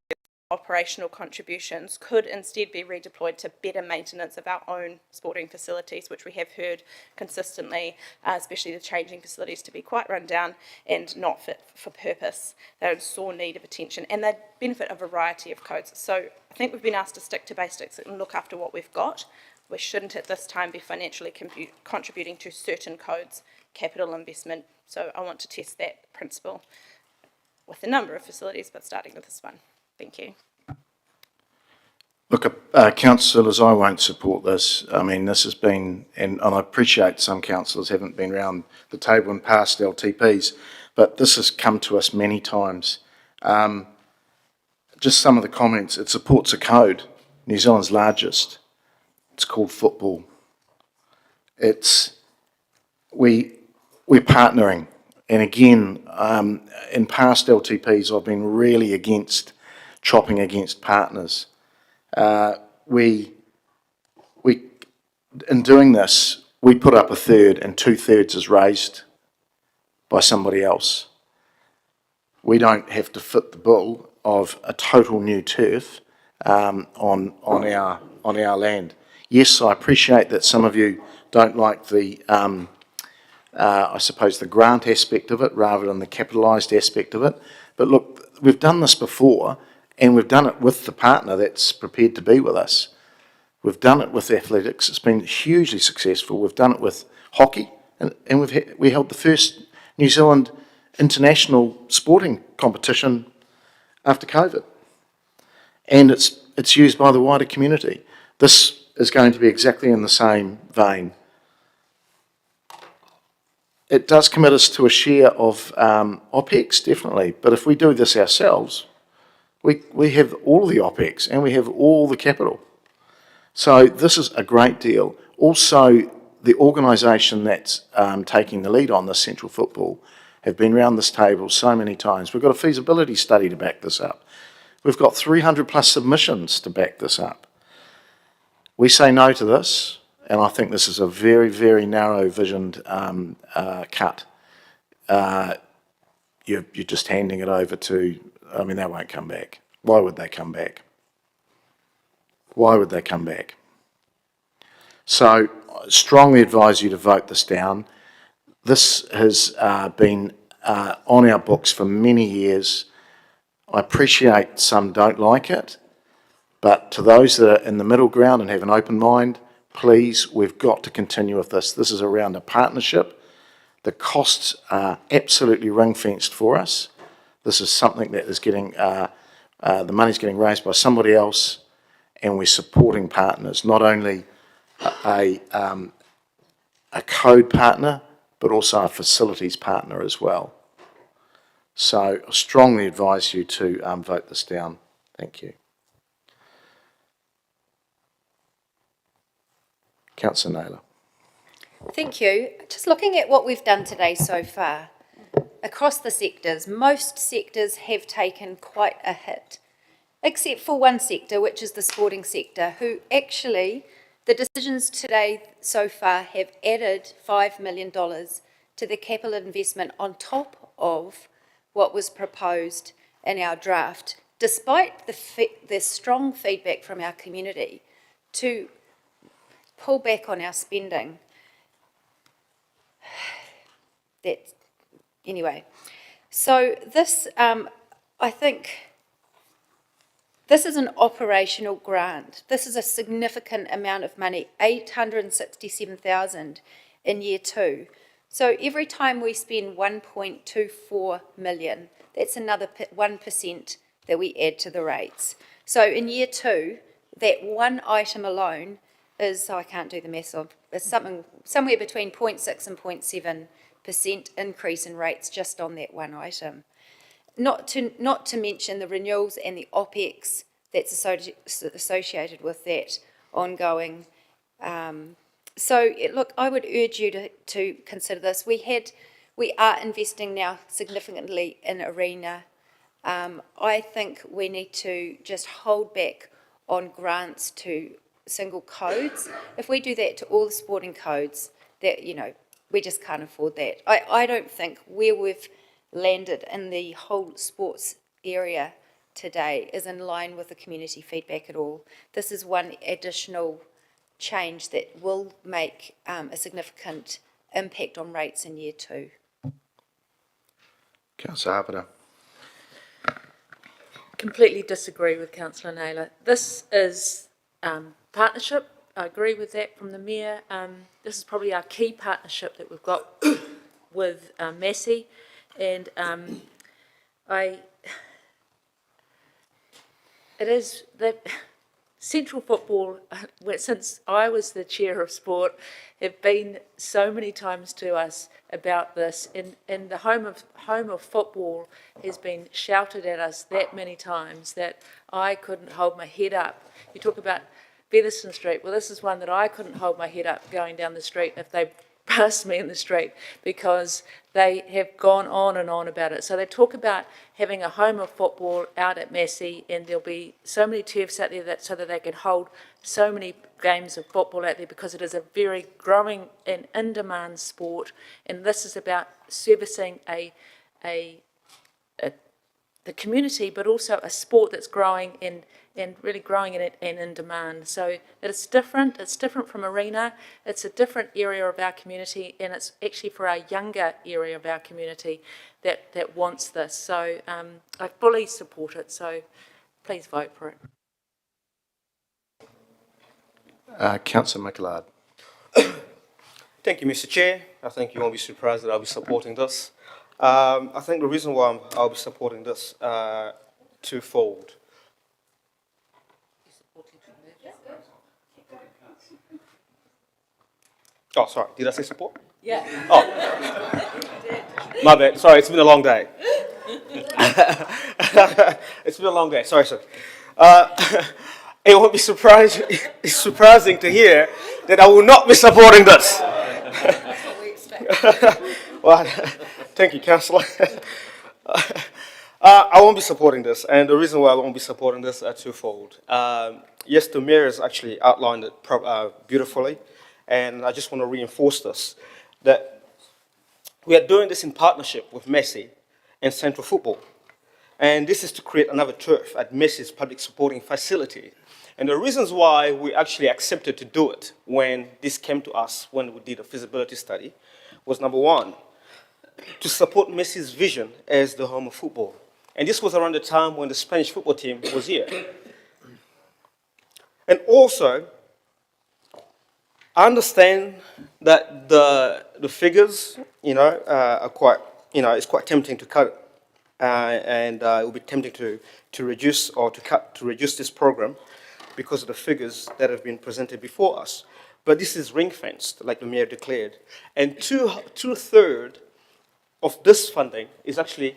operational contributions could instead be redeployed to better maintenance of our own sporting facilities, which we have heard consistently, especially the changing facilities, to be quite run down and not fit for purpose. They're in sore need of attention and they benefit a variety of codes. So I think we've been asked to stick to basics and look after what we've got. We shouldn't at this time be financially contributing to certain codes, capital investment. So I want to test that principle with a number of facilities, but starting with this one. Thank you. Look, councillors, I won't support this. I mean, this has been, and I appreciate some councillors haven't been around the table and passed LTPs, but this has come to us many times. Just some of the comments. It supports a code, New Zealand's largest. It's called football. We're partnering. And again, in past LTPs, I've been really against chopping against partners. In doing this, we put up a third and 2/3 is raised by somebody else. We don't have to fit the bill of a total new turf on our land. Yes, I appreciate that some of you don't like the I suppose the grant aspect of it rather than the capitalised aspect of it. But look, we've done this before and we've done it with the partner that's prepared to be with us. We've done it with athletics. It's been hugely successful. We've done it with hockey and we held the first New Zealand international sporting competition after COVID. And it's used by the wider community. This is going to be exactly in the same vein. It does commit us to a share of OPEX, definitely, but if we do this ourselves, we have all the OPEX and we have all the capital. So this is a great deal. Also, the organisation that's taking the lead on this, Central Football, have been around this table so many times. We've got a feasibility study to back this up. We've got 300 plus submissions to back this up. We say no to this. And I think this is a very, very narrow-visioned cut. You're just handing it over to, I mean, they won't come back. Why would they come back? Why would they come back? So I strongly advise you to vote this down. This has been on our books for many years. I appreciate some don't like it, but to those that are in the middle ground and have an open mind, please, we've got to continue with this. This is around a partnership. The costs are absolutely ring-fenced for us. This is something that is getting, the money's getting raised by somebody else, and we're supporting partners, not only a code partner, but also a facilities partner as well. So I strongly advise you to vote this down. Thank you. Councillor Naylor. Thank you. Just looking at what we've done today so far, across the sectors, most sectors have taken quite a hit, except for one sector, which is the sporting sector, who actually, the decisions today so far have added $5 million to the capital investment on top of what was proposed in our draft, despite the strong feedback from our community to pull back on our spending. Anyway, so this, I think, this is an operational grant. This is a significant amount of money, $867,000 in year 2. So every time we spend 1.24 million, that's another 1% that we add to the rates. So in year 2, that one item alone is, I can't do the maths of, it's somewhere between 0.6 and 0.7% increase in rates just on that one item. Not to mention the renewals and the OPEX that's associated with that ongoing. Look, I would urge you to consider this. We are investing now significantly in Arena. I think we need to just hold back on grants to single codes. If we do that to all the sporting codes, that, you know, we just can't afford that. I don't think where we've landed in the whole sports area today is in line with the community feedback at all. This is one additional change that will make a significant impact on rates in year 2. Councillor Harper. Completely disagree with Councillor Naylor. This is partnership. I agree with that from the Mayor. This is probably our key partnership that we've got with Massey, and it is that Central Football, since I was the chair of sport, have been so many times to us about this, and the home of football has been shouted at us that many times that I couldn't hold my head up. You talk about Featherston Street. Well, this is one that I couldn't hold my head up going down the street if they passed me in the street, because they have gone on and on about it. So they talk about having a home of football out at Massey, and there'll be so many turfs out there so that they can hold so many games of football out there, because it is a very growing and in-demand sport, and this is about servicing the community, but also a sport that's growing and really growing and in demand. So it's different from arena, it's a different area of our community, and it's actually for our younger area of our community that wants this. So I fully support it, so please vote for it. Councillor McLeod. Thank you, Mr. Chair. I think you won't be surprised that I'll be supporting this. I think the reason why I'll be supporting this twofold. Oh, sorry. Did I say support? Yeah. Oh, my bad. Sorry, it's been a long day. It's been a long day. Sorry, sir. It won't be surprising. It's surprising to hear that I will not be supporting this. That's what we expect. Well, thank you, Councillor. I won't be supporting this, and the reason why I won't be supporting this are twofold. Yes, the Mayor has actually outlined it beautifully, and I just want to reinforce this, that we are doing this in partnership with Massey and Central Football. And this is to create another turf at Massey's public supporting facility. And the reasons why we actually accepted to do it when this came to us, when we did a feasibility study, was number one, to support Massey's vision as the home of football. And this was around the time when the Spanish football team was here. And also, I understand that the figures, are quite, it's quite tempting to cut it. And it will be tempting to reduce this program because of the figures that have been presented before us. But this is ring-fenced, like the Mayor declared. And two-thirds of this funding is actually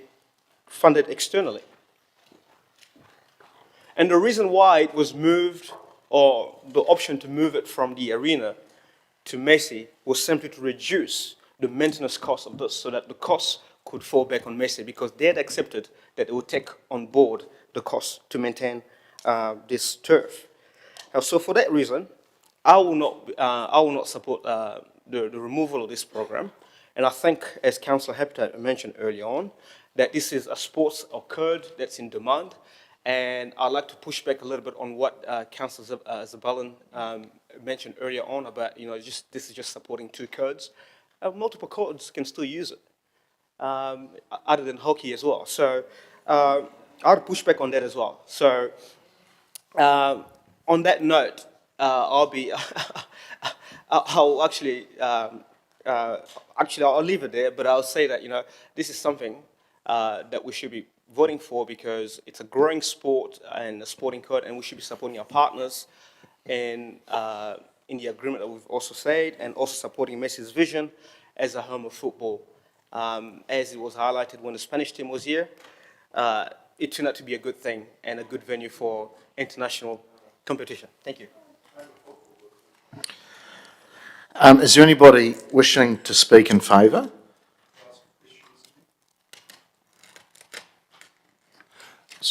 funded externally. And the reason why it was moved, or the option to move it from the arena to Massey, was simply to reduce the maintenance cost of this, so that the costs could fall back on Massey, because they had accepted that it would take on board the cost to maintain this turf. So for that reason, I will not support the removal of this program. And I think, as Councillor Habitat mentioned earlier on, that this is a sports occurred that's in demand. And I'd like to push back a little bit on what Councillor Zabalan mentioned earlier on about, this is just supporting two codes. Multiple codes can still use it, other than hockey as well. So I'll push back on that as well. So on that note, I'll leave it there, but I'll say that, this is something that we should be voting for, because it's a growing sport and a sporting code, and we should be supporting our partners in the agreement that we've also said, and also supporting Massey's vision as a home of football. As it was highlighted when the Spanish team was here, it turned out to be a good thing and a good venue for international competition. Thank you. Is there anybody wishing to speak in favour?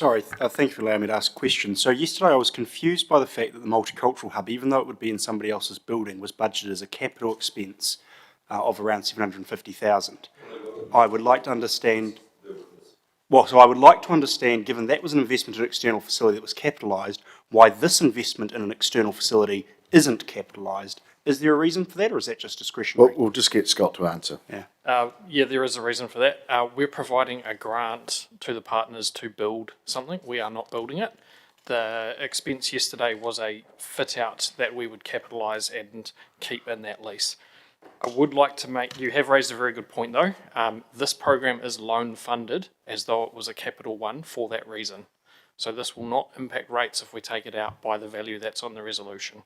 Sorry, thank you for allowing me to ask a question. So yesterday I was confused by the fact that the multicultural hub, even though it would be in somebody else's building, was budgeted as a capital expense of around 750,000. I would like to understand, I would like to understand, given that was an investment in an external facility that was capitalised, why this investment in an external facility isn't capitalised. Is there a reason for that, or is that just discretionary? We'll just get Scott to answer. Yeah. Yeah, there is a reason for that. We're providing a grant to the partners to build something. We are not building it. The expense yesterday was a fit out that we would capitalise and keep in that lease. I would like to make, you have raised a very good point though. This program is loan funded as though it was a capital one for that reason. So this will not impact rates if we take it out by the value that's on the resolution.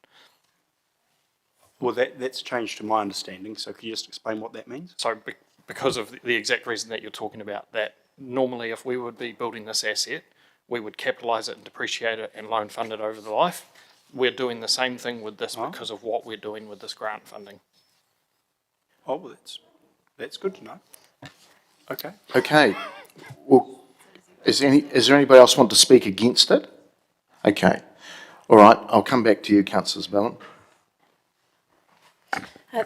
Well, that's changed to my understanding, so could you just explain what that means? So because of the exact reason that you're talking about, that normally if we would be building this asset, we would capitalise it and depreciate it and loan fund it over the life. We're doing the same thing with this because of what we're doing with this grant funding. Oh, well, that's good to know. Okay. Okay. Well, is there anybody else want to speak against it? Okay. All right. I'll come back to you, Councillor Isabella.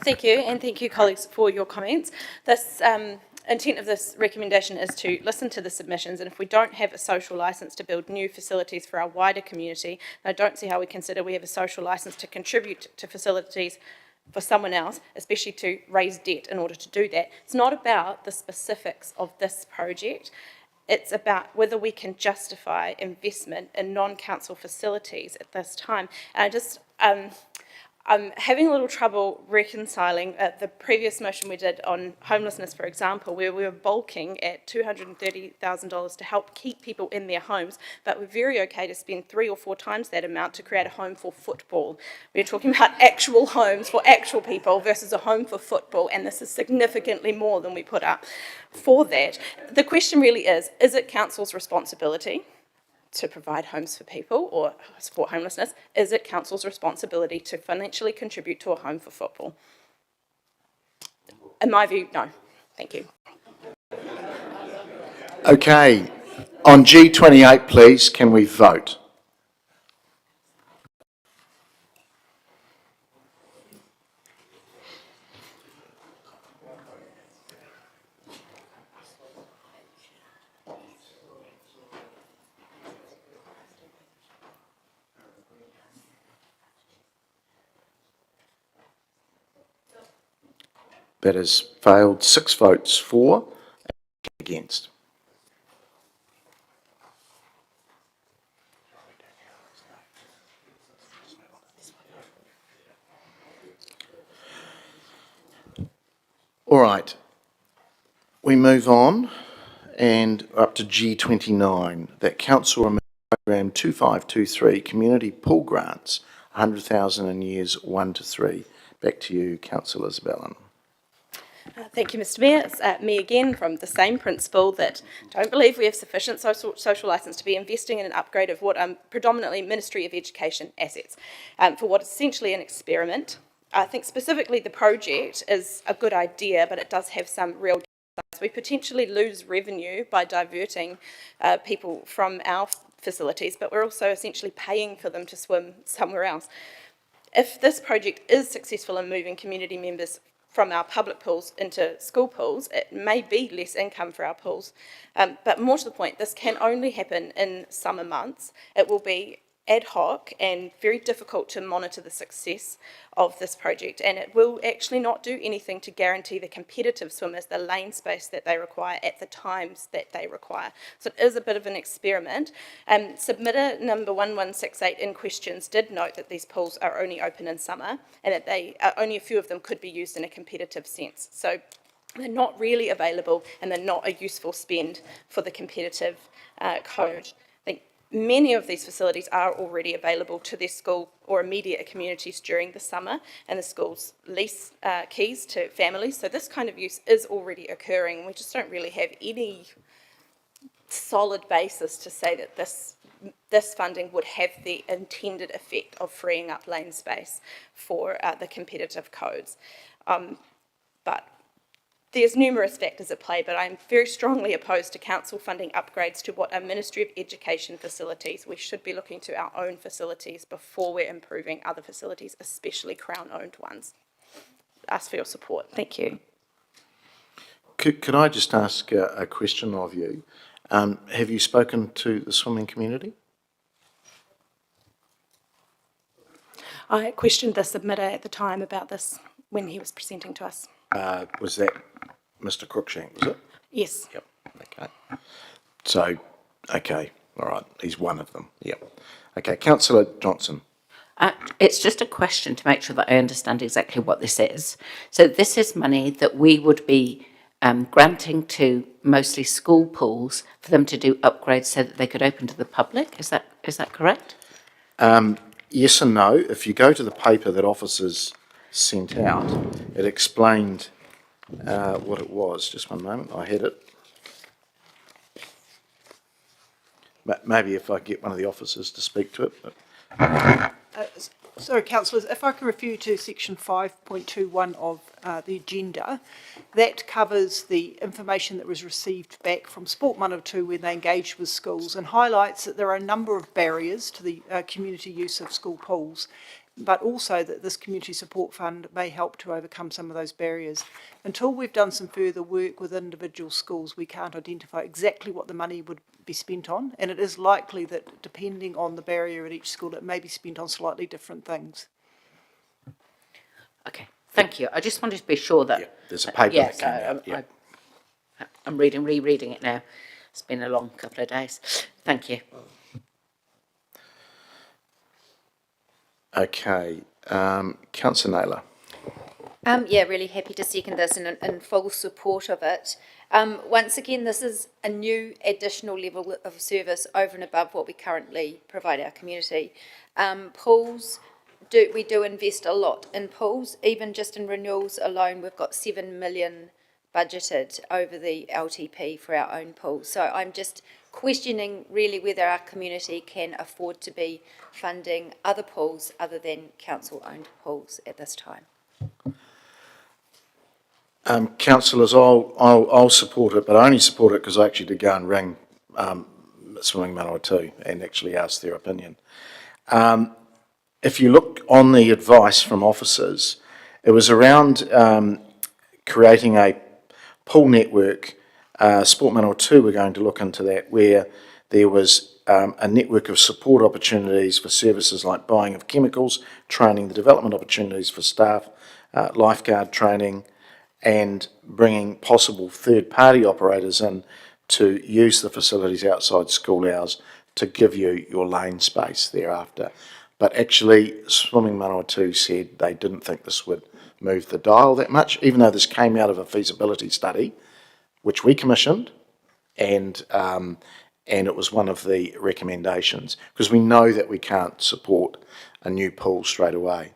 Thank you, and thank you, colleagues, for your comments. This intent of this recommendation is to listen to the submissions, and if we don't have a social licence to build new facilities for our wider community, I don't see how we consider we have a social licence to contribute to facilities for someone else, especially to raise debt in order to do that. It's not about the specifics of this project. It's about whether we can justify investment in non-council facilities at this time. And I just, I'm having a little trouble reconciling the previous motion we did on homelessness, for example, where we were bulking at $230,000 to help keep people in their homes, but we're very okay to spend 3 or 4 times that amount to create a home for football. We're talking about actual homes for actual people versus a home for football, and this is significantly more than we put up for that. The question really is it council's responsibility to provide homes for people or support homelessness? Is it council's responsibility to financially contribute to a home for football? In my view, no. Thank you. Okay. On G28, please, can we vote? That has failed. 6 votes for and against. All right. We move on and up to G29, that council removal program 2523, community pool grants, 100,000 in years 1 to 3. Back to you, Councillor Isabella. Thank you, Mr Mayor. It's me again from the same principle that I don't believe we have sufficient social licence to be investing in an upgrade of what are predominantly Ministry of Education assets for what is essentially an experiment. I think specifically the project is a good idea, but it does have some real downsides. We potentially lose revenue by diverting people from our facilities, but we're also essentially paying for them to swim somewhere else. If this project is successful in moving community members from our public pools into school pools, it may be less income for our pools. But more to the point, this can only happen in summer months. It will be ad hoc and very difficult to monitor the success of this project, and it will actually not do anything to guarantee the competitive swimmers the lane space that they require at the times that they require. So it is a bit of an experiment. Submitter number 1168 in questions did note that these pools are only open in summer and that only a few of them could be used in a competitive sense. So they're not really available and they're not a useful spend for the competitive code. Many of these facilities are already available to their school or immediate communities during the summer, and the schools lease keys to families. So this kind of use is already occurring. We just don't really have any solid basis to say that this funding would have the intended effect of freeing up lane space for the competitive codes. But There's numerous factors at play, but I'm very strongly opposed to council funding upgrades to what are Ministry of Education facilities. We should be looking to our own facilities before we're improving other facilities, especially Crown-owned ones. Ask for your support. Thank you. Could I just ask a question of you? Have you spoken to the swimming community? I questioned the submitter at the time about this when he was presenting to us. Was that Mr Crookshank, was it? Yes. Yep, okay. So, okay, all right, he's one of them, yep. Okay, Councillor Johnson. It's just a question to make sure that I understand exactly what this is. So this is money that we would be granting to mostly school pools for them to do upgrades so that they could open to the public. Is that correct? Yes and no. If you go to the paper that officers sent out, it explained what it was. Just one moment, I had it. Maybe if I get one of the officers to speak to it. But. Sorry, councillors, if I can refer you to section 5.21 of the agenda, that covers the information that was received back from Sport Manawatu when they engaged with schools and highlights that there are a number of barriers to the community use of school pools, but also that this community support fund may help to overcome some of those barriers. Until we've done some further work with individual schools, we can't identify exactly what the money would be spent on, and it is likely that depending on the barrier at each school, it may be spent on slightly different things. Okay, thank you. I just wanted to be sure that... Yeah, there's a paper that came out. Yeah. I'm rereading it now. It's been a long couple of days. Thank you. Okay, Councillor Naylor. Yeah, really happy to second this and in full support of it. Once again, this is a new additional level of service over and above what we currently provide our community. Pools, we do invest a lot in pools. Even just in renewals alone, we've got 7 million budgeted over the LTP for our own pools. So I'm just questioning really whether our community can afford to be funding other pools other than council-owned pools at this time. Councillors, I'll support it, but I only support it because I actually did go and ring Swimming Manawatu and actually ask their opinion. If you look on the advice from officers, it was around creating a pool network. Sport Manawatu were going to look into that, where there was a network of support opportunities for services like buying of chemicals, training, the development opportunities for staff, lifeguard training, and bringing possible third-party operators in to use the facilities outside school hours to give you your lane space thereafter. But actually, Swimming Manawatu said they didn't think this would move the dial that much, even though this came out of a feasibility study, which we commissioned, and it was one of the recommendations, because we know that we can't support a new pool straight away.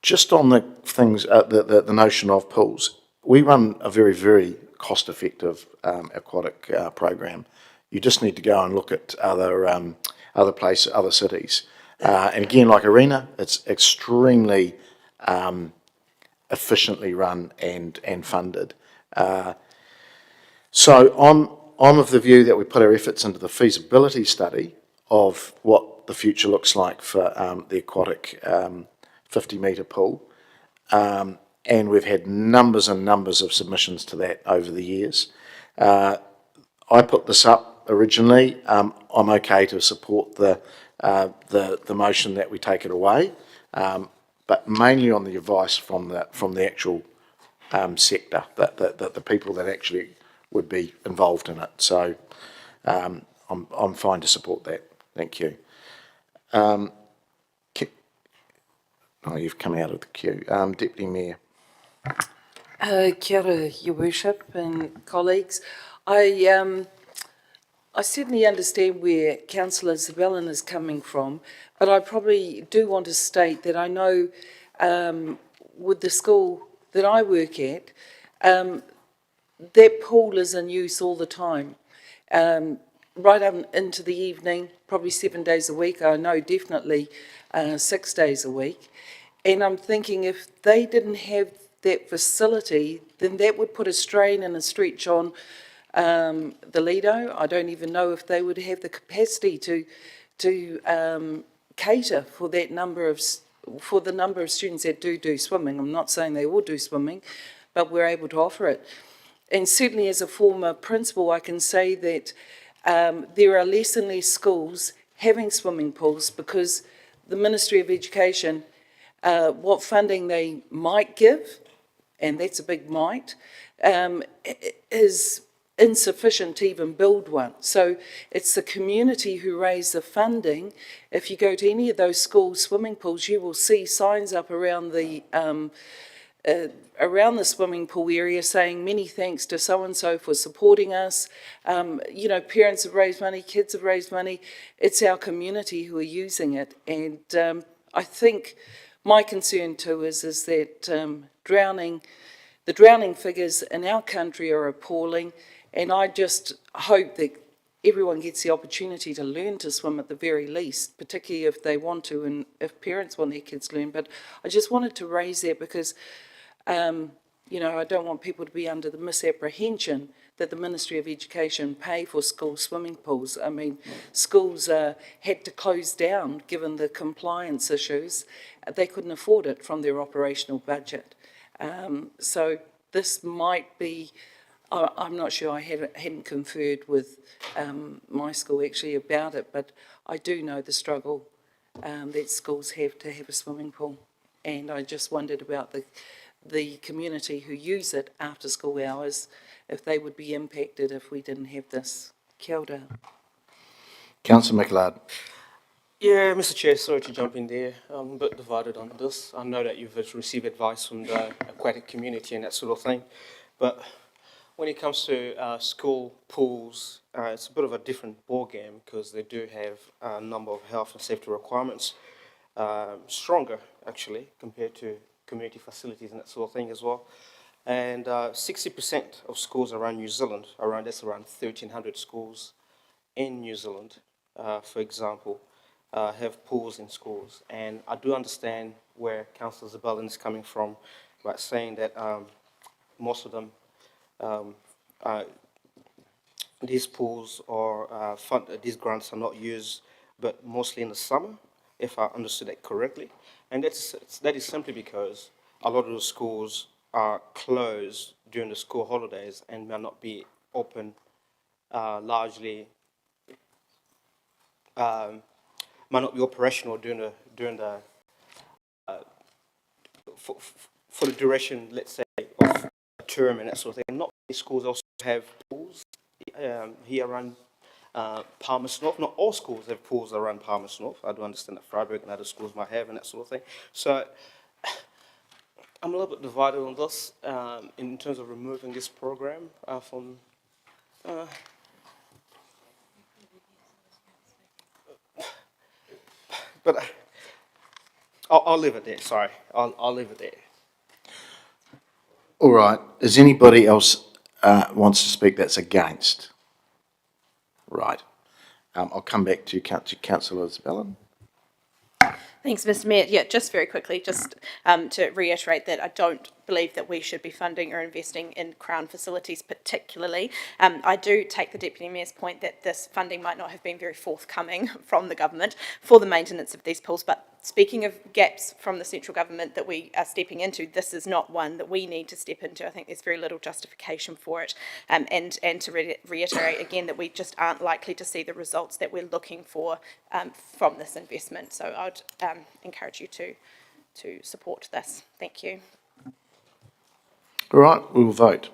Just on the things, the notion of pools, we run a very, very cost-effective aquatic program. You just need to go and look at other places, other cities. And again, like Arena, it's extremely efficiently run and funded. So I'm of the view that we put our efforts into the feasibility study of what the future looks like for the aquatic 50-metre pool. And we've had numbers and numbers of submissions to that over the years. I put this up originally. I'm okay to support the motion that we take it away, but mainly on the advice from the actual sector, that the people that actually would be involved in it. So I'm fine to support that. Thank you. Oh, you've come out of the queue. Deputy Mayor. Kia ora, Your Worship and colleagues. I certainly understand where Councillor Zabellin is coming from, but I probably do want to state that I know with the school that I work at, that pool is in use all the time, right up into the evening, probably 7 days a week. I know definitely 6 days a week. And I'm thinking if they didn't have that facility, then that would put a strain and a stretch on the Lido. I don't even know if they would have the capacity to cater for that number of for the number of students that do swimming. I'm not saying they all do swimming, but we're able to offer it. And certainly as a former principal, I can say that there are less and less schools having swimming pools because the Ministry of Education, what funding they might give, and that's a big might, is insufficient to even build one. So it's the community who raise the funding. If you go to any of those school swimming pools, you will see signs up around the swimming pool area saying many thanks to so-and-so for supporting us. You know, parents have raised money, kids have raised money. It's our community who are using it. And I think my concern too is that the drowning figures in our country are appalling. And I just hope that everyone gets the opportunity to learn to swim at the very least, particularly if they want to and if parents want their kids to learn. But I just wanted to raise that because you know, I don't want people to be under the misapprehension that the Ministry of Education pay for school swimming pools. I mean, schools had to close down given the compliance issues. They couldn't afford it from their operational budget. So this might be, I'm not sure, I hadn't conferred with my school actually about it, but I do know the struggle that schools have to have a swimming pool. And I just wondered about the community who use it after school hours, if they would be impacted if we didn't have this. Kia ora. Councillor McLeod. Yeah, Mr. Chair, sorry to jump in there. I'm a bit divided on this. I know that you've received advice from the aquatic community and that sort of thing, but when it comes to school pools, it's a bit of a different ballgame because they do have a number of health and safety requirements, stronger actually compared to community facilities and that sort of thing as well. And 60% of schools around New Zealand, that's around 1,300 schools in New Zealand, for example, have pools in schools. And I do understand where Councillor Zabellin is coming from, by saying that most of them, these pools or these grants are not used, but mostly in the summer, if I understood that correctly. And that is simply because a lot of the schools are closed during the school holidays and may not be open largely, might not be operational during the for the duration, let's say, of a term and that sort of thing. Not many schools also have pools here around Palmerston North. Not all schools have pools around Palmerston North. I do understand that Freiburg and other schools might have and that sort of thing. So I'm a little bit divided on this in terms of removing this program from. But I'll leave it there. Sorry, I'll leave it there. All right. Is anybody else wants to speak that's against? Right. I'll come back to you, Councillor Zabellin. Thanks, Mr. Mayor. Yeah, just very quickly, just to reiterate that I don't believe that we should be funding or investing in Crown facilities particularly. I do take the Deputy Mayor's point that this funding might not have been very forthcoming from the government for the maintenance of these pools, but speaking of gaps from the central government that we are stepping into, this is not one that we need to step into. I think there's very little justification for it. And to reiterate again that we just aren't likely to see the results that we're looking for from this investment. So I'd encourage you to support this. Thank you. All right, we will vote.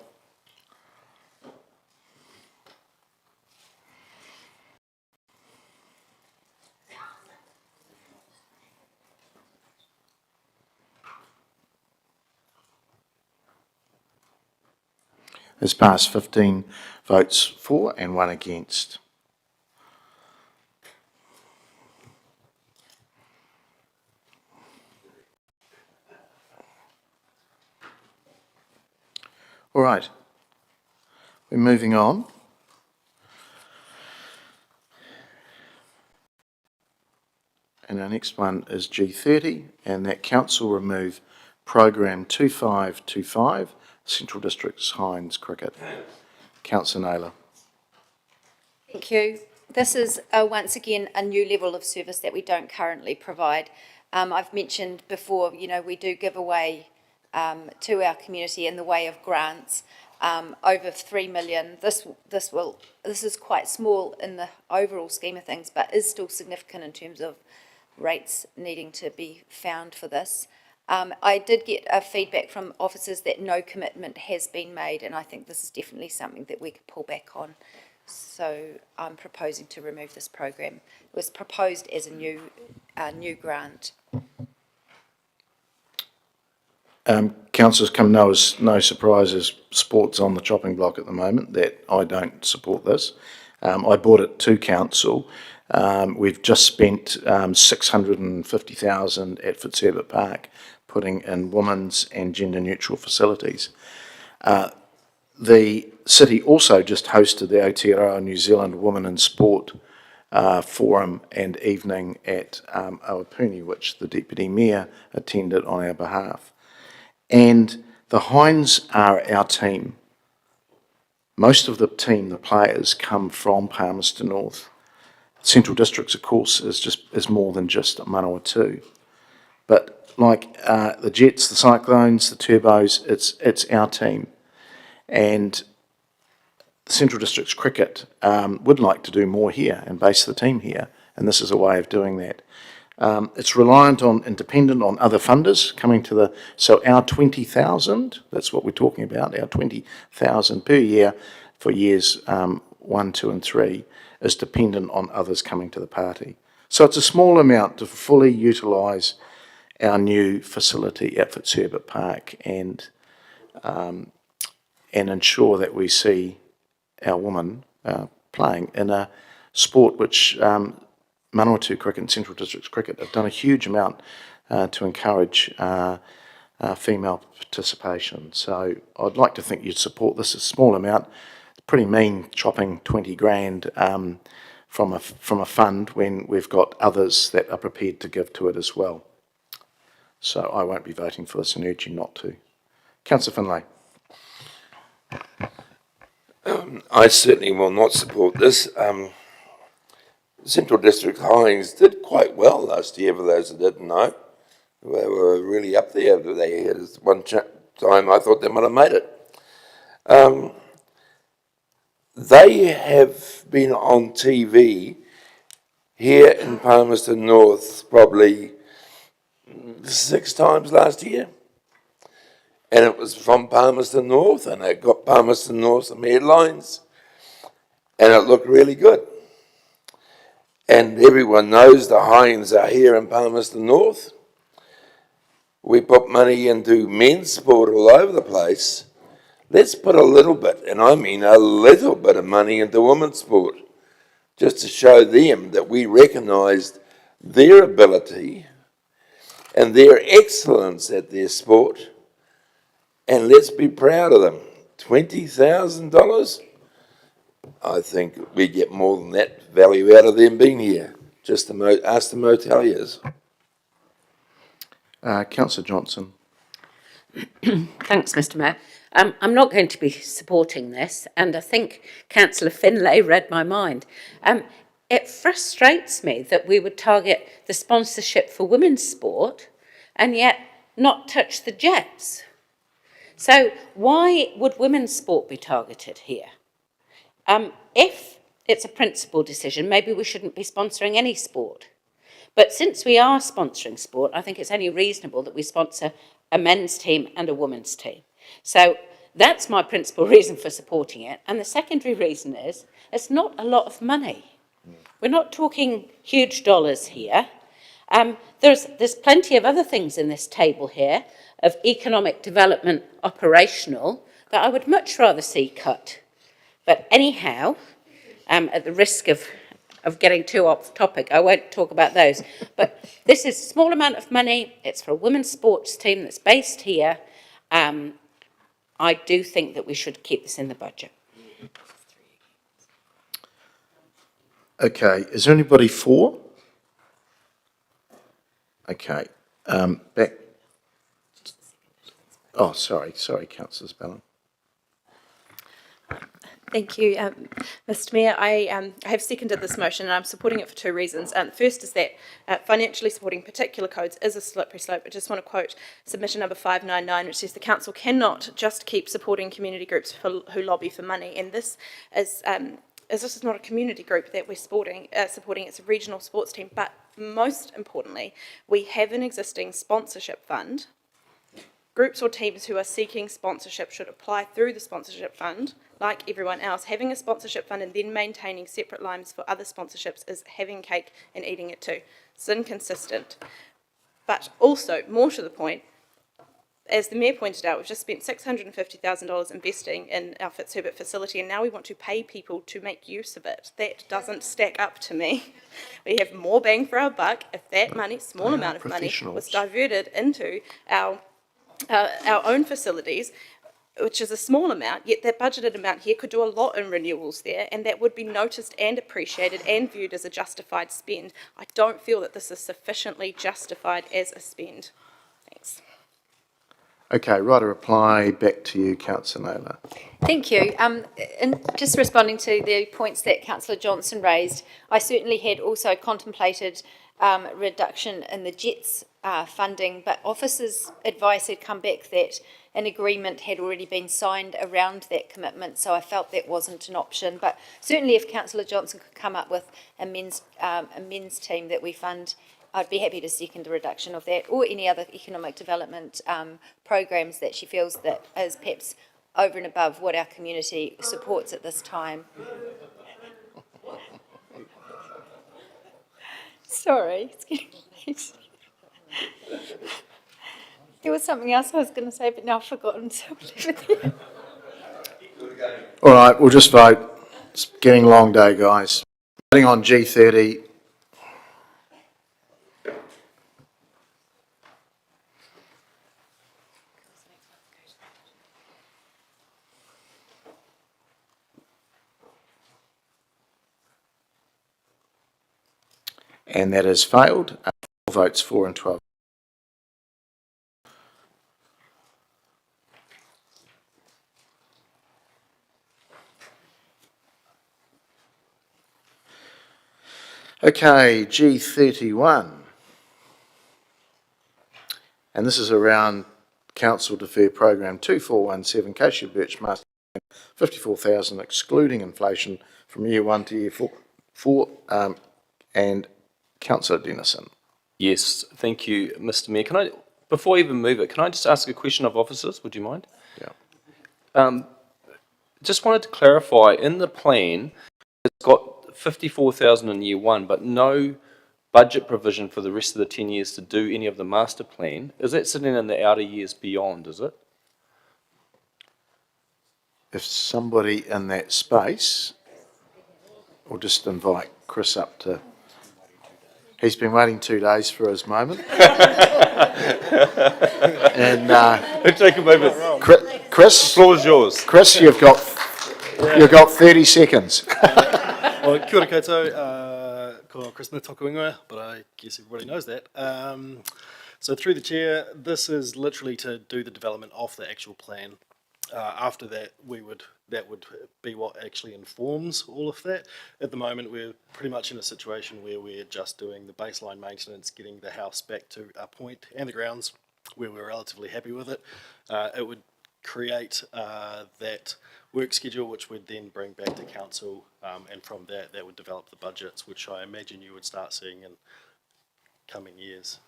It's passed 15 votes for and 1 against. All right, we're moving on. And our next one is G30, and that council remove Program 2525, Central District's Hinds Cricket. Councillor Naylor. Thank you. This is once again a new level of service that we don't currently provide. I've mentioned before, you know, we do give away to our community in the way of grants over 3 million. This is quite small in the overall scheme of things, but is still significant in terms of rates needing to be found for this. I did get feedback from officers that no commitment has been made, and I think this is definitely something that we could pull back on. So I'm proposing to remove this program. It was proposed as a new grant. Councillors, come no surprises, sports on the chopping block at the moment, that I don't support this. I brought it to council. We've just spent 650,000 at Fitzherbert Park putting in women's and gender neutral facilities. The city also just hosted the Aotearoa New Zealand Women in Sport forum and evening at Awapuni, which the Deputy Mayor attended on our behalf. And the Hinds are our team. Most of the team, the players, come from Palmerston North. Central Districts, of course, is more than just Manawatu. But like the Jets, the Cyclones, the Turbos, it's our team. And Central Districts Cricket would like to do more here and base the team here, and this is a way of doing that. It's reliant on, independent on other funders coming to the, so our 20,000, that's what we're talking about, our 20,000 per year for years 1, 2 and 3 is dependent on others coming to the party. So it's a small amount to fully utilise our new facility at Fitzherbert Park and ensure that we see our women playing in a sport which Manawatu Cricket and Central Districts Cricket have done a huge amount to encourage female participation. So I'd like to think you'd support this. It's a small amount. It's pretty mean chopping 20 grand from a fund when we've got others that are prepared to give to it as well. So I won't be voting for this and urge you not to. Councillor Finlay. I certainly will not support this. Central District Hinds did quite well last year, for those that didn't know. They were really up there. They had one time I thought they might have made it. They have been on TV here in Palmerston North probably 6 times last year. And it was from Palmerston North, and it got Palmerston North some headlines, and it looked really good. And everyone knows the Hinds are here in Palmerston North. We put money into men's sport all over the place. Let's put a little bit, and I mean a little bit of money into women's sport, just to show them that we recognised their ability and their excellence at their sport. And let's be proud of them. $20,000? I think we get more than that value out of them being here. Just ask the moteliers. Councillor Johnson. Thanks, Mr Mayor. I'm not going to be supporting this, and I think Councillor Finlay read my mind. It frustrates me that we would target the sponsorship for women's sport and yet not touch the Jets. So why would women's sport be targeted here? If it's a principal decision, maybe we shouldn't be sponsoring any sport. But since we are sponsoring sport, I think it's only reasonable that we sponsor a men's team and a women's team. So that's my principal reason for supporting it. And the secondary reason is it's not a lot of money. We're not talking huge dollars here. There's plenty of other things in this table here of economic development operational that I would much rather see cut. But anyhow, at the risk of getting too off topic, I won't talk about those. But this is a small amount of money. It's for a women's sports team that's based here. I do think that we should keep this in the budget. Okay, is there anybody for? Okay, back. Oh, sorry, councillor Spellin. Thank you, Mr Mayor. I have seconded this motion and I'm supporting it for two reasons. The first is that financially supporting particular codes is a slippery slope. I just want to quote submission number 599, which says the council cannot just keep supporting community groups who lobby for money. And this is, as this is not a community group that we're supporting, it's a regional sports team. But most importantly, we have an existing sponsorship fund. Groups or teams who are seeking sponsorship should apply through the sponsorship fund, like everyone else. Having a sponsorship fund and then maintaining separate lines for other sponsorships is having cake and eating it too. It's inconsistent. But also, more to the point, as the Mayor pointed out, we've just spent $650,000 investing in our Fitzherbert facility, and now we want to pay people to make use of it. That doesn't stack up to me. We have more bang for our buck if that money, small amount of money, was diverted into our own facilities, which is a small amount, yet that budgeted amount here could do a lot in renewals there, and that would be noticed and appreciated and viewed as a justified spend. I don't feel that this is sufficiently justified as a spend. Thanks. Okay, right, a reply back to you, councillor Naylor. Thank you. And just responding to the points that Councillor Johnson raised, I certainly had also contemplated reduction in the JETS funding, but officers' advice had come back that an agreement had already been signed around that commitment, so I felt that wasn't an option. But certainly if Councillor Johnson could come up with a men's team that we fund, I'd be happy to second the reduction of that, or any other economic development programs that she feels that is perhaps over and above what our community supports at this time. Sorry, it's getting late. There was something else I was going to say, but now I've forgotten, so I'll leave it there. All right, we'll just vote. It's getting a long day, guys. Voting on G30. And that has failed. 4 votes for and 12. Okay, G31. And this is around Council Defer Program 2417, Cassia Birch Master, 54,000 excluding inflation from year 1 to year 4, and Councillor Dennison. Yes, thank you, Mr Mayor. Can I, before I even move it, can I just ask a question of officers? Would you mind? Yeah. Just wanted to clarify, in the plan, it's got 54,000 in year 1, but no budget provision for the rest of the 10 years to do any of the master plan. Is that sitting in the outer years beyond, is it? If somebody in that space, we'll just invite Chris up to... He's been waiting 2 days for his moment. And take a moment. Chris, the floor is yours. Chris, you've got 30 seconds. Well, kia ora koutou, ko Chris Tokuingoa, but I guess everybody knows that. So through the chair, this is literally to do the development of the actual plan. After that, that would be what actually informs all of that. At the moment, we're pretty much in a situation where we're just doing the baseline maintenance, getting the house back to a point and the grounds where we're relatively happy with it. It would create that work schedule, which would then bring back to council, and from that would develop the budgets, which I imagine you would start seeing in coming years.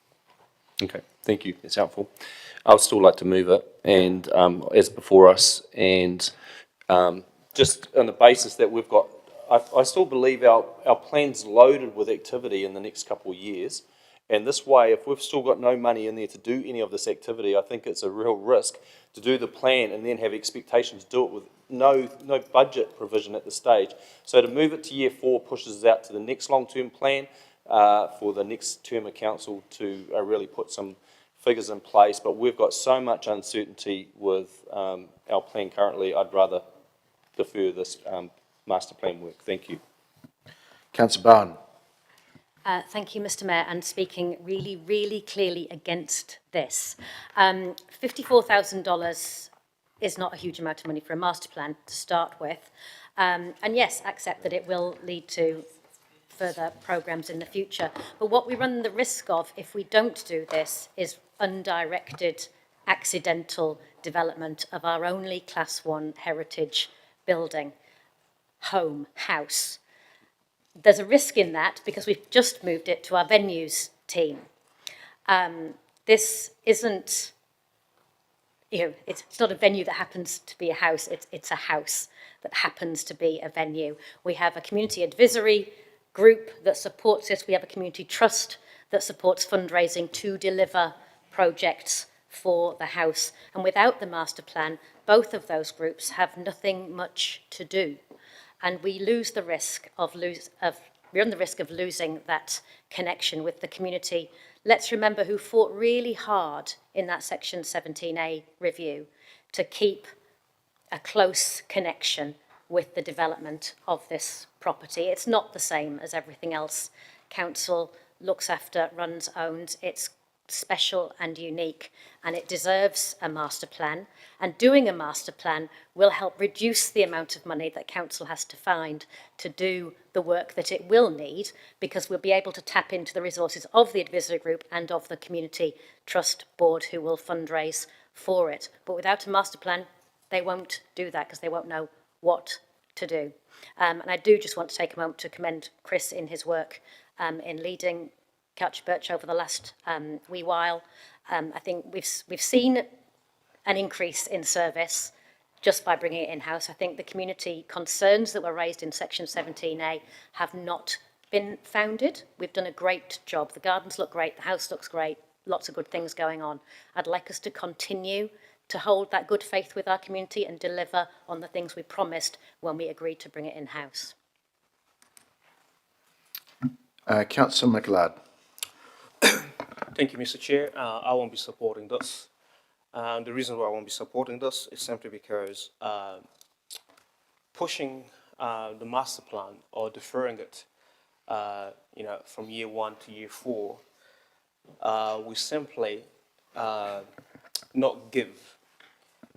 Okay, thank you. It's helpful. I would still like to move it, and as before us, and just on the basis that we've got, I still believe our plan's loaded with activity in the next couple of years, and this way, if we've still got no money in there to do any of this activity, I think it's a real risk to do the plan and then have expectations to do it with no budget provision at this stage. So to move it to year 4 pushes us out to the next long-term plan for the next term of council to really put some figures in place. But we've got so much uncertainty with our plan currently, I'd rather defer this master plan work. Thank you. Councillor Bowen. Thank you, Mr. Mayor, and speaking really, really clearly against this. $54,000 is not a huge amount of money for a master plan to start with. And yes, accept that it will lead to further programmes in the future. But what we run the risk of if we don't do this is undirected, accidental development of our only Class 1 heritage building, home, house. There's a risk in that because we've just moved it to our venues team. This isn't, it's not a venue that happens to be a house, it's a house that happens to be a venue. We have a community advisory group that supports this. We have a community trust that supports fundraising to deliver projects for the house. And without the master plan, both of those groups have nothing much to do. And we lose the risk we run the risk of losing that connection with the community. Let's remember who fought really hard in that Section 17A review to keep a close connection with the development of this property. It's not the same as everything else council looks after, runs, owns. It's special and unique, and it deserves a master plan. And doing a master plan will help reduce the amount of money that council has to find to do the work that it will need, because we'll be able to tap into the resources of the advisory group and of the community trust board who will fundraise for it. But without a master plan, they won't do that because they won't know what to do. And I do just want to take a moment to commend Chris in his work in leading Couch Birch over the last wee while. I think we've seen an increase in service just by bringing it in-house. I think the community concerns that were raised in Section 17A have not been founded. We've done a great job. The gardens look great, the house looks great, lots of good things going on. I'd like us to continue to hold that good faith with our community and deliver on the things we promised when we agreed to bring it in-house. Councillor McLeod. Thank you, Mr. Chair. I won't be supporting this. The reason why I won't be supporting this is simply because pushing the master plan or deferring it, from year 1 to year 4, we simply not give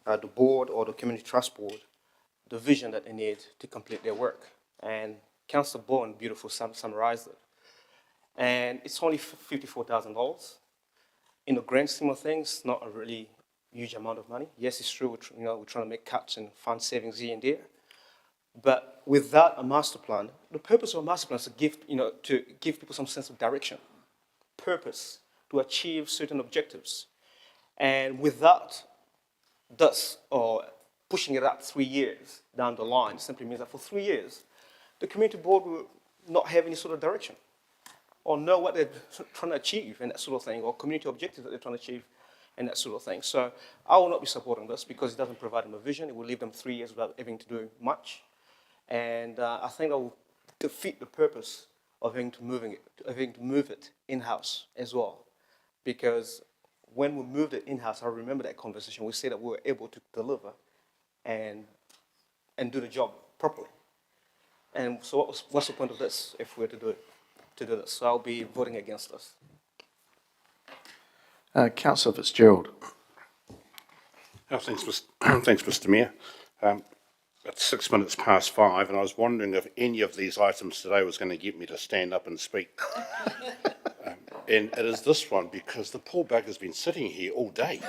the board or the community trust board the vision that they need to complete their work. And Councillor Bowen beautifully summarized it. And it's only $54,000. In the grand scheme of things, not a really huge amount of money. Yes, it's true, we're trying to make cuts and fund savings here and there. But without a master plan, the purpose of a master plan is to give people some sense of direction, purpose, to achieve certain objectives. And without this, or pushing it out 3 years down the line, simply means that for 3 years, the community board will not have any sort of direction or know what they're trying to achieve and that sort of thing, or community objectives that they're trying to achieve and that sort of thing. So I will not be supporting this because it doesn't provide them a vision. It will leave them 3 years without having to do much. And I think that will defeat the purpose of having to move it in-house as well. Because when we moved it in-house, I remember that conversation, we said that we were able to deliver and do the job properly. And so what's the point of this if we're to do this? So I'll be voting against this. Councillor Fitzgerald. Thanks, Mr. Mayor. It's 6 minutes past 5, and I was wondering if any of these items today was going to get me to stand up and speak. And it is this one, because the poor bugger's been sitting here all day.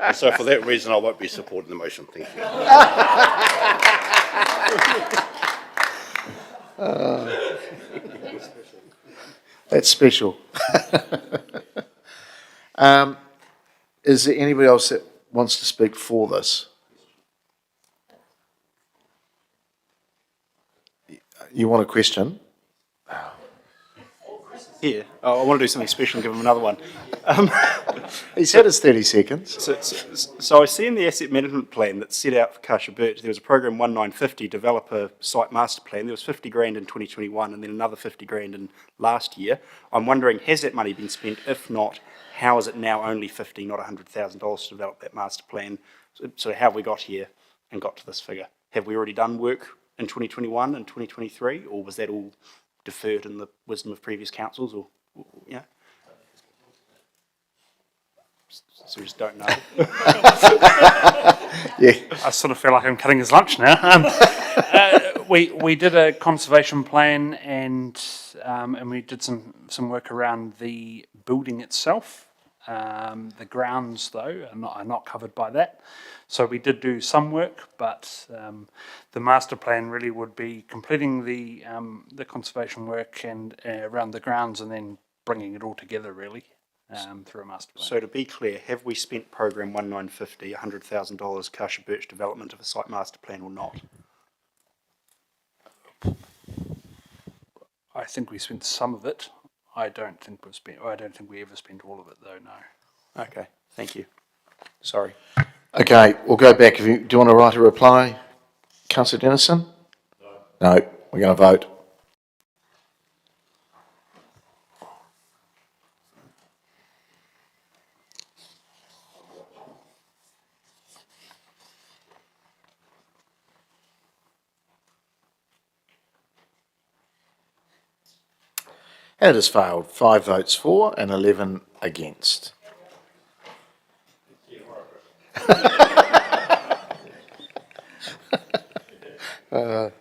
And so for that reason, I won't be supporting the motion. Thank you. That's special. Is there anybody else that wants to speak for this? You want a question? Here, I want to do something special and give him another one. He's had his 30 seconds. So I see in the asset management plan that's set out for Cassia Birch, there was a program 1950, developer site master plan. There was 50 grand in 2021 and then another 50 grand in last year. I'm wondering, has that money been spent? If not, how is it now only 50, not $100,000 to develop that master plan? So how have we got here and got to this figure? Have we already done work in 2021 and 2023, or was that all deferred in the wisdom of previous councils, or you know? So we just don't know. Yeah. I sort of feel like I'm cutting his lunch now. We did a conservation plan and we did some work around the building itself. The grounds, though, are not covered by that. So we did do some work, but the master plan really would be completing the conservation work and around the grounds, and then bringing it all together really through a master plan. So to be clear, have we spent program 1950, $100,000 Kasha Birch development of a site master plan or not? I think we spent some of it. I don't think we ever spent all of it, though. No. Okay, thank you. Sorry. Okay, we'll go back. Do you want to write a reply, Councillor Dennison? No. No, we're going to vote. And it has failed. 5 votes for and 11 against. I'm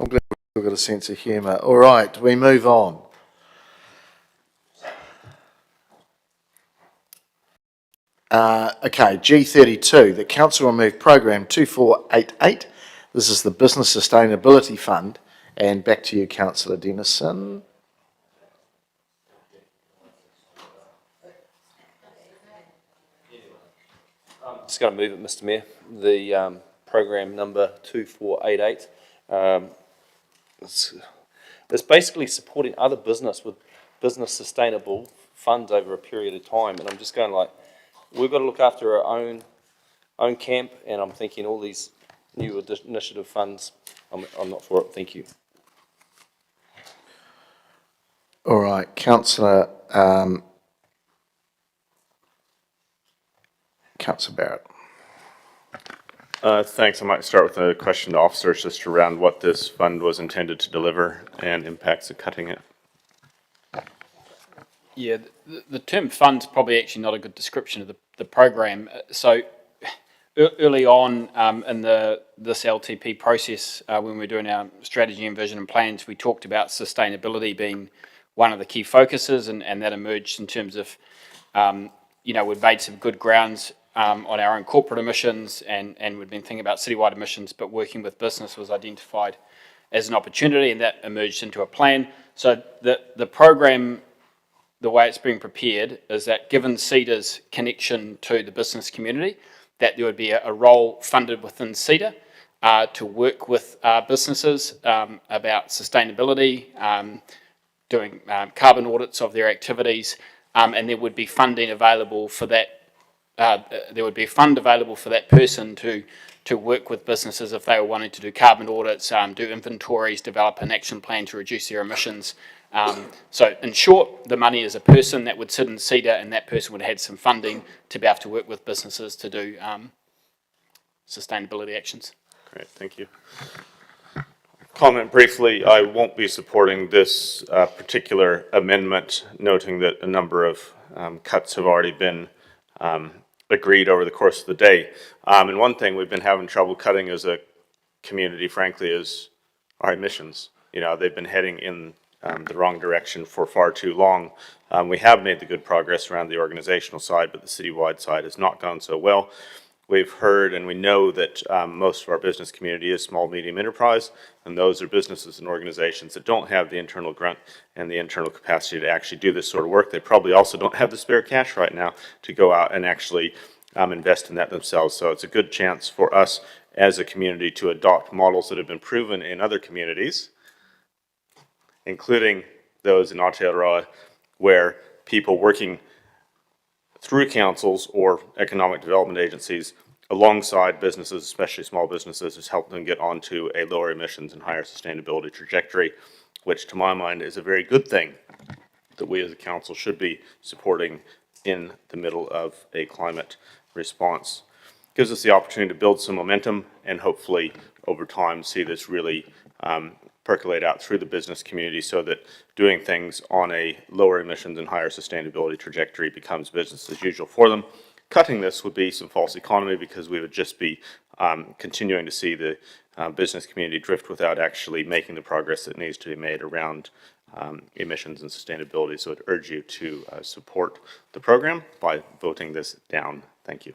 glad we've got a sense of humour. All right, we move on. Okay, G32, the council will move program 2488. This is the Business Sustainability Fund. And back to you, Councillor Dennison. Just going to move it, Mr. Mayor. The program number 2488. It's basically supporting other business with business sustainable funds over a period of time. And I'm just going like, we've got to look after our own camp, and I'm thinking all these new initiative funds, I'm not for it. Thank you. All right, Councillor Barrett. Thanks. I might start with a question to officers just around what this fund was intended to deliver and impacts of cutting it. Yeah, the term fund's probably actually not a good description of the program. So early on in this LTP process, when we were doing our strategy and vision and plans, we talked about sustainability being one of the key focuses, and that emerged in terms of, we've made some good grounds on our own corporate emissions, and we've been thinking about citywide emissions, but working with business was identified as an opportunity, and that emerged into a plan. So the program, the way it's being prepared, is that given CEDA's connection to the business community, that there would be a role funded within CEDA to work with businesses about sustainability, doing carbon audits of their activities, and there would be funding available for that. There would be a fund available for that person to work with businesses if they were wanting to do carbon audits, do inventories, develop an action plan to reduce their emissions. So in short, the money is a person that would sit in CEDA, and that person would have had some funding to be able to work with businesses to do sustainability actions. Great, thank you. Comment briefly, I won't be supporting this particular amendment, noting that a number of cuts have already been agreed over the course of the day. And one thing we've been having trouble cutting as a community, frankly, is our emissions. They've been heading in the wrong direction for far too long. We have made the good progress around the organizational side, but the citywide side has not gone so well. We've heard and we know that most of our business community is small, medium enterprise, and those are businesses and organizations that don't have the internal grunt and the internal capacity to actually do this sort of work. They probably also don't have the spare cash right now to go out and actually invest in that themselves. So it's a good chance for us as a community to adopt models that have been proven in other communities, including those in Aotearoa, where people working through councils or economic development agencies alongside businesses, especially small businesses, has helped them get onto a lower emissions and higher sustainability trajectory, which to my mind is a very good thing that we as a council should be supporting in the middle of a climate response. Gives us the opportunity to build some momentum and hopefully over time see this really percolate out through the business community so that doing things on a lower emissions and higher sustainability trajectory becomes business as usual for them. Cutting this would be some false economy because we would just be continuing to see the business community drift without actually making the progress that needs to be made around emissions and sustainability. So I'd urge you to support the program by voting this down. Thank you.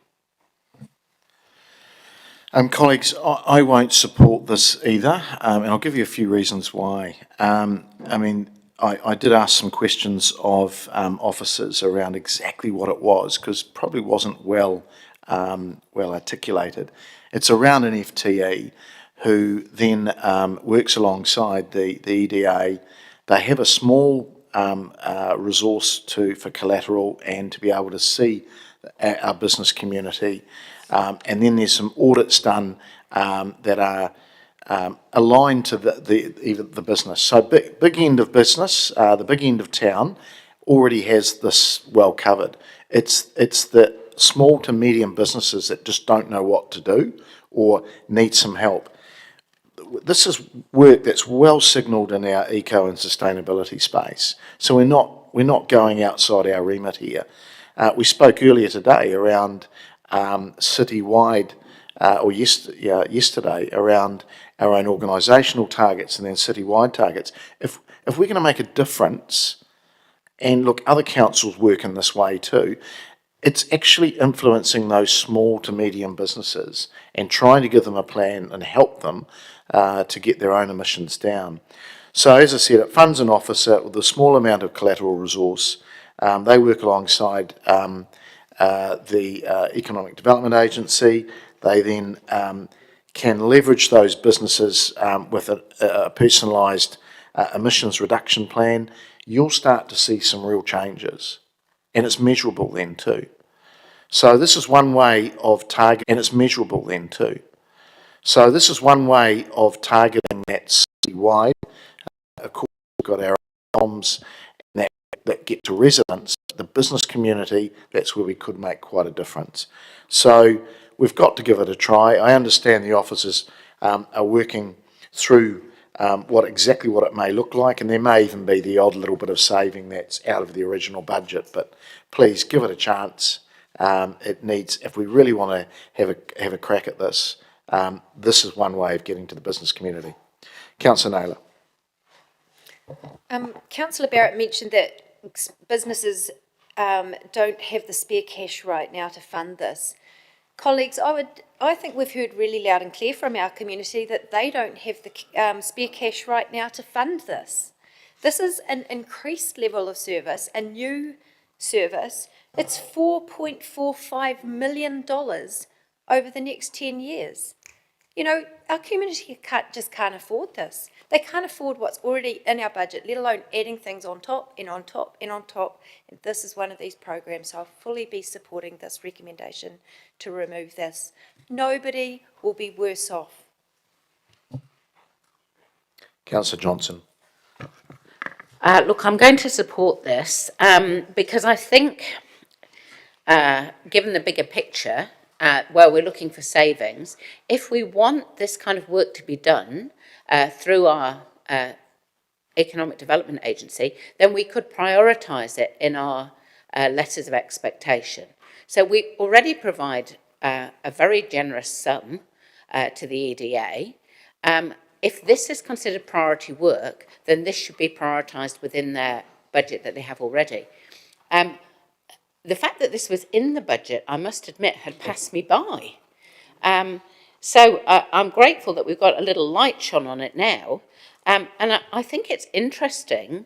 Colleagues, I won't support this either, and I'll give you a few reasons why. I did ask some questions of officers around exactly what it was, because it probably wasn't well articulated. It's around an FTE who then works alongside the EDA. They have a small resource for collateral and to be able to see our business community. And then there's some audits done that are aligned to the business. So big end of business, the big end of town already has this well covered. It's the small to medium businesses that just don't know what to do or need some help. This is work that's well signalled in our eco and sustainability space. So we're not going outside our remit here. We spoke earlier today around citywide, or yesterday, around our own organisational targets and then citywide targets. If we're going to make a difference, and look, other councils work in this way too, it's actually influencing those small to medium businesses and trying to give them a plan and help them to get their own emissions down. So as I said, it funds an officer with a small amount of collateral resource. They work alongside the Economic Development Agency. They then can leverage those businesses with a personalised emissions reduction plan. You'll start to see some real changes, and it's measurable then too. So this is one way of targeting, and it's measurable then too. So this is one way of targeting that citywide. Of course, we've got our comms that get to residents, the business community, that's where we could make quite a difference. So we've got to give it a try. I understand the officers are working through exactly what it may look like, and there may even be the odd little bit of saving that's out of the original budget, but please give it a chance. It needs, if we really want to have a crack at this, this is one way of getting to the business community. Councillor Naylor. Councillor Barrett mentioned that businesses don't have the spare cash right now to fund this. Colleagues, I think we've heard really loud and clear from our community that they don't have the spare cash right now to fund this. This is an increased level of service, a new service. It's $4.45 million over the next 10 years. You know, our community just can't afford this. They can't afford what's already in our budget, let alone adding things on top and on top and on top. And this is one of these programs, so I'll fully be supporting this recommendation to remove this. Nobody will be worse off. Councillor Johnson. Look, I'm going to support this because I think, given the bigger picture, where we're looking for savings, if we want this kind of work to be done through our Economic Development Agency, then we could prioritise it in our letters of expectation. So we already provide a very generous sum to the EDA. If this is considered priority work, then this should be prioritised within their budget that they have already. The fact that this was in the budget, I must admit, had passed me by. So I'm grateful that we've got a little light shone on it now. And I think it's interesting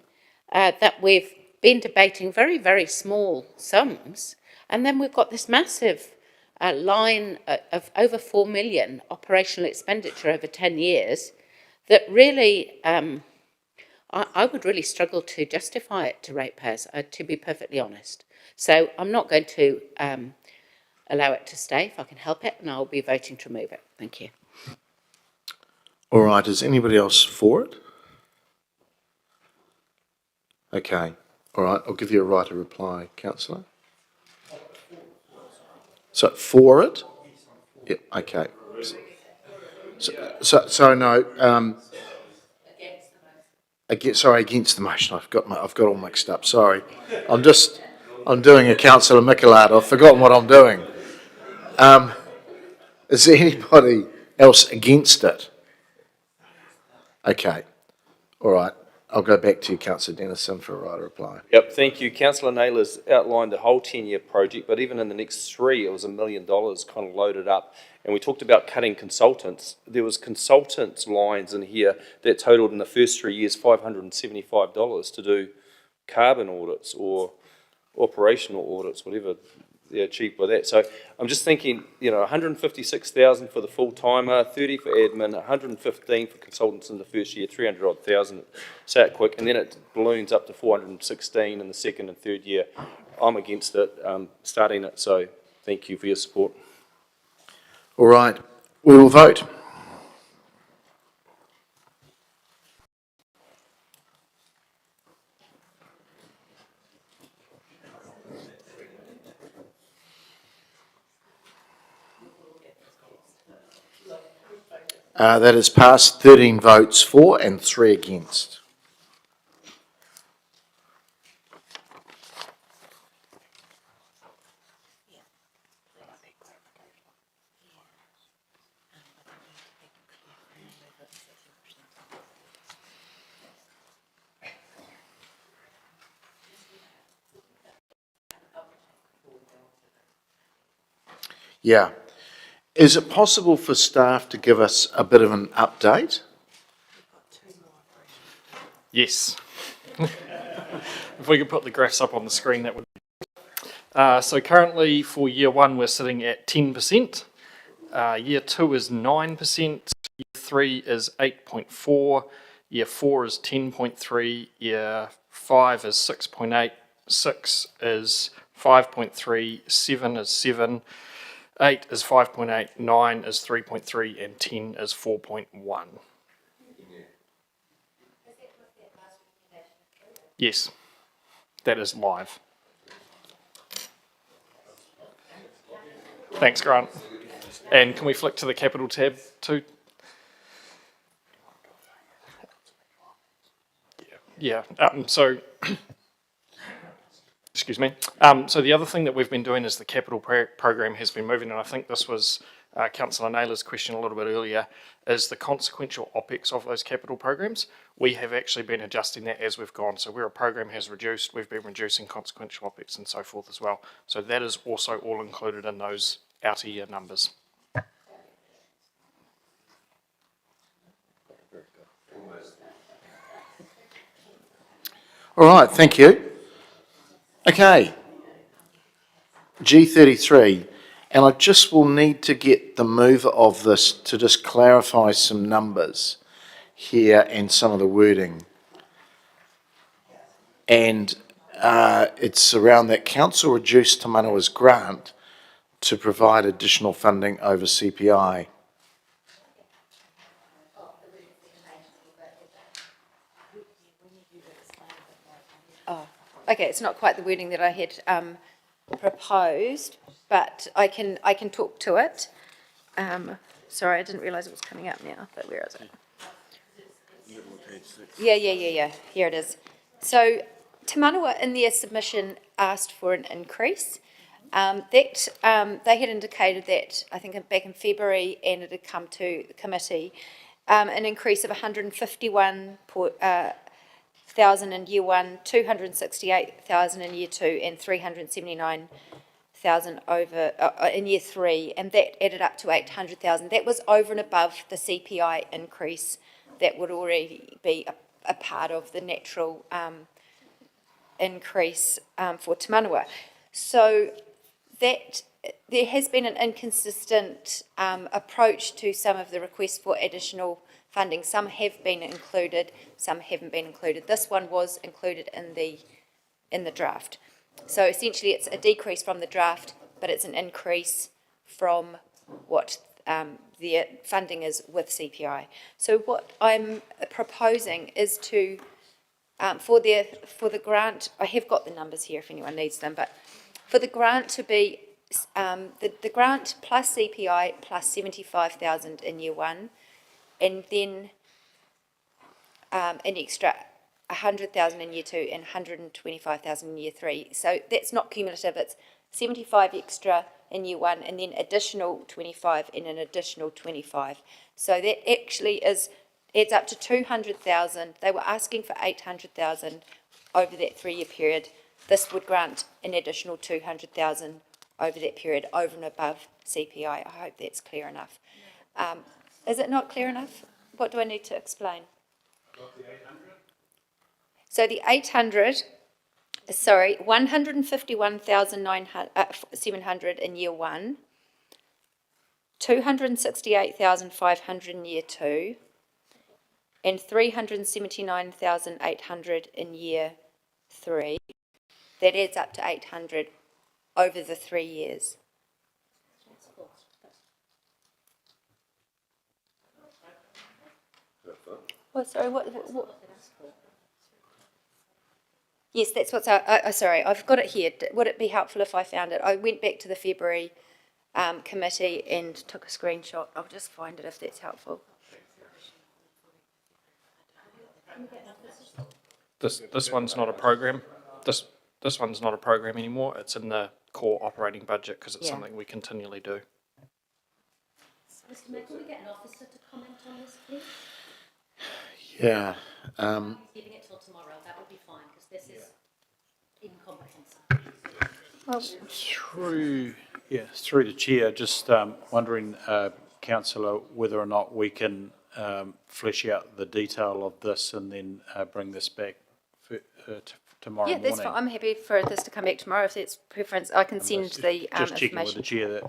that we've been debating very, very small sums, and then we've got this massive line of over 4 million operational expenditure over 10 years that really, I would really struggle to justify it to ratepayers, to be perfectly honest. So I'm not going to allow it to stay if I can help it, and I'll be voting to remove it. Thank you. All right, is anybody else for it? Okay, all right, I'll give you a right of reply, Councillor. So for it? Yeah, okay. So no, Against the motion. I've got all mixed up. Sorry. I'm doing a Councillor Michelard. I've forgotten what I'm doing. Is there anybody else against it? Okay. All right. I'll go back to you, Councillor Dennison, for a right reply. Yep, thank you. Councillor Naylor's outlined the whole 10-year project, but even in the next 3, it was $1 million kind of loaded up. And we talked about cutting consultants. There was consultants lines in here that totaled in the first 3 years $575 to do carbon audits or operational audits, whatever they achieved by that. So I'm just thinking, you know, 156,000 for the full-timer, 30 for admin, 115 for consultants in the first year, 300-odd thousand, say it quick, and then it balloons up to 416 in the second and third year. I'm against it, starting it, so thank you for your support. All right. We will vote. That is passed, 13 votes for and 3 against. Yeah. Is it possible for staff to give us a bit of an update? Yes. If we could put the graphs up on the screen, that would be. So currently for year 1, we're sitting at 10%. Year 2 is 9%. Year 3 is 8.4. Year 4 is 10.3. Year 5 is 6.8. 6 is 5.3. 7 is 7. 8 is 5.8, 9 is 3.3, and 10 is 4.1. Yes, that is live. Thanks, Grant. And can we flick to the capital tab too? Yeah. So excuse me. So the other thing that we've been doing is the capital program has been moving, and I think this was Councillor Naylor's question a little bit earlier, is the consequential OPEX of those capital programs. We have actually been adjusting that as we've gone. So where a program has reduced, we've been reducing consequential OPEX and so forth as well. So that is also all included in those outer year numbers. All right, thank you. Okay, G33, and I just will need to get the mover of this to just clarify some numbers here and some of the wording. And it's around that council reduced Te Manawa's grant to provide additional funding over CPI. Okay, it's not quite the wording that I had proposed, but I can talk to it. Sorry, I didn't realise it was coming up now, but where is it? Yeah. Here it is. So Te Manawa in their submission asked for an increase. They had indicated that, I think back in February, and it had come to the committee, an increase of 151,000 in year 1, 268,000 in year 2, and 379,000 over in year 3, and that added up to 800,000. That was over and above the CPI increase that would already be a part of the natural increase for Te Manawa. So that there has been an inconsistent approach to some of the requests for additional funding. Some have been included, some haven't been included. This one was included in the draft. So essentially it's a decrease from the draft, but it's an increase from what the funding is with CPI. So what I'm proposing is to, for the grant, I have got the numbers here if anyone needs them, but for the grant to be, the grant plus CPI plus 75,000 in year 1, and then an extra 100,000 in year 2 and 125,000 in year 3. So that's not cumulative, it's 75 extra in year 1 and then additional 25 and an additional 25. So that actually adds up to 200,000. They were asking for 800,000 over that 3-year period. This would grant an additional 200,000 over that period, over and above CPI. I hope that's clear enough. Is it not clear enough? What do I need to explain? So the 151,700 in year 1, 268,500 in year 2, and 379,800 in year 3. That adds up to 800 over the 3 years. Well, sorry, what? Yes, that's what's, sorry, I've got it here. Would it be helpful if I found it? I went back to the February committee and took a screenshot. I'll just find it if that's helpful. This one's not a program. This one's not a program anymore. It's in the core operating budget because it's something we continually do. Mr. Mayor, can we get an officer to comment on this, please? Yeah. Leaving it till tomorrow, that would be fine, because this is incomprehensible. Through the chair, just wondering, councillor, whether or not we can flesh out the detail of this and then bring this back tomorrow morning. Yeah, that's fine. I'm happy for this to come back tomorrow if that's preference. I can send the Just checking with information. the chair that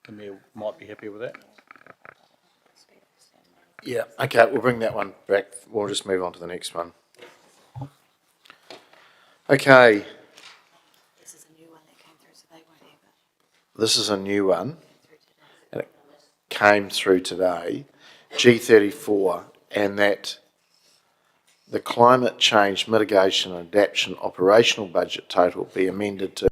the mayor might be happy with that. Yeah, okay, we'll bring that one back. We'll just move on to the next one. Okay. This is a new one that came through, so they won't have it. This is a new one, and it came through today, G34, and that the climate change mitigation and adaptation operational budget total be amended to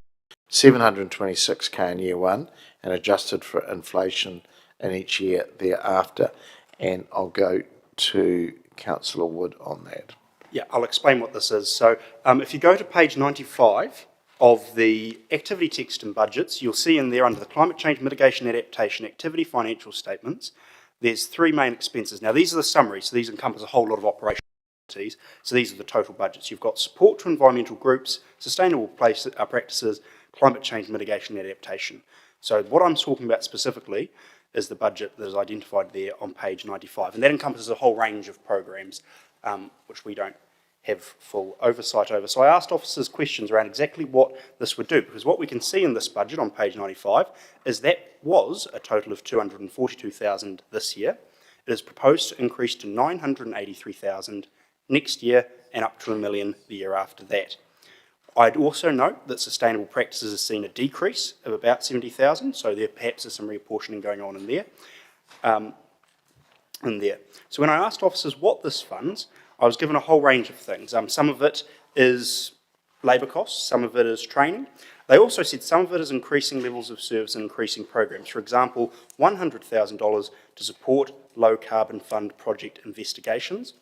726k in year 1 and adjusted for inflation in each year thereafter. And I'll go to Councillor Wood on that. Yeah, I'll explain what this is. So if you go to page 95 of the activity text and budgets, you'll see in there under the climate change mitigation adaptation activity financial statements, there's 3 main expenses. Now these are the summaries, so these encompass a whole lot of operational activities. So these are the total budgets. You've got support to environmental groups, sustainable practices, climate change mitigation and adaptation. So what I'm talking about specifically is the budget that is identified there on page 95. And that encompasses a whole range of programs which we don't have full oversight over. So I asked officers questions around exactly what this would do, because what we can see in this budget on page 95 is that was a total of 242,000 this year. It is proposed to increase to 983,000 next year and up to $1 million the year after that. I'd also note that sustainable practices has seen a decrease of about 70,000, so there perhaps is some reapportioning going on in there. So when I asked officers what this funds, I was given a whole range of things. Some of it is labour costs, some of it is training. They also said some of it is increasing levels of service and increasing programs. For example, $100,000 to support low carbon fund project investigations,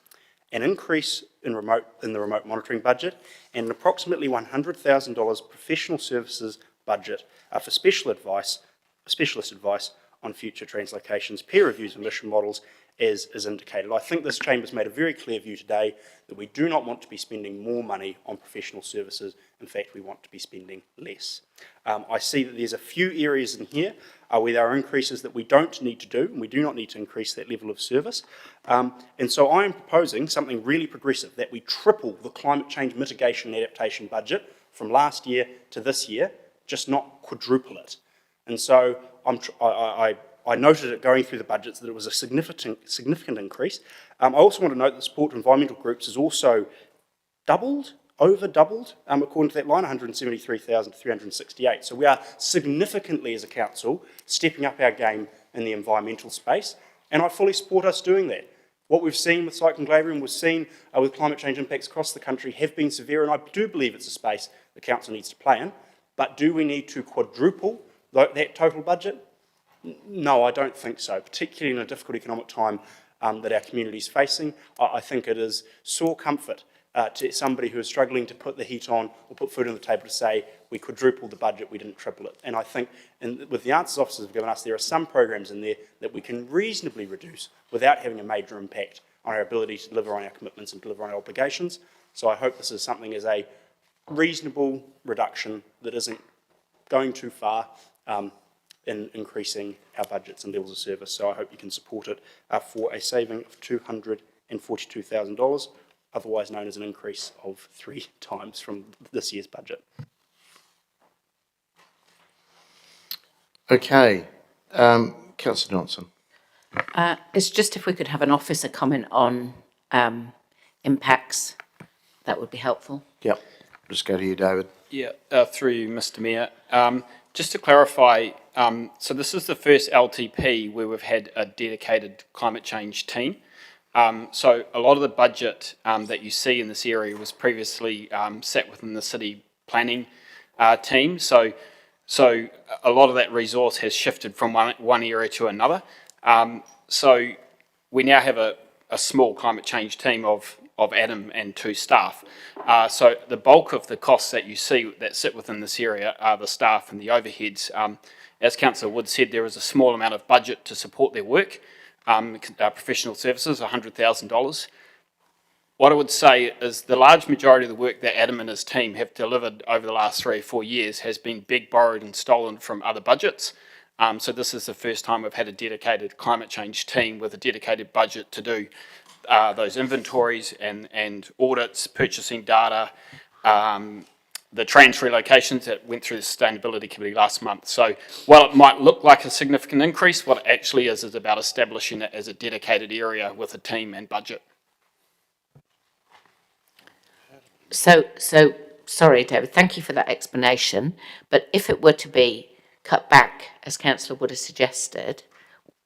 an increase in the remote monitoring budget, and an approximately $100,000 professional services budget for specialist advice on future translocations, peer reviews and mission models, as is indicated. I think this Chamber's made a very clear view today that we do not want to be spending more money on professional services. In fact, we want to be spending less. I see that there's a few areas in here where there are increases that we don't need to do, and we do not need to increase that level of service. And so I am proposing something really progressive, that we triple the climate change mitigation and adaptation budget from last year to this year, just not quadruple it. And so I noted it going through the budgets that it was a significant increase. I also want to note that support to environmental groups has also over doubled, according to that line, 173,000 to 368. So we are significantly, as a council, stepping up our game in the environmental space, and I fully support us doing that. What we've seen with Cyclone Glabrian and we've seen with climate change impacts across the country have been severe, and I do believe it's a space the council needs to play in. But do we need to quadruple that total budget? No, I don't think so, particularly in a difficult economic time that our community is facing. I think it is sore comfort to somebody who is struggling to put the heat on or put food on the table to say, we quadrupled the budget, we didn't triple it. And I think with the answers officers have given us, there are some programs in there that we can reasonably reduce without having a major impact on our ability to deliver on our commitments and deliver on our obligations. So I hope this is something as a reasonable reduction that isn't going too far in increasing our budgets and levels of service. So I hope you can support it for a saving of $242,000, otherwise known as an increase of 3 times from this year's budget. Okay, Councillor Johnson. It's just if we could have an officer comment on impacts, that would be helpful. Yep, just go to you, David. Yeah, through you, Mr. Mayor. Just to clarify, so this is the first LTP where we've had a dedicated climate change team. So a lot of the budget that you see in this area was previously sat within the city planning team. So a lot of that resource has shifted from one area to another. So we now have a small climate change team of Adam and 2 staff. So the bulk of the costs that you see that sit within this area are the staff and the overheads. As Councillor Wood said, there is a small amount of budget to support their work. Professional services, $100,000. What I would say is the large majority of the work that Adam and his team have delivered over the last 3 or 4 years has been borrowed and stolen from other budgets. So this is the first time we've had a dedicated climate change team with a dedicated budget to do those inventories and audits, purchasing data, the transfer relocations that went through the Sustainability Committee last month. So while it might look like a significant increase, what it actually is about establishing it as a dedicated area with a team and budget. So sorry, David, thank you for that explanation. But if it were to be cut back, as Councillor Wood has suggested,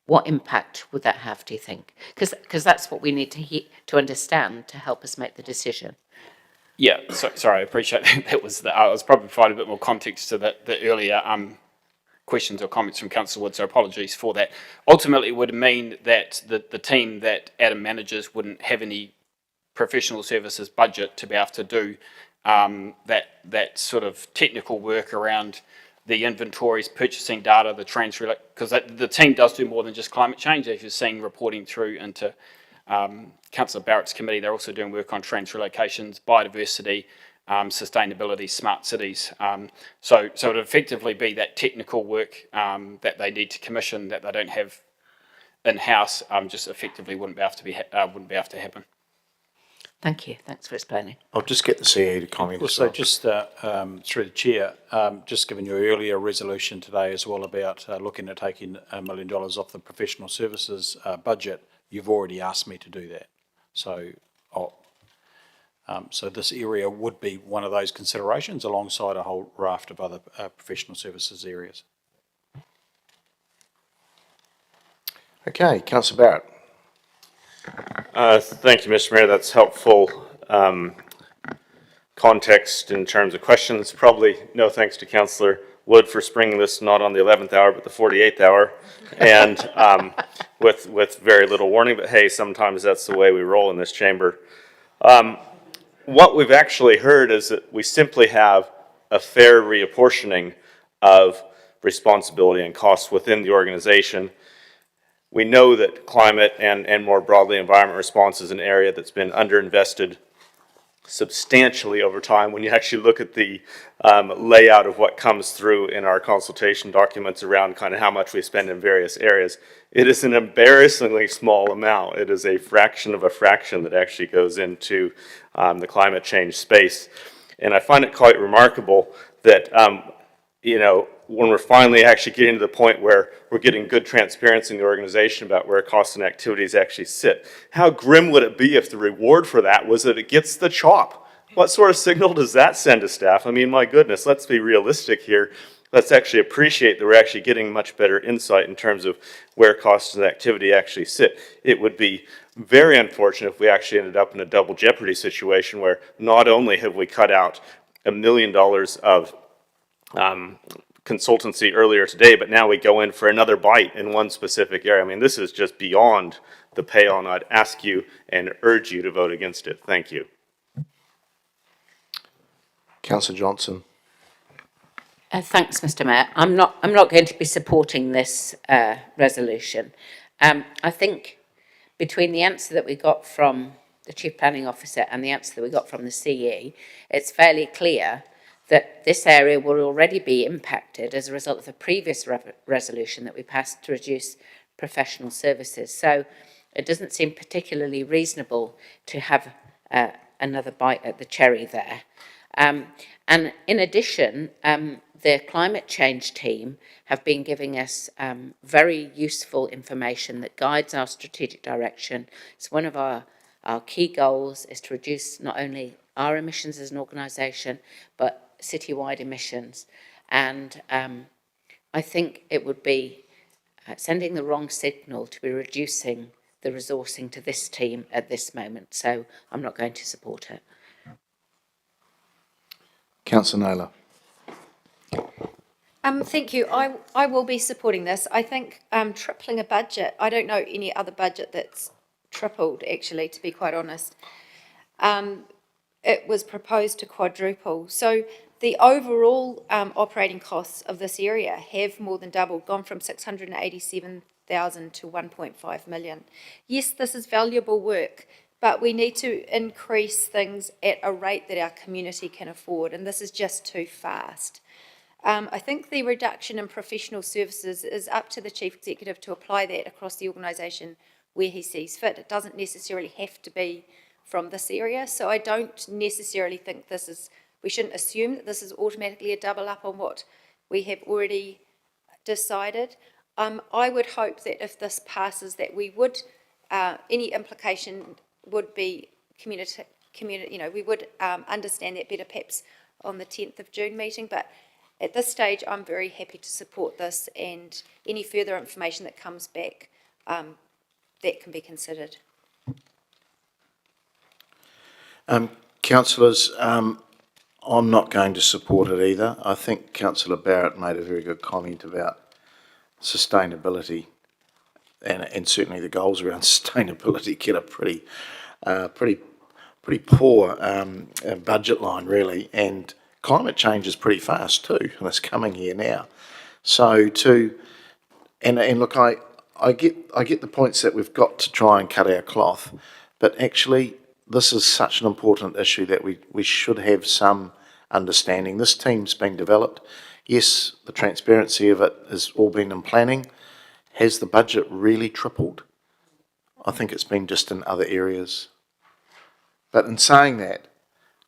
what impact would that have, do you think? Because that's what we need to understand to help us make the decision. Yeah, sorry, I appreciate that. I was probably providing a bit more context to the earlier questions or comments from Councillor Wood, so apologies for that. Ultimately, it would mean that the team that Adam manages wouldn't have any professional services budget to be able to do that sort of technical work around the inventories, purchasing data, the transfer, because the team does do more than just climate change, as you're seeing reporting through into Councillor Barrett's committee. They're also doing work on transfer locations, biodiversity, sustainability, smart cities. So it would effectively be that technical work that they need to commission that they don't have in-house, just effectively wouldn't be able to happen. Thank you. Thanks for explaining. I'll just get the CEO to comment. Also, just through the chair, just given your earlier resolution today as well about looking at taking $1 million off the professional services budget, you've already asked me to do that. So, so this area would be one of those considerations alongside a whole raft of other professional services areas. Okay, Councillor Barrett. Thank you, Mr. Mayor. That's helpful context in terms of questions. Probably no thanks to Councillor Wood for springing this not on the 11th hour but the 48th hour, and with very little warning. But hey, sometimes that's the way we roll in this chamber. What we've actually heard is that we simply have a fair reapportioning of responsibility and costs within the organization. We know that climate and more broadly environment response is an area that's been underinvested substantially over time. When you actually look at the layout of what comes through in our consultation documents around kind of how much we spend in various areas, it is an embarrassingly small amount. It is a fraction of a fraction that actually goes into the climate change space. And I find it quite remarkable that, you know, when we're finally actually getting to the point where we're getting good transparency in the organization about where costs and activities actually sit. How grim would it be if the reward for that was that it gets the chop? What sort of signal does that send to staff? I mean, my goodness, let's be realistic here. Let's actually appreciate that we're actually getting much better insight in terms of where costs and activity actually sit. It would be very unfortunate if we actually ended up in a double jeopardy situation where not only have we cut out $1 million of consultancy earlier today, but now we go in for another bite in one specific area. I mean, this is just beyond the pale, and I'd ask you and urge you to vote against it. Thank you. Councillor Johnson. Thanks, Mr Mayor. I'm not going to be supporting this resolution. I think between the answer that we got from the Chief Planning Officer and the answer that we got from the CE, it's fairly clear that this area will already be impacted as a result of the previous resolution that we passed to reduce professional services. So it doesn't seem particularly reasonable to have another bite at the cherry there. And in addition, the climate change team have been giving us very useful information that guides our strategic direction. It's one of our key goals is to reduce not only our emissions as an organisation, but citywide emissions. And I think it would be sending the wrong signal to be reducing the resourcing to this team at this moment. So I'm not going to support it. Councillor Naylor. Thank you. I will be supporting this. I think tripling a budget, I don't know any other budget that's tripled, actually, to be quite honest. It was proposed to quadruple. So the overall operating costs of this area have more than doubled, gone from 687,000 to 1.5 million. Yes, this is valuable work, but we need to increase things at a rate that our community can afford, and this is just too fast. I think the reduction in professional services is up to the Chief Executive to apply that across the organisation where he sees fit. It doesn't necessarily have to be from this area, so I don't necessarily think we shouldn't assume that this is automatically a double up on what we have already decided. I would hope that if this passes that we would, any implication would be we would understand that better perhaps on the 10th of June meeting, but at this stage I'm very happy to support this, and any further information that comes back that can be considered. Councillors, I'm not going to support it either. I think Councillor Barrett made a very good comment about sustainability, and certainly the goals around sustainability get a pretty poor budget line, really, and climate change is pretty fast too, and it's coming here now. So look, I get the points that we've got to try and cut our cloth, but actually this is such an important issue that we should have some understanding. This team's been developed. Yes, the transparency of it has all been in planning. Has the budget really tripled? I think it's been just in other areas. But in saying that,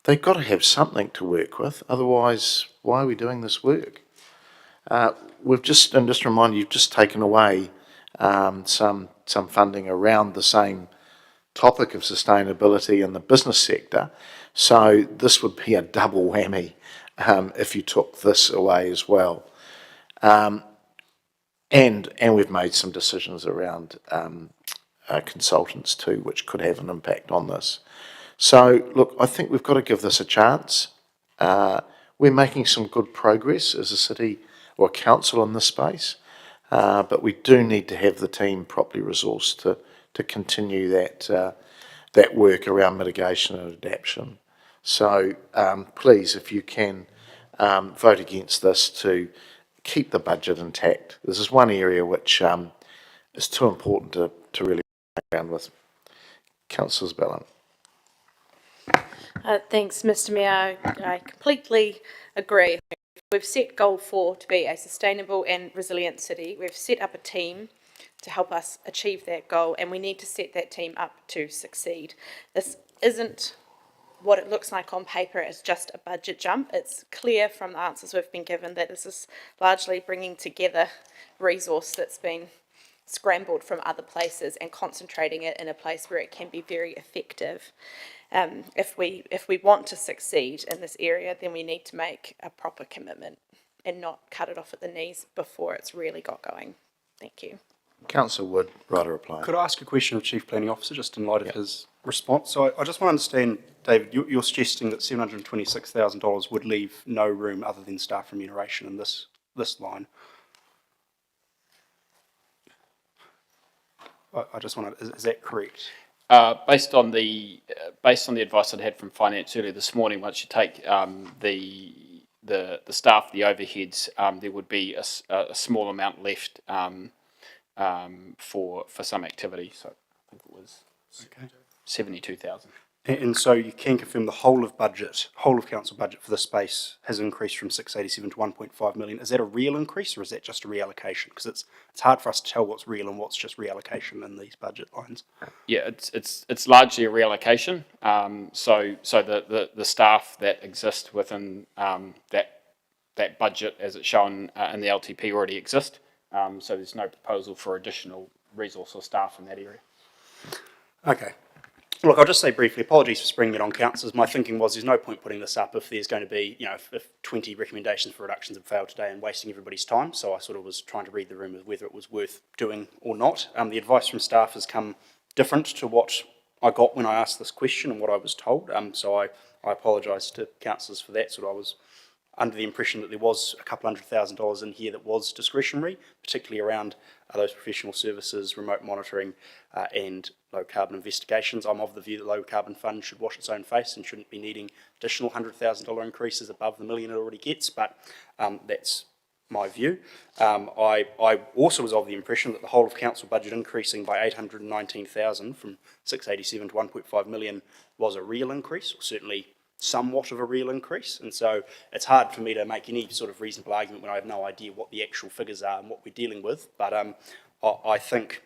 they've got to have something to work with. Otherwise, why are we doing this work? Just to remind you, you've just taken away some funding around the same topic of sustainability in the business sector. So this would be a double whammy if you took this away as well. And we've made some decisions around consultants too, which could have an impact on this. So look, I think we've got to give this a chance. We're making some good progress as a city or a council in this space, but we do need to have the team properly resourced to continue that work around mitigation and adaptation. So please, if you can, vote against this to keep the budget intact. This is one area which is too important to really play around with. Councillor Bellin. Thanks, Mr Mayor. I completely agree. We've set Goal 4 to be a sustainable and resilient city. We've set up a team to help us achieve that goal, and we need to set that team up to succeed. This isn't what it looks like on paper as just a budget jump. It's clear from the answers we've been given that this is largely bringing together resource that's been scrambled from other places and concentrating it in a place where it can be very effective. If we want to succeed in this area, then we need to make a proper commitment and not cut it off at the knees before it's really got going. Thank you. Councillor Wood, right, a reply. Could I ask a question of Chief Planning Officer, just in light of his response? So I just want to understand, David, you're suggesting that $726,000 would leave no room other than staff remuneration in this line. I just want to, is that correct? Based on the advice I'd had from finance earlier this morning, once you take the staff, the overheads, there would be a small amount left for some activity. So I think it was 72,000. And so you can confirm the whole of council budget for this space has increased from 687 to 1.5 million. Is that a real increase or is that just a reallocation? Because it's hard for us to tell what's real and what's just reallocation in these budget lines. Yeah, it's largely a reallocation. So the staff that exist within that budget as it's shown in the LTP already exist. So there's no proposal for additional resource or staff in that area. Okay. Look, I'll just say briefly, apologies for springing it on councillors. My thinking was there's no point putting this up if there's going to be, if 20 recommendations for reductions have failed today and wasting everybody's time. So I sort of was trying to read the room as whether it was worth doing or not. The advice from staff has come different to what I got when I asked this question and what I was told. So I apologise to councillors for that. So I was under the impression that there was a couple $100,000 in here that was discretionary, particularly around those professional services, remote monitoring and low carbon investigations. I'm of the view that low carbon fund should wash its own face and shouldn't be needing additional $100,000 increases above the $1 million it already gets, but that's my view. I also was of the impression that the whole of council budget increasing by 819,000 from 687 to 1.5 million was a real increase, or certainly somewhat of a real increase, and so it's hard for me to make any sort of reasonable argument when I have no idea what the actual figures are and what we're dealing with. But I think,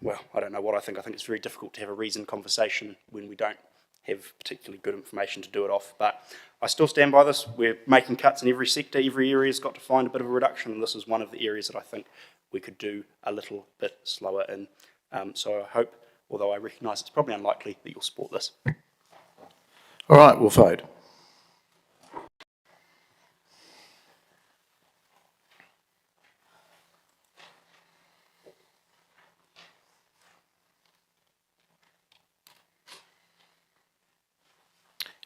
well, I don't know what I think. I think it's very difficult to have a reasoned conversation when we don't have particularly good information to do it off. But I still stand by this. We're making cuts in every sector. Every area's got to find a bit of a reduction, and this is one of the areas that I think we could do a little bit slower in. So I hope, although I recognise it's probably unlikely, that you'll support this. All right, we'll vote.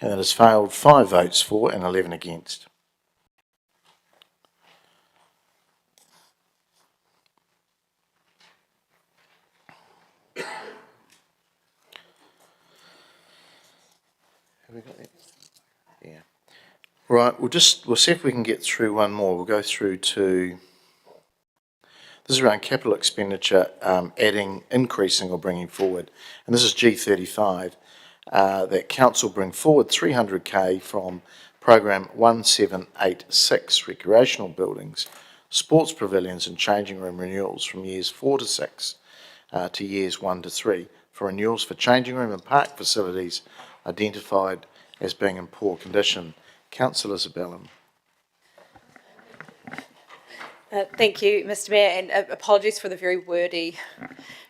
And that has failed 5 votes for and 11 against. Have we got that? Yeah. Right, we'll see if we can get through one more. We'll go through to, this is around capital expenditure, adding, increasing or bringing forward. And this is G35, that council bring forward 300k from program 1786, recreational buildings, sports pavilions and changing room renewals from years 4 to 6 to years 1 to 3 for renewals for changing room and park facilities identified as being in poor condition. Councillor Isabellum. Thank you, Mr Mayor, and apologies for the very wordy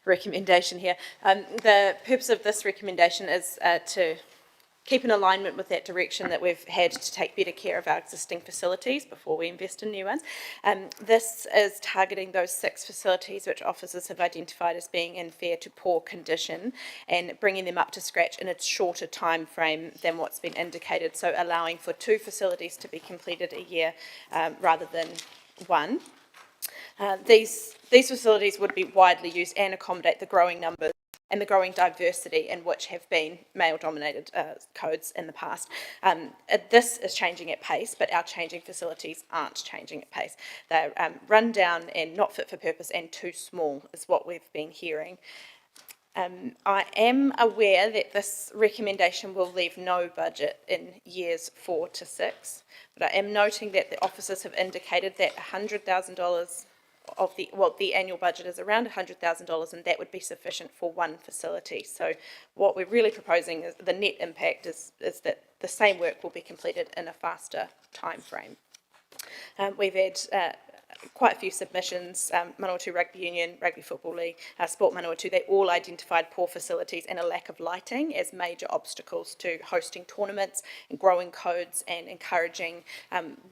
recommendation here. The purpose of this recommendation is to keep in alignment with that direction that we've had to take better care of our existing facilities before we invest in new ones. This is targeting those 6 facilities which officers have identified as being in fair to poor condition and bringing them up to scratch in a shorter time frame than what's been indicated, so allowing for 2 facilities to be completed a year rather than 1. These facilities would be widely used and accommodate the growing numbers and the growing diversity in which have been male-dominated codes in the past. This is changing at pace, but our changing facilities aren't changing at pace. They're run down and not fit for purpose and too small is what we've been hearing. I am aware that this recommendation will leave no budget in years 4 to 6, but I am noting that the officers have indicated that $100,000 of the annual budget is around $100,000, and that would be sufficient for 1 facility. So what we're really proposing is the net impact is that the same work will be completed in a faster time frame. We've had quite a few submissions, Manawatu Rugby Union, Rugby Football League, Sport Manawatu, they all identified poor facilities and a lack of lighting as major obstacles to hosting tournaments and growing codes and encouraging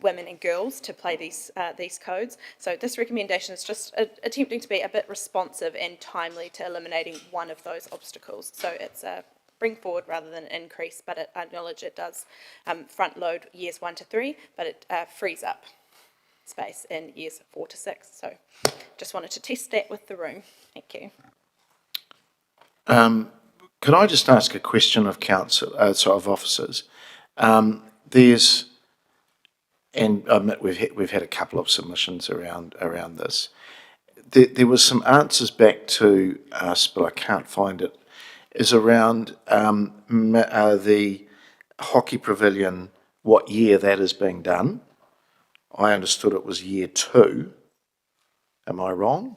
women and girls to play these codes. So this recommendation is just attempting to be a bit responsive and timely to eliminating one of those obstacles. So it's a bring forward rather than increase, but I acknowledge it does front load years 1 to 3, but it frees up space in years 4 to 6. So just wanted to test that with the room. Thank you. Could I just ask a question of council, of officers? There's, and I admit we've had a couple of submissions around this. There was some answers back to us, but I can't find it. Is around the hockey pavilion, what year that is being done. I understood it was year 2. Am I wrong?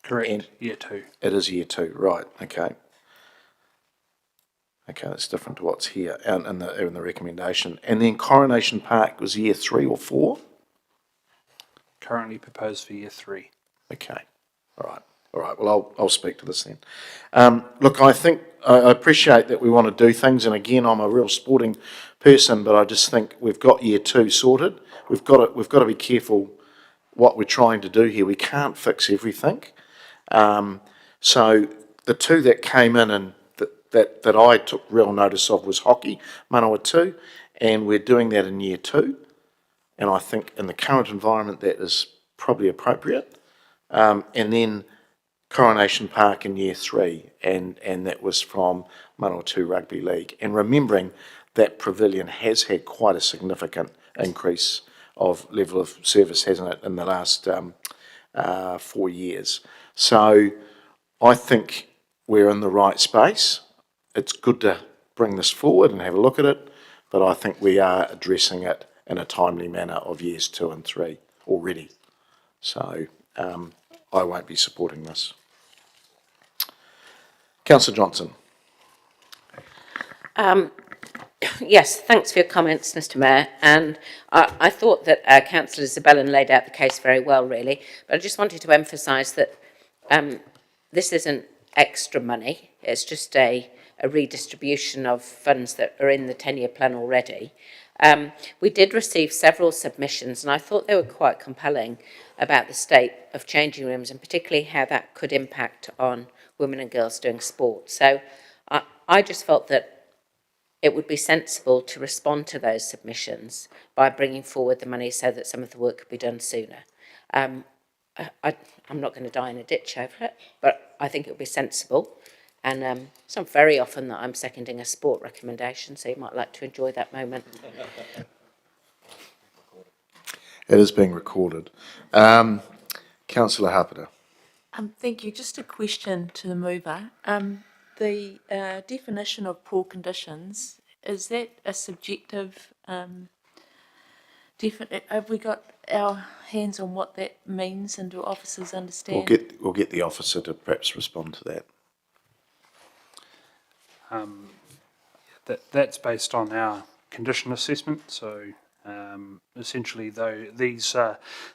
Correct, year 2. It is year 2, right, okay. Okay, that's different to what's here in the recommendation. And then Coronation Park was year 3 or 4? Currently proposed for year 3. Okay, all right, well, I'll speak to this then. Look, I think, I appreciate that we want to do things, and again, I'm a real sporting person, but I just think we've got year 2 sorted. We've got to be careful what we're trying to do here. We can't fix everything. So the 2 that came in and that I took real notice of was hockey, Manawatu, and we're doing that in year 2. And I think in the current environment that is probably appropriate. And then Coronation Park in year 3, and that was from Manawatu Rugby League. And remembering that pavilion has had quite a significant increase of level of service, hasn't it, in the last 4 years. So I think we're in the right space. It's good to bring this forward and have a look at it, but I think we are addressing it in a timely manner of years 2 and 3 already. So I won't be supporting this. Councillor Johnson. Yes, thanks for your comments, Mr Mayor. And I thought that Councillor Isabella laid out the case very well, really. But I just wanted to emphasise that this isn't extra money. It's just a redistribution of funds that are in the 10-year plan already. We did receive several submissions, and I thought they were quite compelling about the state of changing rooms, and particularly how that could impact on women and girls doing sport. So I just felt that it would be sensible to respond to those submissions by bringing forward the money so that some of the work could be done sooner. I'm not going to die in a ditch over it, but I think it would be sensible. And it's not very often that I'm seconding a sport recommendation, so you might like to enjoy that moment. It is being recorded. Councillor Harpiter. Thank you. Just a question to the mover. The definition of poor conditions, is that a subjective have we got our hands on what that means, and do officers understand? We'll get the officer to perhaps respond to that. That's based on our condition assessment. So essentially, though, these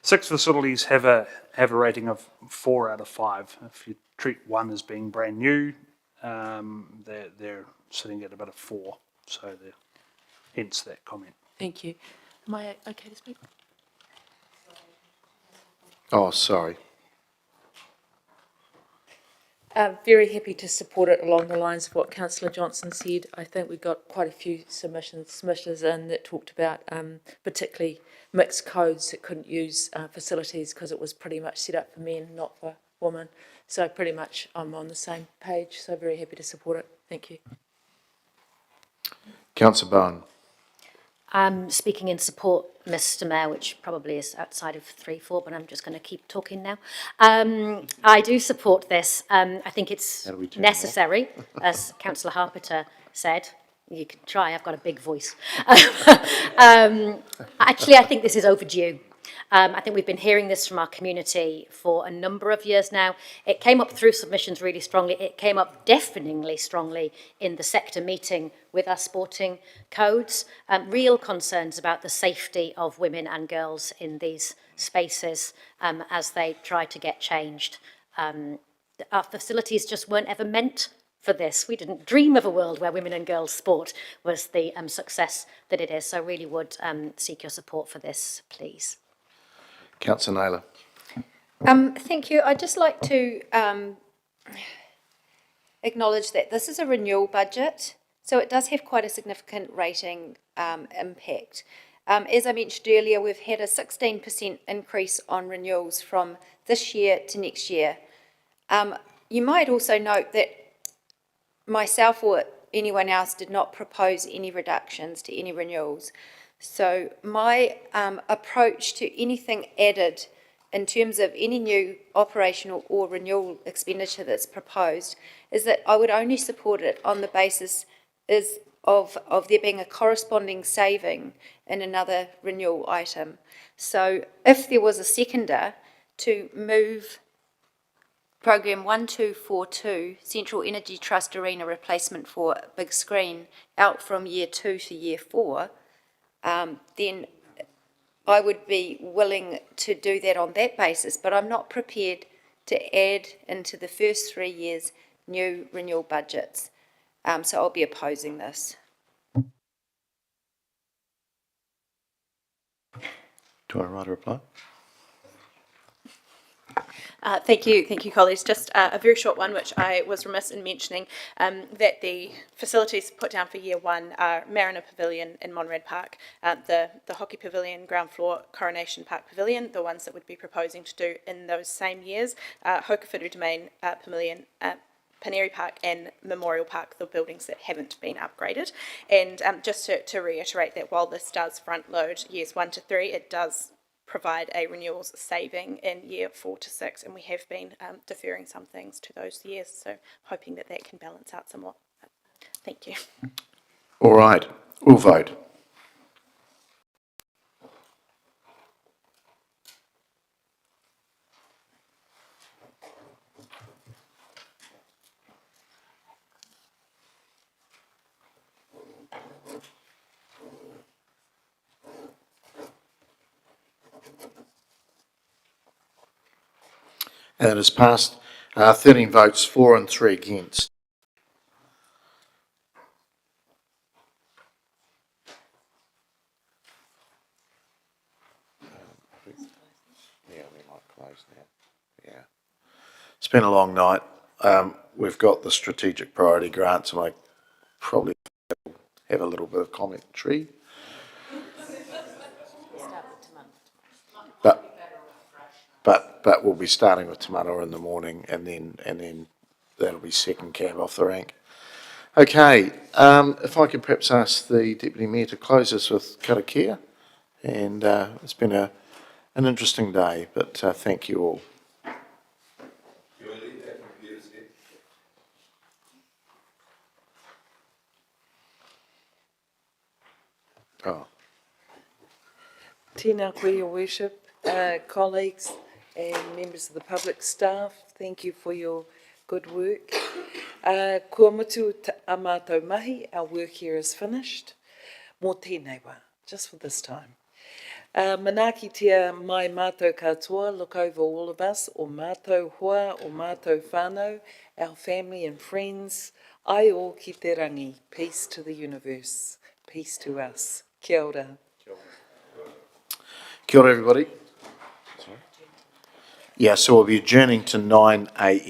6 facilities have a rating of 4 out of 5. If you treat one as being brand new, they're sitting at about a 4. So hence that comment. Thank you. Am I okay to speak? Oh, sorry. Very happy to support it along the lines of what Councillor Johnson said. I think we got quite a few submissions in that talked about particularly mixed codes that couldn't use facilities because it was pretty much set up for men, not for women. So pretty much I'm on the same page, so very happy to support it. Thank you. Councillor Bowen. Speaking in support, Mr Mayor, which probably is outside of 3-4, but I'm just going to keep talking now. I do support this. I think it's necessary, as Councillor Harpiter said. You can try, I've got a big voice. Actually, I think this is overdue. I think we've been hearing this from our community for a number of years now. It came up through submissions really strongly. It came up deafeningly strongly in the sector meeting with our sporting codes. Real concerns about the safety of women and girls in these spaces as they try to get changed. Our facilities just weren't ever meant for this. We didn't dream of a world where women and girls sport was the success that it is. So I really would seek your support for this, please. Councillor Naylor. Thank you. I'd just like to acknowledge that this is a renewal budget, so it does have quite a significant rating impact. As I mentioned earlier, we've had a 16% increase on renewals from this year to next year. You might also note that myself or anyone else did not propose any reductions to any renewals. So my approach to anything added in terms of any new operational or renewal expenditure that's proposed is that I would only support it on the basis of there being a corresponding saving in another renewal item. So if there was a seconder to move Program 1242, Central Energy Trust Arena Replacement for Big Screen, out from year 2 to year 4, then I would be willing to do that on that basis, but I'm not prepared to add into the first 3 years new renewal budgets. So I'll be opposing this. Do I write a reply? Thank you, colleagues. Just a very short one, which I was remiss in mentioning, that the facilities put down for year 1 are Mariner Pavilion in Monrad Park, the Hockey Pavilion, ground floor, Coronation Park Pavilion, the ones that we'd be proposing to do in those same years, Hokowhitu Domain Pavilion, Paneri Park and Memorial Park, the buildings that haven't been upgraded. And just to reiterate that while this does front load years 1 to 3, it does provide a renewals saving in year 4 to 6, and we have been deferring some things to those years, so hoping that that can balance out somewhat. Thank you. All right, we'll vote. And it has passed 13 votes for and 3 against. Yeah, we might close now. Yeah. It's been a long night. We've got the strategic priority grants, and I probably have a little bit of commentary. But we'll be starting with Te Manawa in the morning, and then that'll be second cab off the rank. Okay, if I could perhaps ask the Deputy Mayor to close us with karakia, and it's been an interesting day, but thank you all. Oh. Tēnā koe, Your Worship, colleagues and members of the public staff, thank you for your good work. Kua mutu a mātou mahi, our work here is finished. Mō tēnei wā, just for this time. Manakitia mai mātou katoa, look over all of us, o mātou hoa, o mātou whānau, our family and friends, ai o ki te rangi, peace to the universe, peace to us. Kia ora. Kia ora, everybody. Yeah, so we'll be adjourning to 9 a.m.